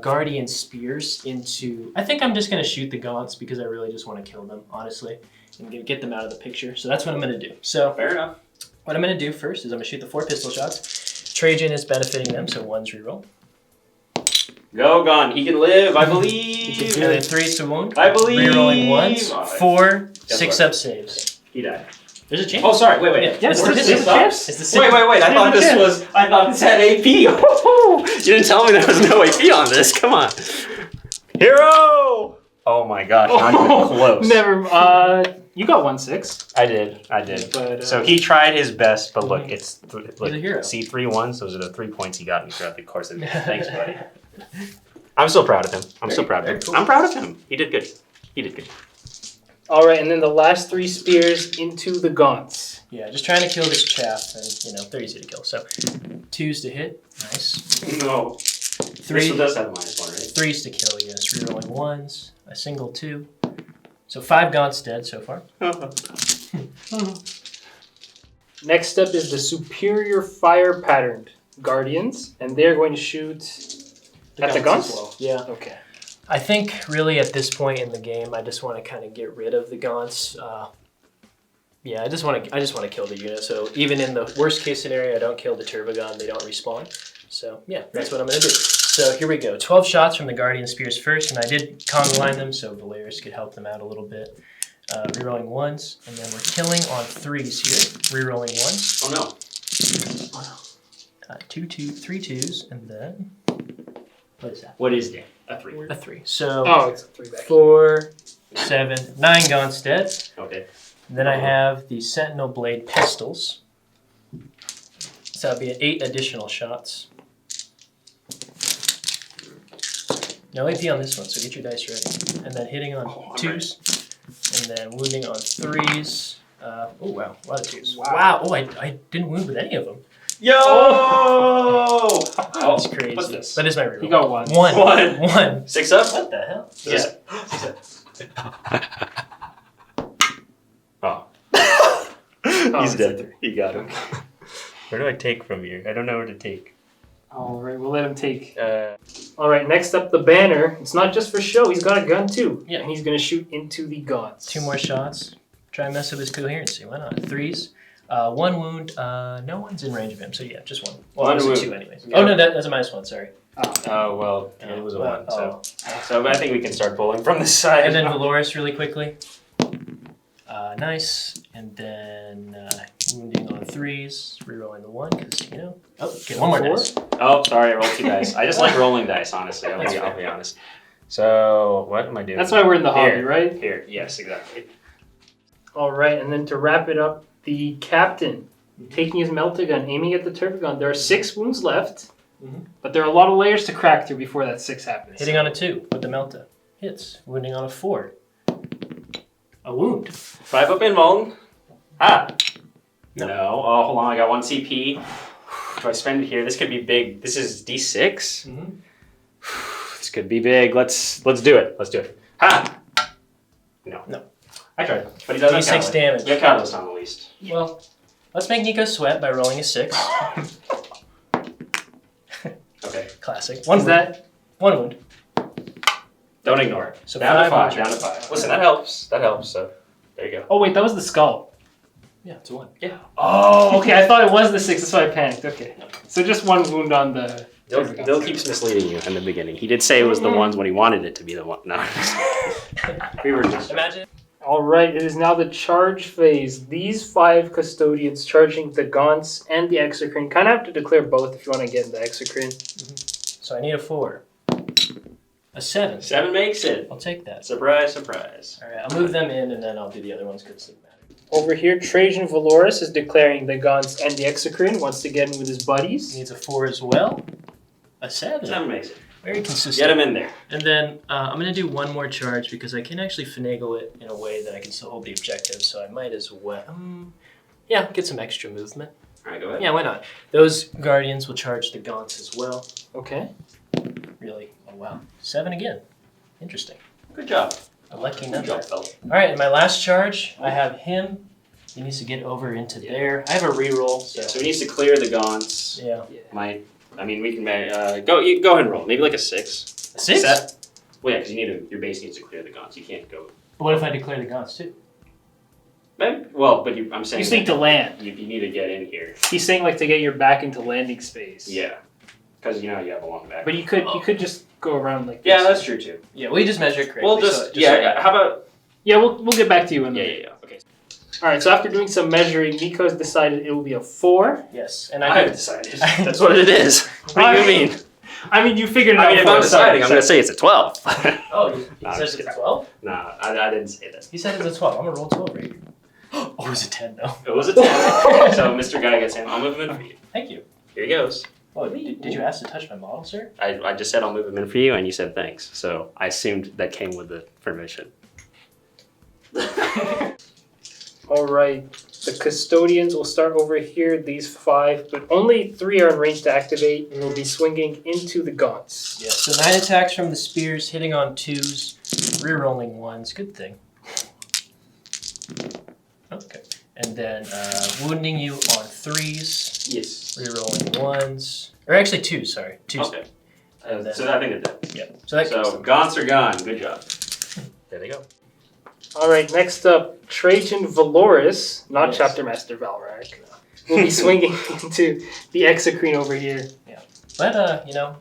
Guardian Spears into... I think I'm just going to shoot the Gaunts because I really just want to kill them, honestly, and get them out of the picture. So that's what I'm going to do. So fair enough. What I'm going to do first is I'm going to shoot the 4 pistol shots. Traajan is benefiting them, so 1's reroll. Go, Gon. He can live, I He believe. can do it 3's to wound. I believe. Rerolling 1s. 4, 6 up saves. He died. There's a chance. Oh, sorry. Wait. Yeah, it's the pistol shots. Wait. I thought this had AP. You didn't tell me there was no AP on this. Come on. Hero! Oh my gosh, not even close. Never. You got 1-6. I did. But, so he tried his best, but look, it's He's a hero. See 3 1s. Those are the 3 points he got me throughout the course of the game. Thanks, buddy. I'm still proud of him. Cool. I'm proud of him. He did good. All right, and then the last 3 spears into the Gaunts. Yeah, just trying to kill this chaff, and they're easy to kill. So 2's to hit. Nice. No. 3 This one does have a -1, right? 3's to kill, yes. Rerolling 1s, a single 2. So 5 Gaunts dead so far. Next up is the superior fire patterned Guardians, and they're going to shoot at the Gaunts? as well. Yeah. Okay. I think really at this point in the game, I just want to kind of get rid of the Gaunts. I just want to kill the unit. So even in the worst case scenario, I don't kill the Turbogon, they don't respawn. So yeah, that's what I'm going to do. So here we go. 12 shots from the Guardian Spears first, and I did Conga line them so Valoris could help them out a little bit. Rerolling 1s, and then we're killing on 3s here. Rerolling 1s. Oh no. 3 2s, and then what is that? What is that? A 3. A 3. So it's a 3 back. 4, 7, 9 Gaunts dead. Okay. And then I have the Sentinel Blade pistols. So that'd be 8 additional shots. No AP on this one, so get your dice ready. And then hitting on 2s, and then wounding on 3s. Oh wow, a lot of 2s. Wow. Oh, I didn't wound with any of them. Yo! That's crazy. What's this? That is my reroll. You got 1. 1. 6 up? What the hell? Oh. He's dead. He got him. Where do I take from here? I don't know where to take. All right, we'll let him take. All right, next up, the banner. It's not just for show. He's got a gun, too. Yeah. And he's going to shoot into the Gaunts. 2 more shots. Try and mess with his coherency. Why not? 3s. 1 wound. No one's in range of him, so yeah, just 1. Well, One obviously wound. 2 anyways. Yeah. Oh, no, that's a -1, sorry. Oh, well, it was a 1, Oh. So I think we can start pulling from this side. And then Valoris really quickly. Nice. And then wounding on 3s. Rerolling the 1, because, Oh, okay, 1 more dice. Oh, sorry, I rolled 2 dice. I just like rolling dice, honestly. That's I'll be honest. So, what am I doing? That's why we're in the hobby, Here. right? Here, yes, exactly. All right, and then to wrap it up, the captain taking his melta-gun, aiming at the Turbogon. There are 6 wounds left, but there are a lot of layers to crack through before that 6 happens. Hitting on a 2 with the Melta. Hits. Wounding on a 4. A wound. 5 up in Mullen. Ah! No. No. Oh, hold on, I got 1 CP. Do I spend it here? This could be big. This is D6? This could be big. Let's do it. Ha! No. I tried. But he doesn't have D6 catalyst. damage. You have catalyst on the least. Well, let's make Nico sweat by rolling a 6. Okay. Classic. 1 Is wound. that... 1 wound. Don't ignore it. So down to 5 5. Down to 5. Listen, that helps. That helps. So there you go. Oh wait, that was the skull. Yeah, it's a 1. Yeah. Oh, okay. I thought it was the 6. That's why I panicked. Okay. So just 1 wound on the. Bill keeps misleading you in the beginning. He did say it was the ones when he wanted it to be the one. No. We were just Imagine. All right. It is now the charge phase. These 5 custodians charging the gaunts and the exocrine. Kind of have to declare both if you want to get in the exocrine. So I need a 4. A 7. 7 makes it. I'll take that. Surprise, surprise. All right, I'll move them in, and then I'll do the other ones because it doesn't matter. Over here, Traajan Valoris is declaring the gaunts and the exocrine. Wants to get in with his buddies. Needs a 4 as well. A 7. 7 makes it. Very consistent. Get him in there. And then I'm going to do one more charge because I can actually finagle it in a way that I can still hold the objective, so I might as well. Yeah, get some extra movement. All right, go ahead. Yeah, why not? Those guardians will charge the gaunts as well. Okay. Really? Oh, wow. 7 again. Interesting. Good job. A lucky Good number. job, fella. All right, in my last charge, I have him. He needs to get over into there. I have a reroll, so So he needs to clear the gaunts. yeah. We can go ahead and roll. Maybe like a 6. A 6? Set. Well, yeah, because your base needs to clear the gaunts. You can't go. But what if I declare the gaunts too? Maybe. Well, but I'm saying You think to land. you need to get in here. He's saying like to get your back into landing space. Yeah. Because you have a long back. But you could just go around like this. Yeah, that's true too. Yeah, we just measure it correctly. We'll how about? Yeah, we'll get back to you in a minute. Yeah. Okay. All right. So after doing some measuring, Nico's decided it will be a 4. Yes, and I haven't decided. That's what it is. What do you mean? I mean, you figured it out. If for I'm us. deciding, I'm going to say it's a 12. Oh, he No, I'm says just it's a 12? Nah, I didn't say that. He said it's a 12. I'm going to roll 12 right here. Oh, it's a 10 though. It was a 10. So Mr. Guy gets in. I'll move him in for you. Thank you. Here he goes. Oh, did you ask to touch my model, sir? I just said I'll move him in for you, and you said thanks. So I assumed that came with the permission. All right. The custodians will start over here. These 5, but only 3 are in range to activate, and will be swinging into the gaunts. Yeah, so 9 attacks from the spears, hitting on 2s, rerolling 1s. Good thing. Okay. And then wounding you on 3s, Yes. rerolling 1s. Or actually 2s, sorry. 2s. Okay. And then- So I think they're dead. Yeah. So that kills So them. gaunts are gone. Good job. There they go. All right. Next up, Traajan Valoris, not Yes. Chapter Master Valrak, will be swinging into the exocrine over here. But,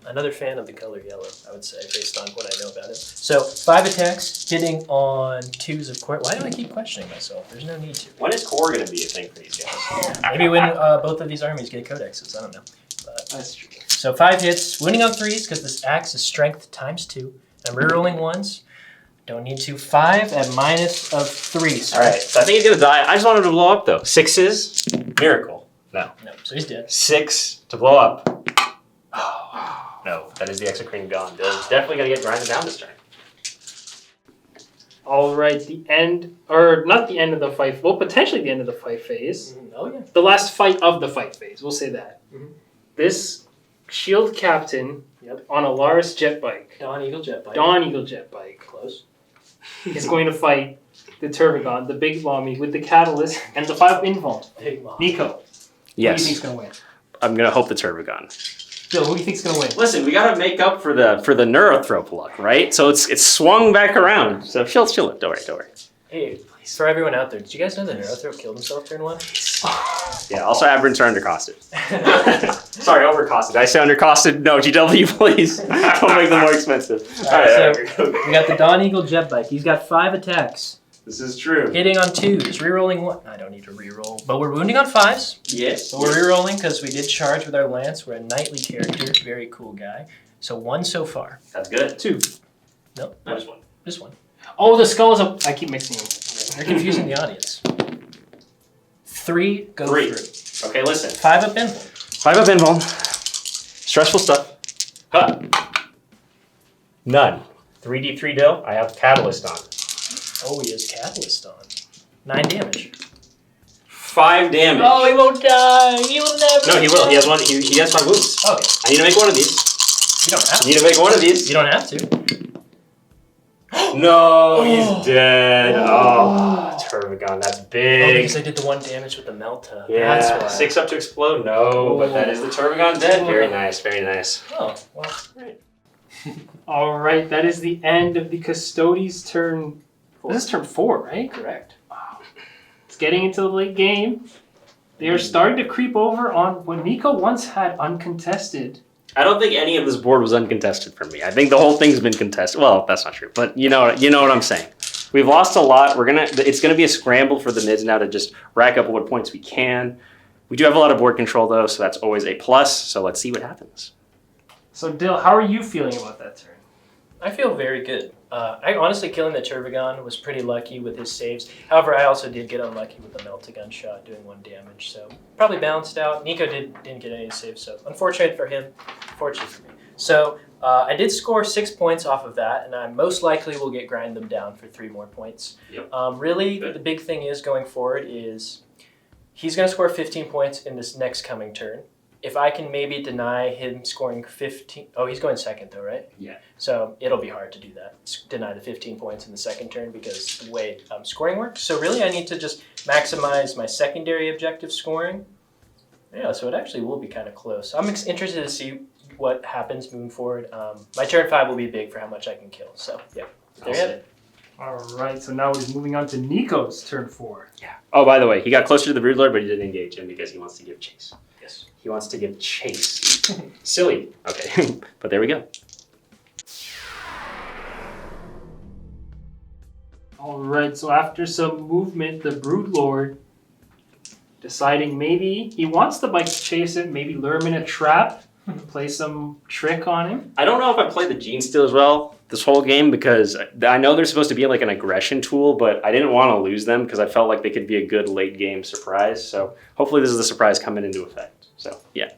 another fan of the color yellow, I would say, based on what I know about it. So, 5 attacks, hitting on 2s, of course. Why do I keep questioning myself? There's no need to. When is core going to be a thing for these guys? Maybe when both of these armies get codexes, I don't know. But, That's true. so, 5 hits, wounding on 3s, because this axe is strength times 2. I'm rerolling 1s. Don't need to. 5 at minus of 3. So All right. So I think he's going to die. I just want him to blow up, though. 6s, miracle. No. No, so he's dead. 6 to blow up. No, that is the exocrine gone. Bill's definitely going to get grinded down this turn. All right. The end, or not the end of the fight. Well, potentially the end of the fight phase. Oh, yeah. The last fight of the fight phase. We'll say that. Mhm. This shield captain Yep. on a Laris jet bike, Dawn Eagle jet bike. Dawn Eagle jet bike, Close. is going to fight the Turbigon, the big mommy with the catalyst and the 5 invuln. Big mom. Nico, who do you think's Yes. going to win? I'm going to hope the Turbigon. Bill, who do you think's going to win? Listen, we got to make up for the neurothrope luck, right? So it's swung back around. So she'll live. Don't worry. Hey, for everyone out there, did you guys know that Neurothrope killed himself turn 1? Yeah, also Aberrants are undercosted. Sorry, overcosted. Did I say undercosted? No, GW, please. Don't make them more expensive. Alright, We got the Dawn Eagle jet bike. He's got 5 attacks. This is true. Hitting on 2s, rerolling 1. I don't need to reroll, but we're wounding on 5s. Yes. So we're rerolling because we did charge with our lance. We're a knightly character, very cool guy. So 1 so far. That's good. 2. Nope, I just won. just 1. Oh, the skull is a... I keep mixing them. You're confusing the audience. 3 go 3. through. Okay, listen. 5 up invul. 5 up invuln. Stressful stuff. Huh. None. 3d3 dill. I have catalyst on. Oh, he has catalyst on. 9 damage. 5 damage. Oh, he won't die. He will never. No, he will. He has one. He has 5 wounds. Okay. I need to make one of these. You don't have I to. need to make one of these. You don't have to. No, he's dead. Oh, Turbigon. That's Oh, big. because I did the 1 damage with the Melta. Yeah, That's why. 6 up to explode. No, but that is the Turbigon dead. Very nice, very nice. Oh, well, right. All right, that is the end of the Custodes turn. This is turn 4, right? Correct. It's getting into the late game. They are starting to creep over on what Nico once had uncontested. I don't think any of this board was uncontested for me. I think the whole thing's been contested. Well, that's not true, but you know what I'm saying. We've lost a lot. It's gonna be a scramble for the mids now to just rack up what points we can. We do have a lot of board control though, so that's always a plus. So let's see what happens. So Dill, how are you feeling about that turn? I feel very good. I honestly, killing the Turbigon was pretty lucky with his saves. However, I also did get unlucky with the Melt-A-Gun shot doing 1 damage, so probably balanced out. Nico didn't get any saves, so unfortunate for him, fortunate for me. So I did score 6 points off of that, and I most likely will grind them down for 3 more points. Yep. Really, the big thing is going forward is he's going to score 15 points in this next coming turn. If I can maybe deny him scoring 15... Oh, he's going second though, right? Yeah. So it'll be hard to do that. Deny the 15 points in the second turn because the way scoring works. So really I need to just maximize my secondary objective scoring. Yeah, so it actually will be kind of close. I'm interested to see what happens moving forward. My turn 5 will be big for how much I can kill. So yeah, there you have it. All right, so now we're moving on to Nico's turn 4. Yeah. Oh, by the way, he got closer to the Broodlord, but he didn't engage him because he wants to give chase. Yes. He wants to give chase. Silly. Okay, but there we go. All right, so after some movement, the Broodlord deciding maybe he wants the bike to chase him, maybe lure him in a trap, play some trick on him. I don't know if I played the Gene Steal as well this whole game because I know they're supposed to be like an aggression tool, but I didn't want to lose them because I felt like they could be a good late game surprise. So hopefully this is the surprise coming into effect. So yeah.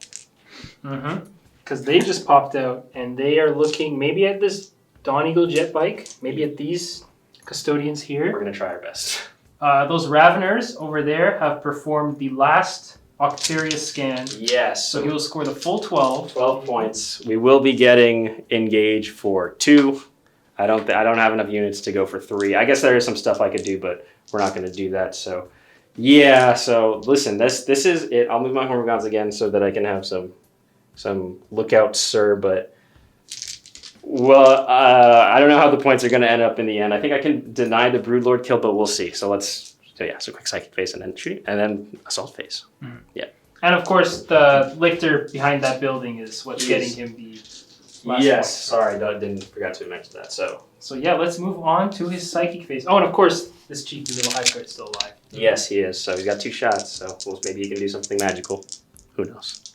Because they just popped out and they are looking maybe at this Dawn Eagle jet bike, maybe at these custodians here. We're going to try our best. Those Raveners over there have performed the last Octarius scan. Yes. So he will score the full 12. 12 points. We will be getting engage for 2. I don't have enough units to go for 3. I guess there is some stuff I could do, but we're not going to do that. So yeah. So listen, this is it. I'll move my Hormigons again so that I can have some lookouts, sir. But well, I don't know how the points are going to end up in the end. I think I can deny the Broodlord kill, but we'll see. So so quick psychic phase and then shooting and then assault phase. Mm-hmm. Yeah. And of course, the lictor behind that building is what's getting him the last Yes. point. Sorry, didn't forgot to mention that. So yeah, let's move on to his psychic phase. Oh, and of course, this cheeky little Highguard's still alive. yes, he is. So he's got 2 shots. So maybe he can do something magical. Who knows?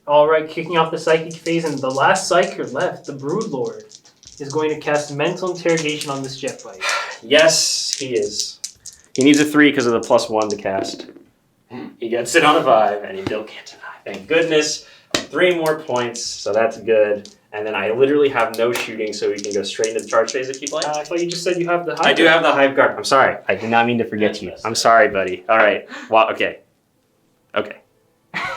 All right, kicking off the psychic phase, and the last psyker left, the Broodlord, is going to cast mental interrogation on this jet bike. Yes, he is. He needs a 3 because of the +1 to cast. He gets it on a 5, and he still can't deny. Thank goodness. 3 more points, so that's good. And then I literally have no shooting, so we can go straight into the charge phase if you'd like. I thought you just said you have the Highguard. I do have the Hive Guard. I'm sorry. I did not mean to forget you. I'm sorry, buddy. All right. Well, okay. Okay.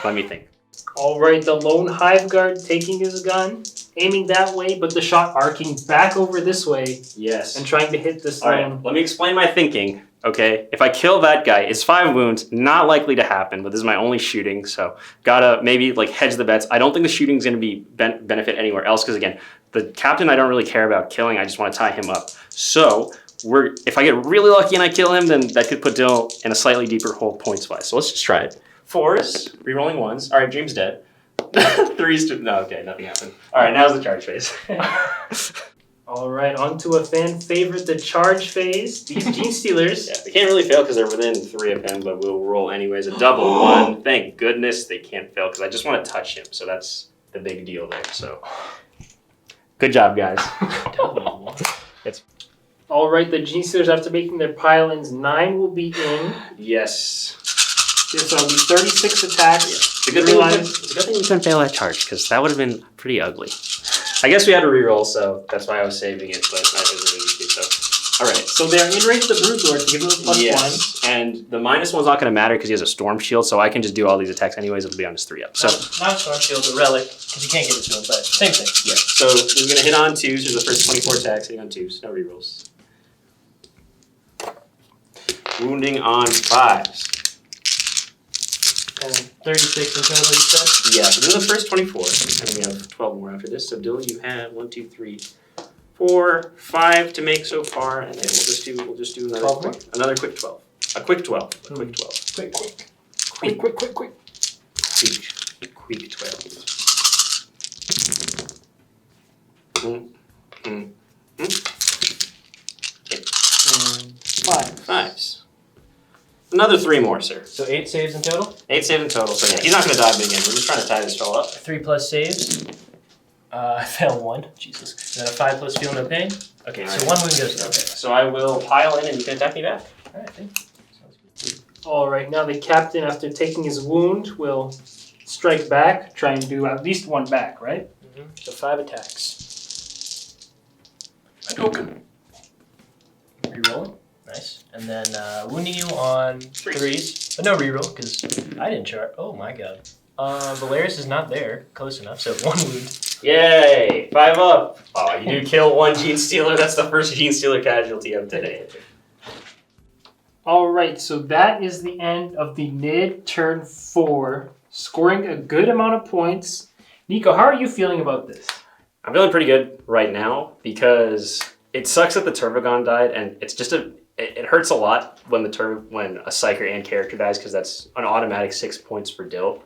Let me think. All right, the lone Hive Guard taking his gun, aiming that way, but the shot arcing back over this way Yes. and trying to hit this All right. lone. Let me explain my thinking. Okay, if I kill that guy, it's 5 wounds, not likely to happen, but this is my only shooting, so gotta maybe like hedge the bets. I don't think the shooting's gonna be benefit anywhere else, because again, the captain I don't really care about killing, I just want to tie him up. So if I get really lucky and I kill him, then that could put Dill in a slightly deeper hole points-wise. So let's just try it. 4s, rerolling 1s. All right, Dream's dead. 3s, no, okay, nothing happened. All right, now's the charge phase. All right, on to a fan favorite, the charge phase. These Gene Stealers. Yeah, they can't really fail because they're within 3 of him, but we'll roll anyways. A double 1. Thank goodness they can't fail because I just want to touch him. So that's the big deal there. So good job, guys. All right, the Gene Stealers, after making their pile-ins, 9 will be in. Yes. So it'll be 36 attacks. It's a good thing we couldn't fail that charge because that would have been pretty ugly. I guess we had to reroll, so that's why I was saving it, but I wasn't really used to, so. All right. So they're in range of the Broodlord to give them a +1. And the -1's not going to matter because he has a Storm Shield, so I can just do all these attacks anyways. It'll be on his 3-up. So Not Storm Shield, a relic, because you can't get it to him, but same thing. yeah. So we're going to hit on 2s. There's the first 24 attacks, hitting on 2s. No rerolls. Wounding on 5s. And 36 in total, you said? Yeah, so these are the first 24, and we have 12 more after this. So Dill, you have 1, 2, 3, 4, 5 to make so far, and then we'll just do another 12 more? another quick 12. A quick 12. A quick 12. Quick. Quick 12. Fives. Another 3 more, sir. So 8 saves in total? 8 saves in total. So yeah, he's not going to die big again. We're just trying to tie this fella up. 3 plus saves. I failed 1. Jesus. And then a 5 plus feel no pain. Okay, so 1 wound goes down. Okay, so I will pile in and you can attack me back. Alright, thank you. Sounds good. Alright, now the captain, after taking his wound, will strike back, try and do at least 1 back, right? So 5 attacks. Hadouken. Rerolling. Nice. And then wounding you on 3s. But no reroll, because I didn't chart. Oh my god. Valoris is not there. Close enough, so 1 wound. Yay! 5 up. Oh, you do kill 1 Gene Stealer. That's the first Gene Stealer casualty of today. Alright, so that is the end of the mid turn 4, scoring a good amount of points. Nico, how are you feeling about this? I'm feeling pretty good right now because it sucks that the Turbogon died, and it's just it hurts a lot when when a Psyker and character dies because that's an automatic 6 points for Dill.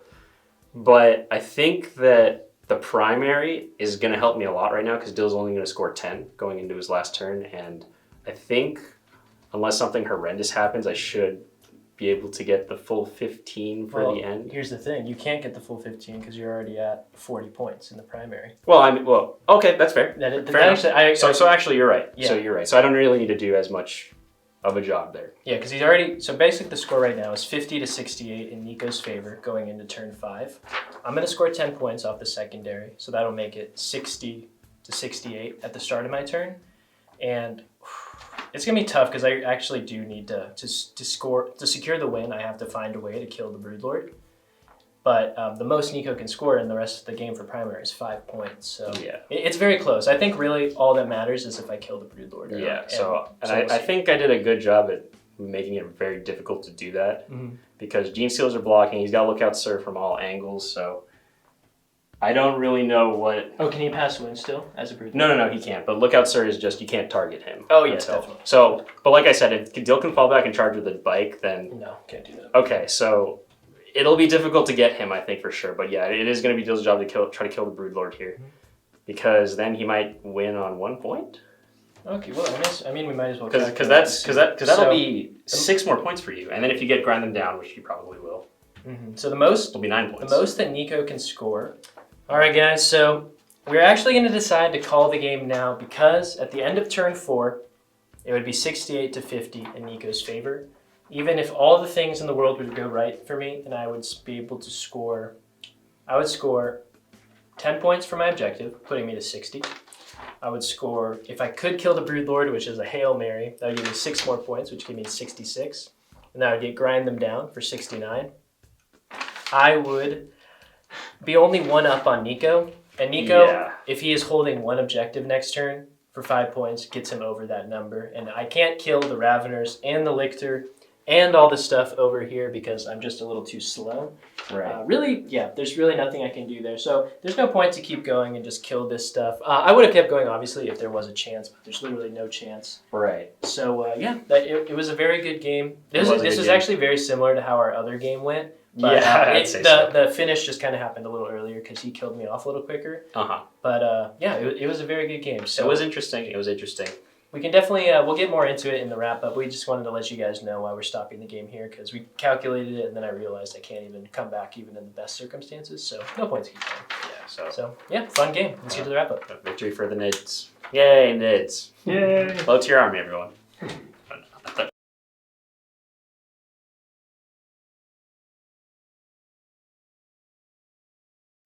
But I think that the primary is going to help me a lot right now because Dill's only going to score 10 going into his last turn, and I think unless something horrendous happens, I should be able to get the full 15 for the end. Here's the thing. You can't get the full 15 because you're already at 40 points in the primary. Well, okay, that's fair. So actually, you're right. Yeah. So you're right. So I don't really need to do as much of a job there. Yeah, because he's already... So basically the score right now is 50 to 68 in Nico's favor going into turn 5. I'm going to score 10 points off the secondary, so that'll make it 60 to 68 at the start of my turn. And it's going to be tough because I actually do need to secure the win. I have to find a way to kill the Broodlord. But the most Nico can score in the rest of the game for primary is 5 points. So yeah, it's very close. I think really all that matters is if I kill the Broodlord. Yeah, I think I did a good job at making it very difficult to do that because Gene Stealers are blocking. He's got Lookout Sir from all angles, so I don't really know what... Oh, can he pass wound still as a Broodlord? No, he can't. But Lookout Sir is just, you can't target him. Oh, yeah, definitely. So, but like I said, if Dill can fall back and charge with a bike, then... No, can't do that. Okay, so it'll be difficult to get him, I think, for sure. But yeah, it is going to be Dill's job to try to kill the Broodlord here. Because then he might win on 1 point. Okay, well, I mean, we might as well... Because that'll be 6 more points for you. And then if you get grind them down, which you probably will. So the most... It'll be 9 points. The most that Nico can score... Alright guys, so we're actually going to decide to call the game now because at the end of turn 4, it would be 68 to 50 in Nico's favor. Even if all the things in the world would go right for me, and I would be able to score... I would score 10 points for my objective, putting me to 60. I would score, if I could kill the Broodlord, which is a Hail Mary, that would give me 6 more points, which give me 66. And that would get grind them down for 69. I would be only 1 up on Nico. And Nico, if he is holding 1 objective next turn for 5 points, gets him over that number. And I can't kill the Raveners and the Lictor and all the stuff over here because I'm just a little too slow. Right. Really, yeah, there's really nothing I can do there. So there's no point to keep going and just kill this stuff. I would have kept going, obviously, if there was a chance, but there's literally no chance. Right. So, it was a very good game. This is actually very similar to how our other game went. But, the finish just kind of happened a little earlier because he killed me off a little quicker. But it was a very good game. So it was interesting. we can definitely we'll get more into it in the wrap up. We just wanted to let you guys know why we're stopping the game here because we calculated it and then I realized I can't even come back even in the best circumstances. So no point to keep going. Yeah. So fun game. Let's get to the wrap up. Victory for the Nids. Yay, Nids. Yay. Hello to your army, everyone.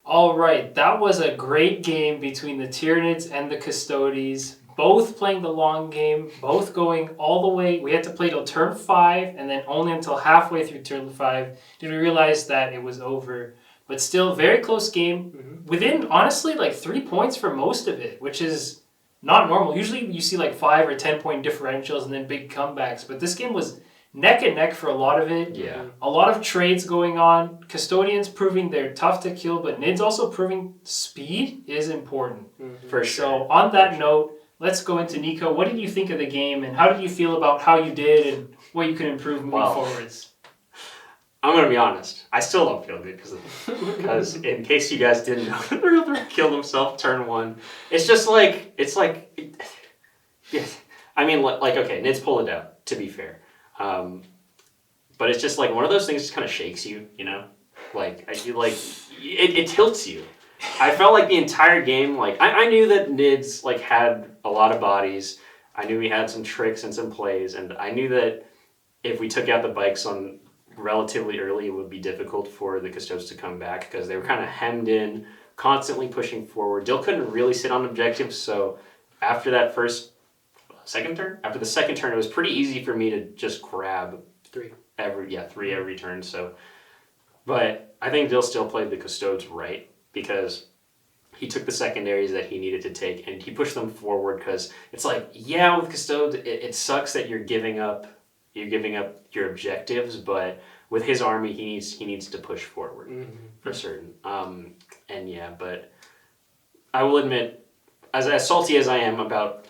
All right, that was a great game between the Tyranids and the Custodes, both playing the long game, both going all the way. We had to play till turn 5 and then only until halfway through turn 5 did we realize that it was over. But still, very close game. Within, honestly, like 3 points for most of it, which is not normal. Usually you see like 5 or 10 point differentials and then big comebacks, but this game was neck and neck for a lot of it. Yeah. A lot of trades going on. Custodians proving they're tough to kill, but Nids also proving speed is important. For sure. So on that note, let's go into Nico. What did you think of the game, and how did you feel about how you did and what you can improve moving forwards? I'm gonna be honest. I still don't feel good because in case you guys didn't know, the Riddler killed himself turn 1. It's just like yeah. I mean, like okay, Nids pulled it out. To be fair, but it's just like one of those things. Just kind of shakes you, you know. Like it tilts you. I felt like the entire game. Like I knew that Nids like had a lot of bodies. I knew he had some tricks and some plays, and I knew that if we took out the bikes on relatively early, it would be difficult for the Custodes to come back because they were kind of hemmed in, constantly pushing forward. Dill couldn't really sit on objectives, so after that second turn, it was pretty easy for me to just grab 3 every turn. So, but I think Dill still played the Custodes right because he took the secondaries that he needed to take and he pushed them forward because it's like, yeah, with Custodes, it sucks that you're giving up your objectives, but with his army, he needs to push forward for certain. And yeah, but I will admit, as salty as I am about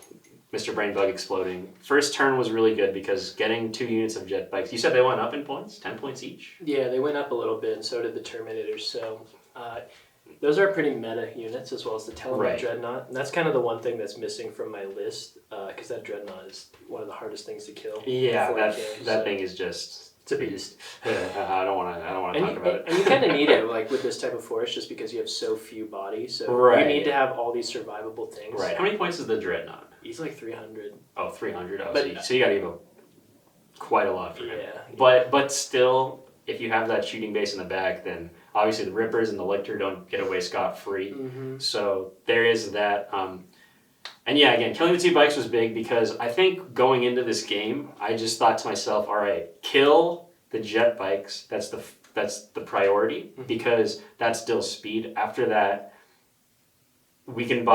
Mr. Brainbug exploding, first turn was really good because getting 2 units of jet bikes. You said they went up in points, 10 points each. Yeah, they went up a little bit, and so did the Terminators. So those are pretty meta units, as well as the Telemite Dreadnought. And that's kind of the one thing that's missing from my list, because that Dreadnought is one of the hardest things to kill. Yeah, that thing is just... It's a beast. I don't want to talk about it. And you kind of need it, like with this type of force, just because you have so few bodies. So you need to have all these survivable things. Right. How many points is the Dreadnought? He's like 300. Oh, 300. Oh, but, so you got to give up quite a lot for him. Yeah. But still, if you have that shooting base in the back, then obviously the Rippers and the Lictor don't get away scot-free. So there is that. And yeah, again, killing the 2 bikes was big because I think going into this game, I just thought to myself, all right, kill the jet bikes. That's the priority because that's still speed. After that, we can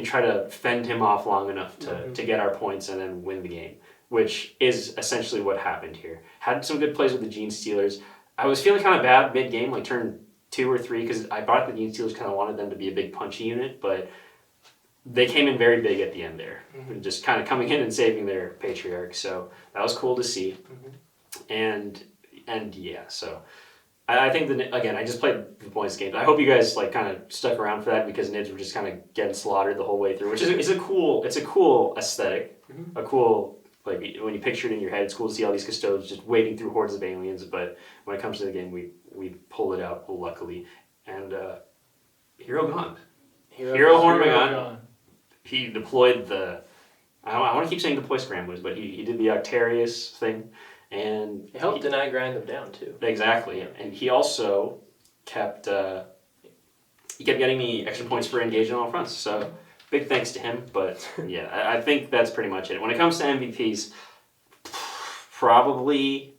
try to fend him off long enough to get our points and then win the game, which is essentially what happened here. Had some good plays with the Gene Stealers. I was feeling kind of bad mid-game, like turn 2 or 3, because I thought the Gene Stealers kind of wanted them to be a big punchy unit, but they came in very big at the end there, just kind of coming in and saving their Patriarch. So that was cool to see. And yeah, so I think again, I just played the points game. I hope you guys like kind of stuck around for that because Nids were just kind of getting slaughtered the whole way through, which is a cool aesthetic, a cool, like when you picture it in your head, it's cool to see all these Custodes just wading through hordes of aliens. But when it comes to the game, we pulled it out luckily, and Hero gone. Hero Hormagon. He deployed I want to keep saying deploy scramblers, but he did the Octarius thing, and it helped deny grind them down too. Exactly, and he also kept getting me extra points for engaging on all fronts. So big thanks to him. But yeah, I think that's pretty much it. When it comes to MVPs, probably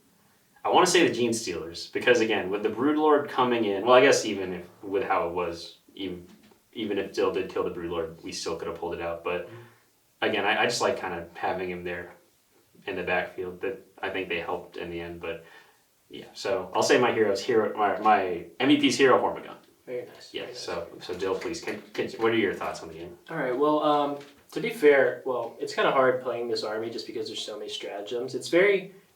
I want to say the Gene Stealers because again, with the Broodlord coming in, well, I guess even with how it was, even if Dill did kill the Broodlord, we still could have pulled it out. But again, I just like kind of having him there in the backfield. That I think they helped in the end. But yeah, so I'll say my MVP's Hero Hormagon. Very nice. Yeah. Very nice. So Dill, please, what are your thoughts on the game? All right. Well, to be fair, it's kind of hard playing this army just because there's so many stratagems.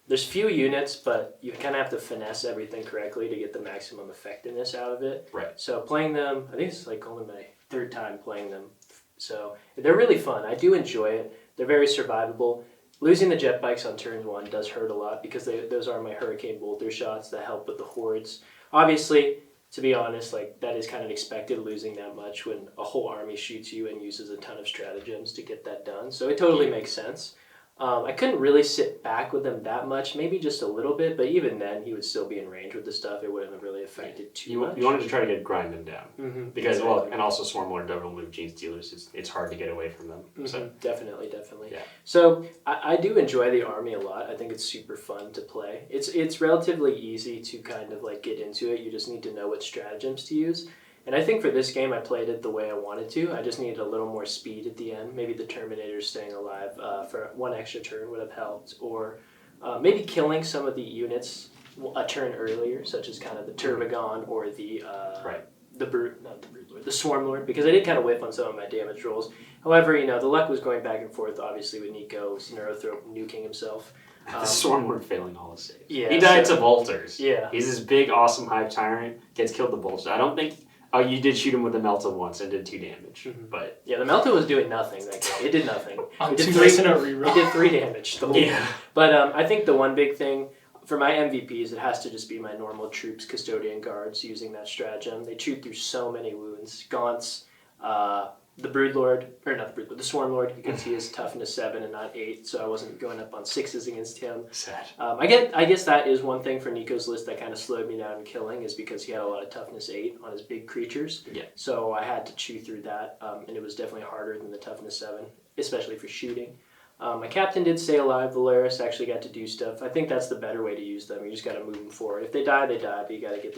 There's few units, but you kind of have to finesse everything correctly to get the maximum effectiveness out of it. Right. So playing them, I think it's like only my 3rd time playing them. So they're really fun. I do enjoy it. They're very survivable. Losing the jet bikes on turn 1 does hurt a lot because those are my Hurricane Bolter shots that help with the hordes. Obviously, to be honest, like that is kind of expected losing that much when a whole army shoots you and uses a ton of stratagems to get that done. So it totally makes sense. I couldn't really sit back with him that much, maybe just a little bit, but even then he would still be in range with the stuff. It wouldn't have really affected too much. You wanted to try to grind them down. Because, exactly. And also Swarmlord Double Move Gene Stealers, it's hard to get away from them. So. Definitely. Yeah. So I do enjoy the army a lot. I think it's super fun to play. It's relatively easy to kind of like get into it. You just need to know what stratagems to use. And I think for this game, I played it the way I wanted to. I just needed a little more speed at the end. Maybe the Terminators staying alive for 1 extra turn would have helped. Or maybe killing some of the units a turn earlier, such as kind of the Turbigon or the the Swarmlord, because I did kind of whiff on some of my damage rolls. However, the luck was going back and forth, obviously, with Nico's Neurothrope nuking himself. The Swarmlord failing all his saves. Yeah, he died to bolters. Yeah. He's this big, awesome Hive Tyrant, gets killed to bolters. I don't think... Oh, you did shoot him with the Melta once and did 2 damage, but... Yeah, the Melta was doing nothing that game. It did nothing. It did reroll. It did 3 damage. The whole Yeah. game. But I think the one big thing... For my MVPs, it has to just be my normal troops, custodian guards using that stratagem. They chew through so many wounds. Gaunts, the Broodlord, or not the Broodlord, the Swarmlord, because he is toughness 7 and not 8, so I wasn't going up on 6s against him. Sad. I guess that is one thing for Nico's list that kind of slowed me down in killing, is because he had a lot of toughness 8 on his big creatures. Yeah. So I had to chew through that, and it was definitely harder than the toughness 7, especially for shooting. My captain did stay alive. Valoris actually got to do stuff. I think that's the better way to use them. You just got to move them forward. If they die, they die. But they got to get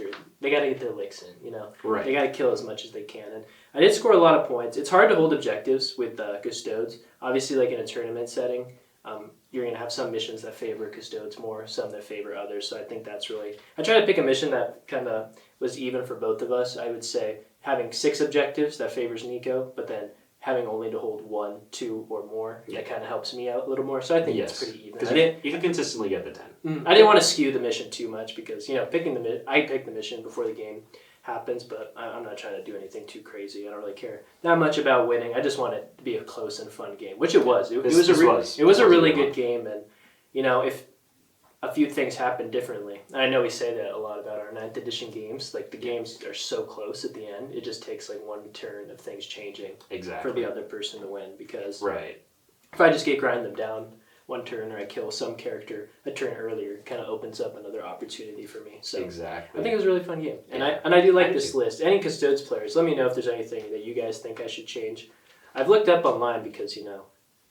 their licks in. Right. They got to kill as much as they can. And I did score a lot of points. It's hard to hold objectives with Custodes. Obviously, like in a tournament setting, you're gonna have some missions that favor Custodes more, some that favor others. So I think that's really. I try to pick a mission that kind of was even for both of us. I would say having 6 objectives that favors Nico, but then having only to hold 1, 2, or more, that kind of helps me out a little more. So I think it's pretty even. Because you can consistently get the 10. I didn't want to skew the mission too much because, I picked the mission before the game happens, but I'm not trying to do anything too crazy. I don't really care that much about winning. I just want it to be a close and fun game, which it was. It was a really good game, and, if a few things happen differently. And I know we say that a lot about our 9th edition games. Like, the games are so close at the end. It just takes, like, one turn of things changing for the other person to win. Because if I just grind them down one turn, or I kill some character a turn earlier, it kind of opens up another opportunity for me. So I think it was a really fun game. And I do like this list. Any Custodes players, let me know if there's anything that you guys think I should change. I've looked up online because,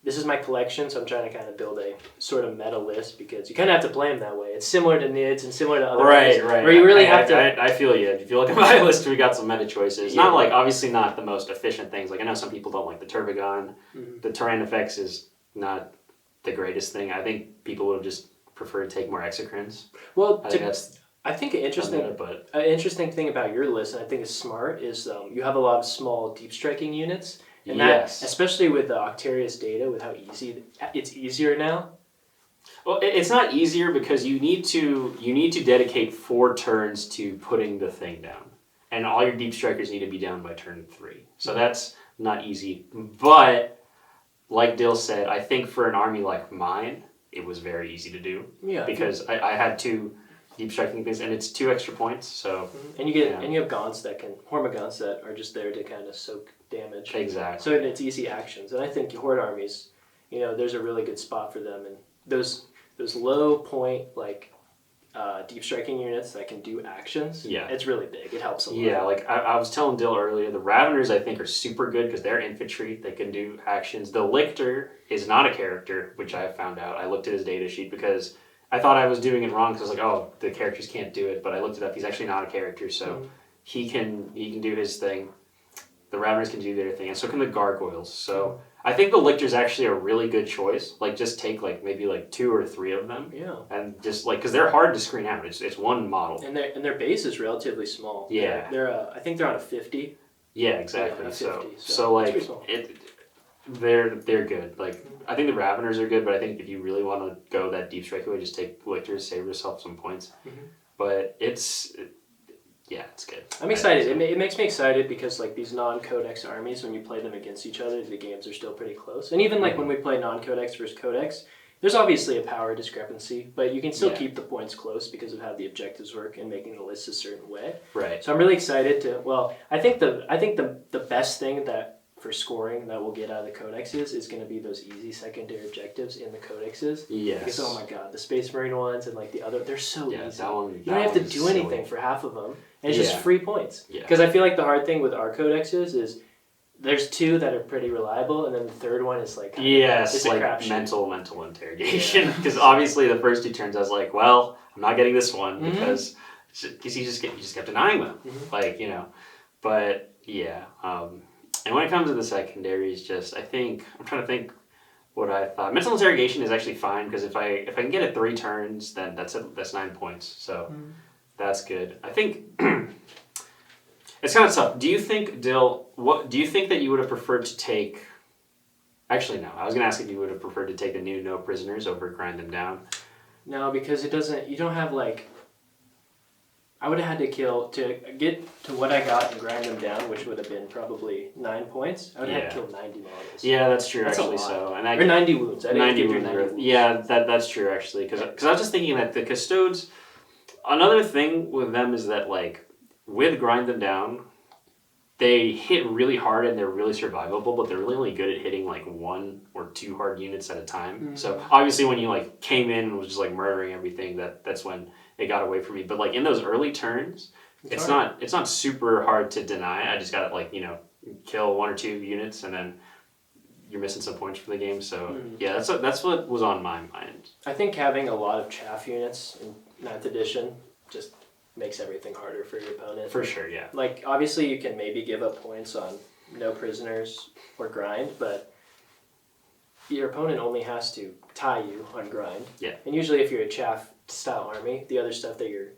this is my collection, so I'm trying to kind of build a sort of meta list, because you kind of have to play them that way. It's similar to NIDS and similar to other Right. where you really have to... I feel you. If you look at my list, we got some meta choices. Yeah. Not like, obviously not the most efficient things. Like, I know some people don't like the Turbigon. The Terrain Effects is not the greatest thing. I think people would have just preferred to take more Exocrines. Well, I think an interesting thing about your list, and I think is smart, is you have a lot of small deep striking units. And that, especially with the Octarius data, with how easy it's easier now. Well, it's not easier because you need to dedicate 4 turns to putting the thing down, and all your deep strikers need to be down by turn 3. So that's not easy. But like Dill said, I think for an army like mine, it was very easy to do. Yeah. Because I had 2 deep striking things, and it's 2 extra points. So and you have Gaunts that can Hormagaunts that are just there to kind of soak damage. Exactly. So it's easy actions, and I think Horde armies, there's a really good spot for them, and those low point deep striking units that can do actions. Yeah, it's really big. It helps a lot. Yeah, like I was telling Dill earlier, the Raveners I think are super good because they're infantry. They can do actions. The Lictor is not a character, which I found out. I looked at his data sheet because I thought I was doing it wrong because I was like, oh, the characters can't do it, but I looked it up. He's actually not a character, so he can do his thing. The Raveners can do their thing, and so can the Gargoyles. So I think the Lictor's actually a really good choice. Like, just take maybe 2 or 3 of them. Yeah. And just because they're hard to screen out. It's one model. And their base is relatively small. Yeah. They're I think they're on a 50. Yeah, exactly. Yeah, 50, so they're good. Like, I think the Raveners are good, but I think if you really want to go that deep strike way, just take Lictors, save yourself some points. But it's good. I'm excited. It makes me excited because these non-codex armies, when you play them against each other, the games are still pretty close. And even when we play non-codex versus codex, there's obviously a power discrepancy, but you can still keep the points close because of how the objectives work and making the list a certain way. Right. So I'm really excited to. Well, I think the best thing that for scoring that we'll get out of the codexes is going to be those easy secondary objectives in the codexes. Yes. Because, oh my god, the Space Marine ones and the other, they're so easy. You don't have to do silly. anything for half of them. And it's just free points. Yeah. Because I feel like the hard thing with our codexes is there's 2 that are pretty reliable, and then the third one is mental interrogation. Because obviously the first 2 turns I was like, well, I'm not getting this one because you just kept denying them. But yeah. And when it comes to the secondaries, I'm trying to think what I thought. Mental interrogation is actually fine because if I can get it 3 turns, then that's 9 points. So that's good. I think it's kind of tough. Do you think, Dill? What do you think that you would have preferred to take? Actually, no. I was gonna ask if you would have preferred to take the new no prisoners over grind them down. No, because it doesn't. You don't have like. I would have had to kill to get to what I got and grind them down, which would have been probably 9 points. I would have had to kill 90 models. Yeah, that's true. That's actually, a lot. so and Or 90 wounds. I didn't 90 give you wounds 90 worth. wounds. Yeah, that's true actually. Because I was just thinking that the custodes. Another thing with them is that like with grind them down, they hit really hard and they're really survivable, but they're really only good at hitting like 1 or 2 hard units at a time. Mm-hmm. So obviously when you like came in and was just like murdering everything, that's when it got away from me. But like in those early turns, it's not super hard to deny. I just got to like, kill 1 or 2 units and then you're missing some points from the game. So yeah, that's what was on my mind. I think having a lot of chaff units in 9th edition just makes everything harder for your opponent. For sure, yeah. Like, obviously you can maybe give up points on no prisoners or grind, but your opponent only has to tie you on grind. Yeah. And usually if you're a chaff style army, the other stuff that you're,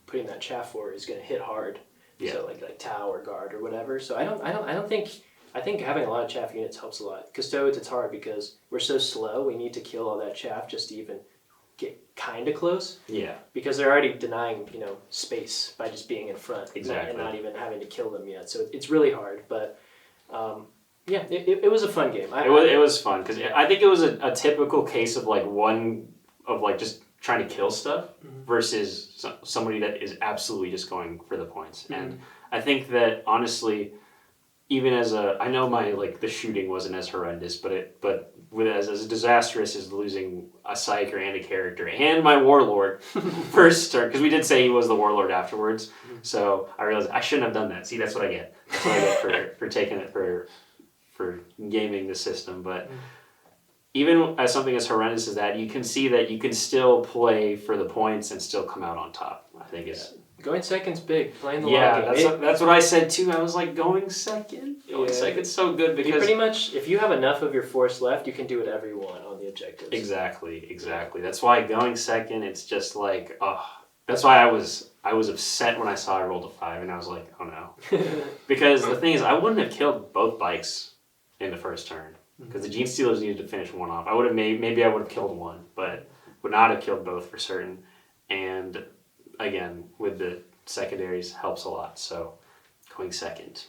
putting that chaff for is going to hit hard. Yeah. So like Tau or guard or whatever. So I think having a lot of chaff units helps a lot. Custodes, it's hard because we're so slow. We need to kill all that chaff just to even get kind of close. Yeah. Because they're already denying, space by just being in front. Exactly. And not even having to kill them yet. So it's really hard. But yeah, it was a fun game. It was fun because I think it was a typical case of like one of like just trying to kill stuff versus somebody that is absolutely just going for the points. And I think that honestly, even I know my like the shooting wasn't as horrendous, but with as disastrous as losing a psyker and a character and my warlord first turn, because we did say he was the warlord afterwards. So I realized I shouldn't have done that. See, that's what I get. That's what I get for taking it for gaming the system. But even as something as horrendous as that, you can see that you can still play for the points and still come out on top. I think it's going second's big. Playing the long game. That's what I said too. I was like, going second. Going second's so good because you pretty much, if you have enough of your force left, you can do whatever you want on the objectives. Exactly. That's why going second, it's just like, that's why I was upset when I saw I rolled a 5 and I was like, oh no. Because the thing is, I wouldn't have killed both bikes in the first turn. Because the Gene Stealers needed to finish one off. I would have maybe I would have killed one, but would not have killed both for certain. And again, with the secondaries helps a lot. So going second,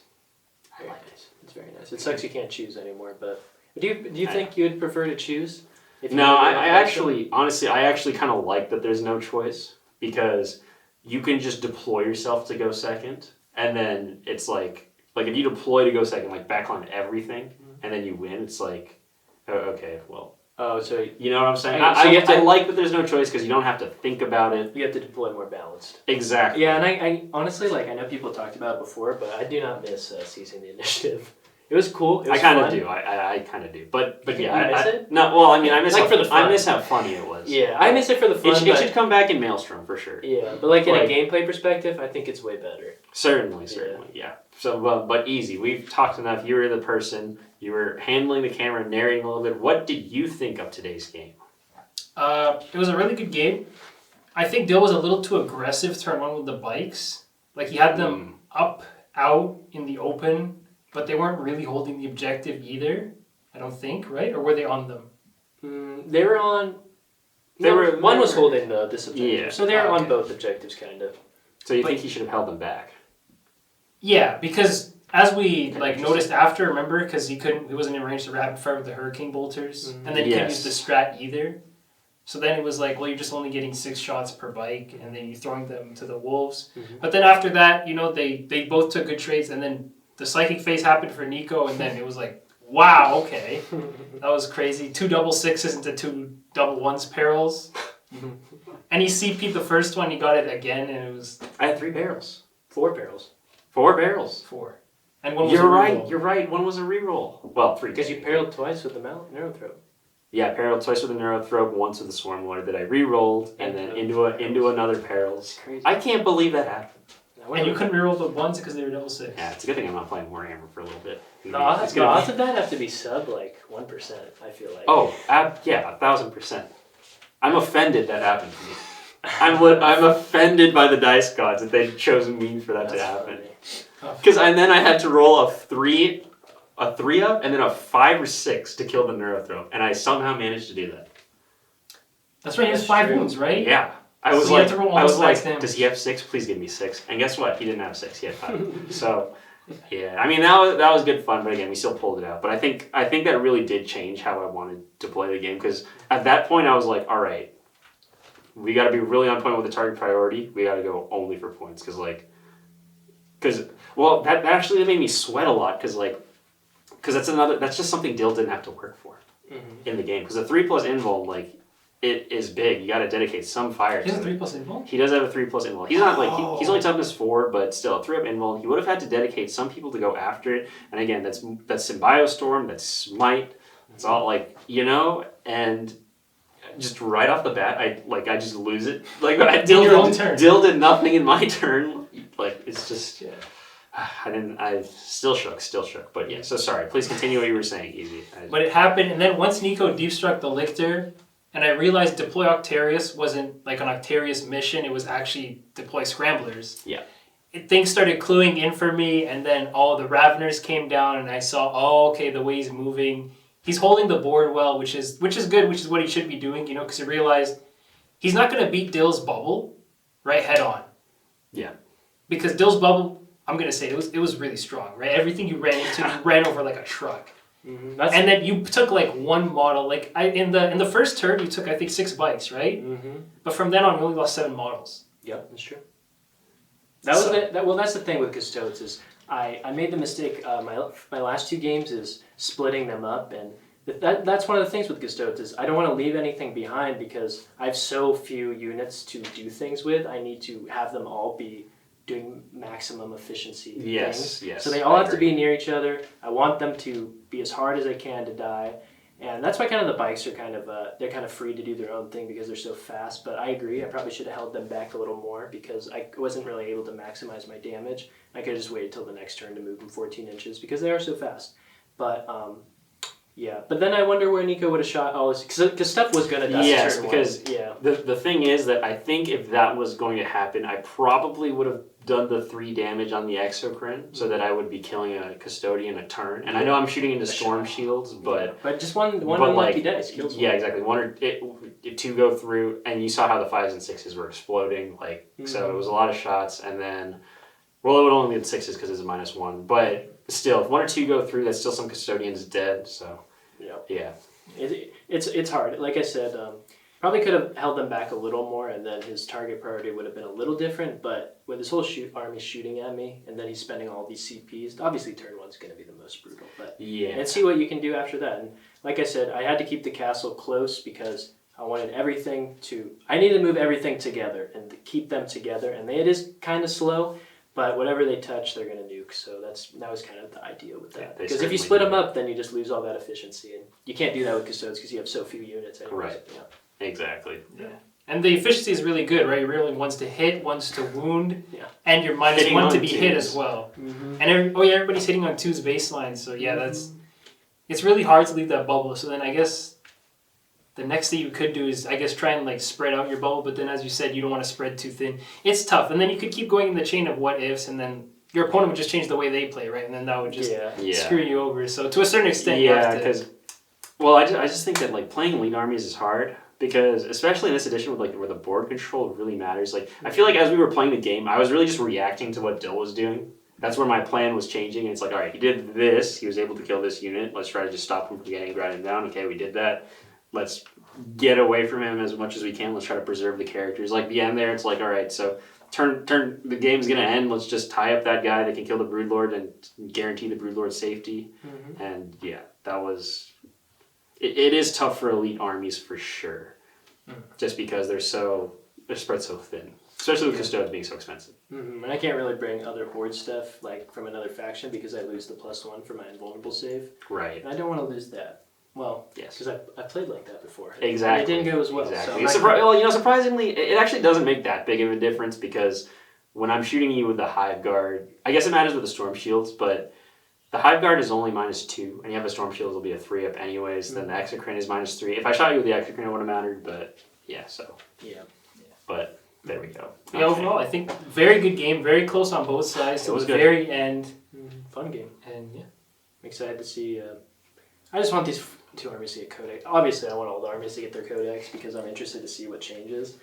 I like it. It's very nice. It sucks you can't choose anymore, but do you think you'd prefer to choose? No, I actually kind of like that there's no choice because you can just deploy yourself to go second, and then it's like if you deploy to go second, like backline everything. And then you win, it's like, oh, okay, well. Oh, so you know what I'm saying? I like that there's no choice because you don't have to think about it. You have to deploy more balanced. Exactly. Yeah, and I honestly, I know people talked about it before, but I do not miss seizing the initiative. It was cool. It was I kind of fun. do. I kind of do. But yeah, you miss it? No, well, I mean, I miss for the fun. I miss how funny it was. Yeah, I miss it for the fun. It should come back in Maelstrom for sure. Yeah, but in a gameplay perspective, I think it's way better. Certainly, yeah. So, but easy. We've talked enough. You were the person. You were handling the camera, narrating a little bit. What did you think of today's game? It was a really good game. I think Dill was a little too aggressive turn 1 with the bikes. Like he had them up, out in the open, but they weren't really holding the objective either. I don't think, right? Or were they on them? They were on. One was holding this objective, so they were on both objectives, kind of. So you think he should have held them back? Yeah, because as we noticed after, remember, because he wasn't in range to rapid fire with the hurricane bolters, and then he couldn't use the strat either. So then it was like, well, you're just only getting 6 shots per bike, and then you're throwing them to the wolves. But then after that, they both took good trades, and then the psychic phase happened for Nico, and then it was like, wow, okay, that was crazy. 2 double 6s into 2 double 1s perils. And he CP'd the first one, he got it again, and it was... I had 3 barrels. 4 barrels. 4 barrels. 4. And one was You're a right, reroll. you're right. One was a reroll. Well, 3. Because you parried twice with the narrow throat. Yeah, parried twice with the Neurothrope, once with the Swarmlord that I re-rolled, and then into another Perils. Crazy. I can't believe that happened. No, And you couldn't reroll the ones because they were double 6. Yeah, it's a good thing I'm not playing Warhammer for a little bit. The odds of that have to be sub like 1%, I feel like. Oh, yeah, 1,000%. I'm offended that happened to me. I'm offended by the dice gods that they'd chosen me for that to happen. And then I had to roll a 3 up, and then a 5 or 6 to kill the Neurothrope, and I somehow managed to do that. That's right. He has 5 wounds, right? Yeah. I was like, does he have 6? Please give me 6. And guess what? He didn't have 6. He had 5. So, yeah. I mean, that was good fun, but again, we still pulled it out. But I think that really did change how I wanted to play the game, because at that point I was like, all right, we got to be really on point with the target priority. We got to go only for points, because that actually made me sweat a lot, because that's just something Dill didn't have to work for in the game, because a 3+ invul, like, it is big. You got to dedicate some fire. He has a 3+ invul? He does have a 3+ invul. He's not like he's only toughness 4, but still a 3-up invul. He would have had to dedicate some people to go after it. And again, that's Symbiostorm, that's Smite. It's all like, and just right off the bat, I just lose it. Like Dill did nothing in my turn. Like it's just I still shook. But yeah, so sorry. Please continue what you were saying, Easy. But it happened, and then once Nico deep struck the Lictor, and I realized deploy Octarius wasn't like an Octarius mission, it was actually deploy Scramblers. Yeah. Things started cluing in for me, and then all the Raveners came down, and I saw, the way he's moving. He's holding the board well, which is good, which is what he should be doing, because I realized he's not going to beat Dill's bubble, right, head on. Yeah. Because Dill's bubble, I'm going to say, it was really strong, right? Everything you ran into, you ran over like a truck. Mm-hmm. And then you took like one model, like in the first turn you took I think 6 bikes, right? Mm-hmm. But from then on you only lost 7 models. Yep, that's true. That's the thing with Custodes is I made the mistake. My last 2 games is splitting them up, and that's one of the things with Custodes is I don't want to leave anything behind because I have so few units to do things with. I need to have them all be doing maximum efficiency things. Yes. So they all have to be near each other. I want them to be as hard as they can to die. And that's why kind of the bikes are they're kind of free to do their own thing because they're so fast. But I agree, I probably should have held them back a little more because I wasn't really able to maximize my damage. I could have just waited till the next turn to move them 14 inches because they are so fast. But but then I wonder where Nico would have shot all this, because stuff was going to die. Yes, because the thing is that I think if that was going to happen, I probably would have done the 3 damage on the Exocrine so that I would be killing a Custodian a turn. And I know I'm shooting into Storm Shields, but just one unlucky dice kills one. Yeah, exactly. 2 go through, and you saw how the 5s and 6s were exploding. So it was a lot of shots, and then it would only be the 6s because it's a -1, but still, if 1 or 2 go through, that's still some Custodians dead. So yeah, it's hard. Like I said, probably could have held them back a little more, and then his target priority would have been a little different. But with his whole army shooting at me, and then he's spending all these CPs, obviously turn 1's going to be the most brutal. But and see what you can do after that. And like I said, I had to keep the castle close because I wanted I needed to move everything together and to keep them together. And it is kind of slow. But whatever they touch, they're going to nuke. So that was kind of the idea with that. Because if you split them up, then you just lose all that efficiency. And you can't do that with Custodes because you have so few units anyways. Right. Yeah. Exactly. Yeah. And the efficiency is really good, right? You're rolling 1s to hit, 1s to wound, and you're -1 to be hit as well. Mm-hmm. And everybody's hitting on 2's baseline. So it's really hard to leave that bubble. So then I guess the next thing you could do is, try and spread out your bubble. But then, as you said, you don't want to spread too thin. It's tough. And then you could keep going in the chain of what ifs, and then your opponent would just change the way they play, right? And then that would just screw you over. So to a certain extent, you have to. Because, I just think that playing elite armies is hard because, especially in this edition with where the board control really matters. I feel like as we were playing the game, I was really just reacting to what Dill was doing. That's where my plan was changing. And it's all right, he did this. He was able to kill this unit. Let's try to just stop him from getting grinded down. Okay, we did that. Let's get away from him as much as we can. Let's try to preserve the characters. The end there, it's all right, so turn the game's going to end. Let's just tie up that guy that can kill the Broodlord and guarantee the Broodlord's safety. Mm-hmm. And that was... It is tough for elite armies for sure. Just because they're spread so thin. Especially with Custodes being so expensive. Mm-hmm. And I can't really bring other Horde stuff from another faction because I lose the +1 for my invulnerable save. Right. And I don't want to lose that. Well, yes, because I played like that before. Exactly. It didn't go as well. Exactly. So surprisingly, it actually doesn't make that big of a difference because when I'm shooting you with the Hive Guard, I guess it matters with the Storm Shields, but the Hive Guard is only -2, and you have a Storm Shield, it'll be a 3 up anyways. Then the Exocrine is -3. If I shot you with the Exocrine, it would have mattered, but yeah, so. Yeah. But there we go. Yeah, overall, I think very good game, very close on both sides to It was the good. very end. Fun game. And yeah. I'm excited to see. I just want these two armies to get codex. Obviously, I want all the armies to get their codex because I'm interested to see what changes.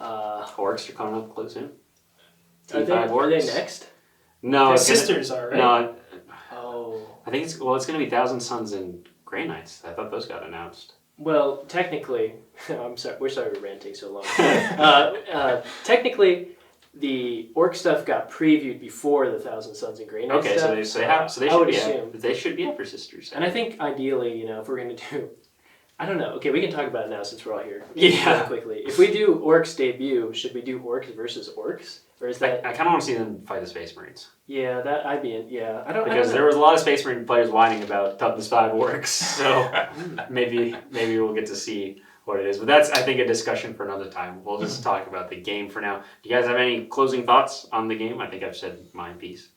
Orcs are coming up close soon. Are they next? No, The it's gonna- sisters are, right? No, Oh. I think it's going to be Thousand Suns and Grey Knights. I thought those got announced. Well, technically, I'm sorry. We're sorry we're ranting so long. Technically, the orc stuff got previewed before the Thousand Suns and Grey Knights Okay, stuff. so they I should would be assume. they should be up for sisters. And I think ideally, if we're going to do, I don't know. Okay, we can talk about it now since we're all here. Yeah. Really quickly. If we do orcs debut, should we do orcs versus orcs, or is that? I kind of want to see them fight the Space Marines Yeah, that I'd be in. Yeah, I don't. because there was a lot of Space Marine players whining about toughness 5 orcs. So maybe we'll get to see what it is. But that's, I think, a discussion for another time. We'll just talk about the game for now. Do you guys have any closing thoughts on the game? I think I've said my piece.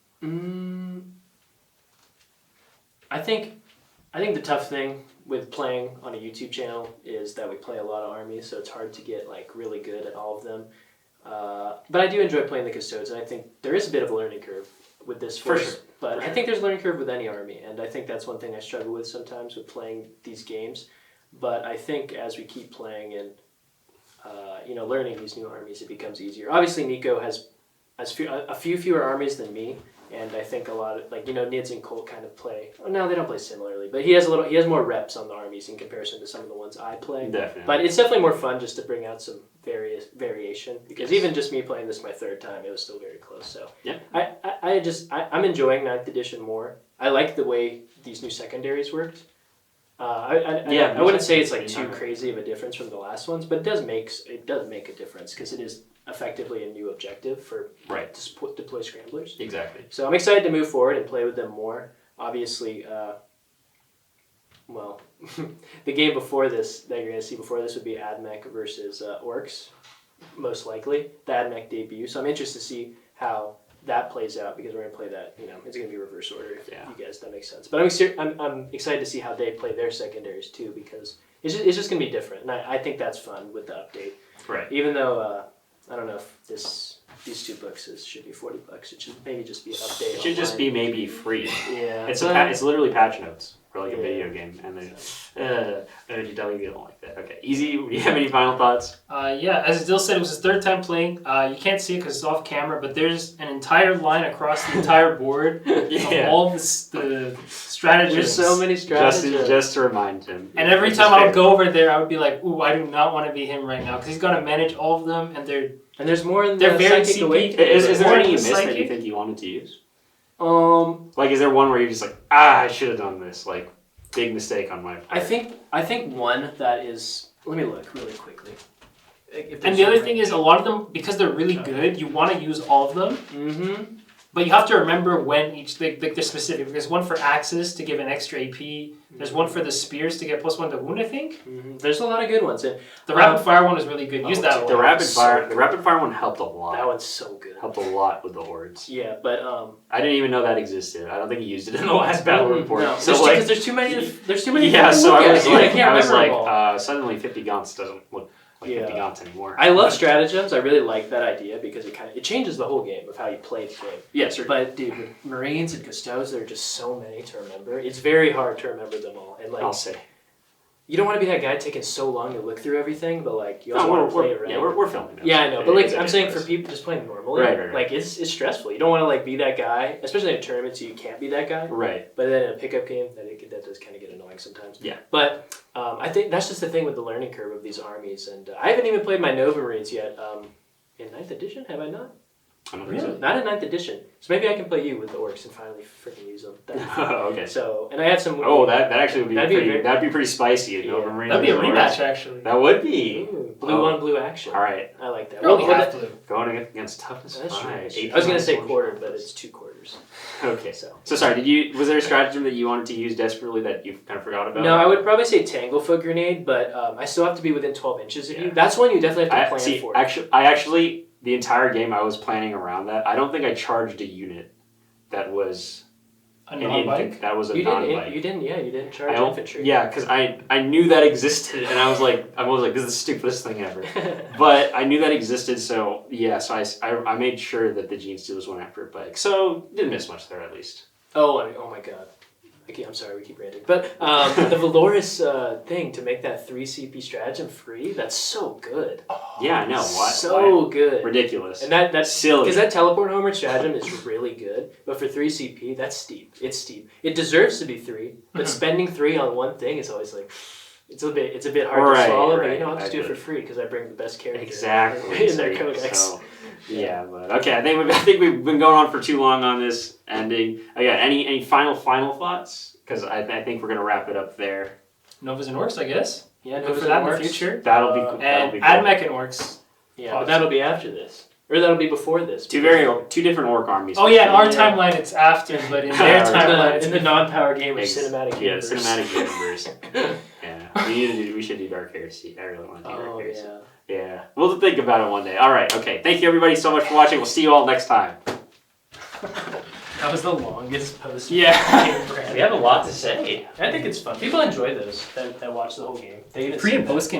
I think the tough thing with playing on a YouTube channel is that we play a lot of armies, so it's hard to get really good at all of them. But I do enjoy playing the Custodes, and I think there is a bit of a learning curve with this For force. sure. But I think there's a learning curve with any army, and I think that's one thing I struggle with sometimes with playing these games. But I think as we keep playing and learning these new armies, it becomes easier. Obviously, Nico has a few fewer armies than me, and I think a lot of Nids and Colt kind of play. Oh, no, they don't play similarly, but he has more reps on the armies in comparison to some of the ones I play. Definitely. But it's definitely more fun just to bring out some variation because even just me playing this my third time, it was still very close. So yeah, I'm enjoying 9th edition more. I like the way these new secondaries worked. I wouldn't say it's too crazy of a difference from the last ones, but it does make a difference because it is effectively a new objective for deploy scramblers. Exactly. So I'm excited to move forward and play with them more. Obviously, the game before this that you're going to see before this would be AdMech versus Orcs, most likely the AdMech debut. So I'm interested to see how that plays out because we're going to play that. It's going to be reverse order. If you guys, that makes sense. But I'm excited to see how they play their secondaries too because it's just going to be different, and I think that's fun with the update. Right. Even though I don't know if these 2 books should be $40. It should maybe just be an update. It should just be maybe free. Yeah. It's literally patch notes for a video game, and then you tell me you don't like that. Okay, Easy. Do you have any final thoughts? As Dill said, it was his 3rd time playing. You can't see it because it's off camera, but there's an entire line across the entire board of all the strategies. There's so many strategies. Just to remind him. And every time I would go over there, I would be like, "Ooh, I do not want to be him right now," because he's got to manage all of them, and there's more in they're the very Psychic CP. Awakening. Is there More any than you missed that you psychic? think you wanted to use? Um, Is there one where you're just like, I should have done this? Big mistake on my part. I think one that is. Let me look really quickly. And the other thing is, a lot of them, because they're really good, you want to use all of them. Mm-hmm. But you have to remember when they're specific. There's one for axes to give an extra AP. There's one for the spears to get +1 to wound, I think. Mm-hmm. There's a lot of good ones. And The rapid fire one is really good. Use that The one. rapid fire one helped a lot. that one's so good. Helped a lot with the hordes. Yeah, but I didn't even know that existed. I don't think he used it in the last battle report. no, So because there's too many. There's too many. yeah, to so look I at, was dude. like, can't remember them all. Suddenly 50 gaunts doesn't look like 50 gaunts anymore. I love stratagems. I really like that idea because it changes the whole game of how you play the game. Yes, sir. But dude, with Marines and Custodes, there are just so many to remember. It's very hard to remember them all. And I'll say. you don't want to be that guy taking so long to look through everything, but you also want to play it right. Yeah, we're filming this. Yeah, I know, but It's I'm saying for ridiculous. people just playing normally, Right. It's stressful. You don't want to be that guy, especially in a tournament, so you can't be that guy. Right. But then in a pickup game, that does kind of get annoying sometimes. Yeah. But I think that's just the thing with the learning curve of these armies, and I haven't even played my Nova Marines yet. In 9th edition, have I not? I don't think so. Not in 9th edition. So maybe I can play you with the orcs and finally freaking use them. Okay. So, and I had some. Oh, that actually would be That'd be pretty spicy. Yeah. That'd be a rematch, actually. That would be. Ooh, blue on blue action. All right. I like that. Probably Well, half blue. Going against toughness That's true. 5. I was gonna say quarter, but it's 2 quarters. Okay. So sorry. Was there a stratagem that you wanted to use desperately that you kind of forgot about? no, I would probably say Tanglefoot Grenade, but I still have to be within 12 inches of you. Yeah. That's one you definitely have to plan for. I actually the entire game I was planning around that. I don't think I charged a unit that was A non-bike? That was a You non-bike. didn't. Yeah, you didn't charge infantry. Yeah, because I knew that existed, and I was like, this is the stupidest thing ever. But I knew that existed, so yeah, so I made sure that the Gene Stealers went after a bike. So didn't miss much there, at least. Oh my god. I'm sorry, we keep ranting. But the Valoris thing to make that 3 CP stratagem free, that's so good. Yeah, I know. Why? So good. Ridiculous. And that's silly. Because that teleport homeward stratagem is really good, but for 3 CP, that's steep. It's steep. It deserves to be 3, but spending 3 on one thing is always like, it's a bit hard to swallow, but I'll just do it for free because I bring the best character in their codex. So, yeah, but okay, I think we've been going on for too long on this ending. Any final thoughts? Because I think we're gonna wrap it up there. Novas and Orcs, I guess. Yeah, Look for that in the future. That'll be cool. And AdMech and Orcs. Yeah, but that'll be after this. Or that'll be before this. Two different orc armies. Oh yeah, in our timeline it's after, but in their timeline it's in the non-power gamer cinematic universe. Yeah, cinematic universe. Yeah, we should do Dark Heresy. I really want to do Dark Heresy. Yeah, we'll think about it one day. All right, okay. Thank you everybody so much for watching. We'll see you all next time. That was the longest post. Yeah. We have a lot to say. I think it's fun. People enjoy those that watch the whole game. They get it Pre and post game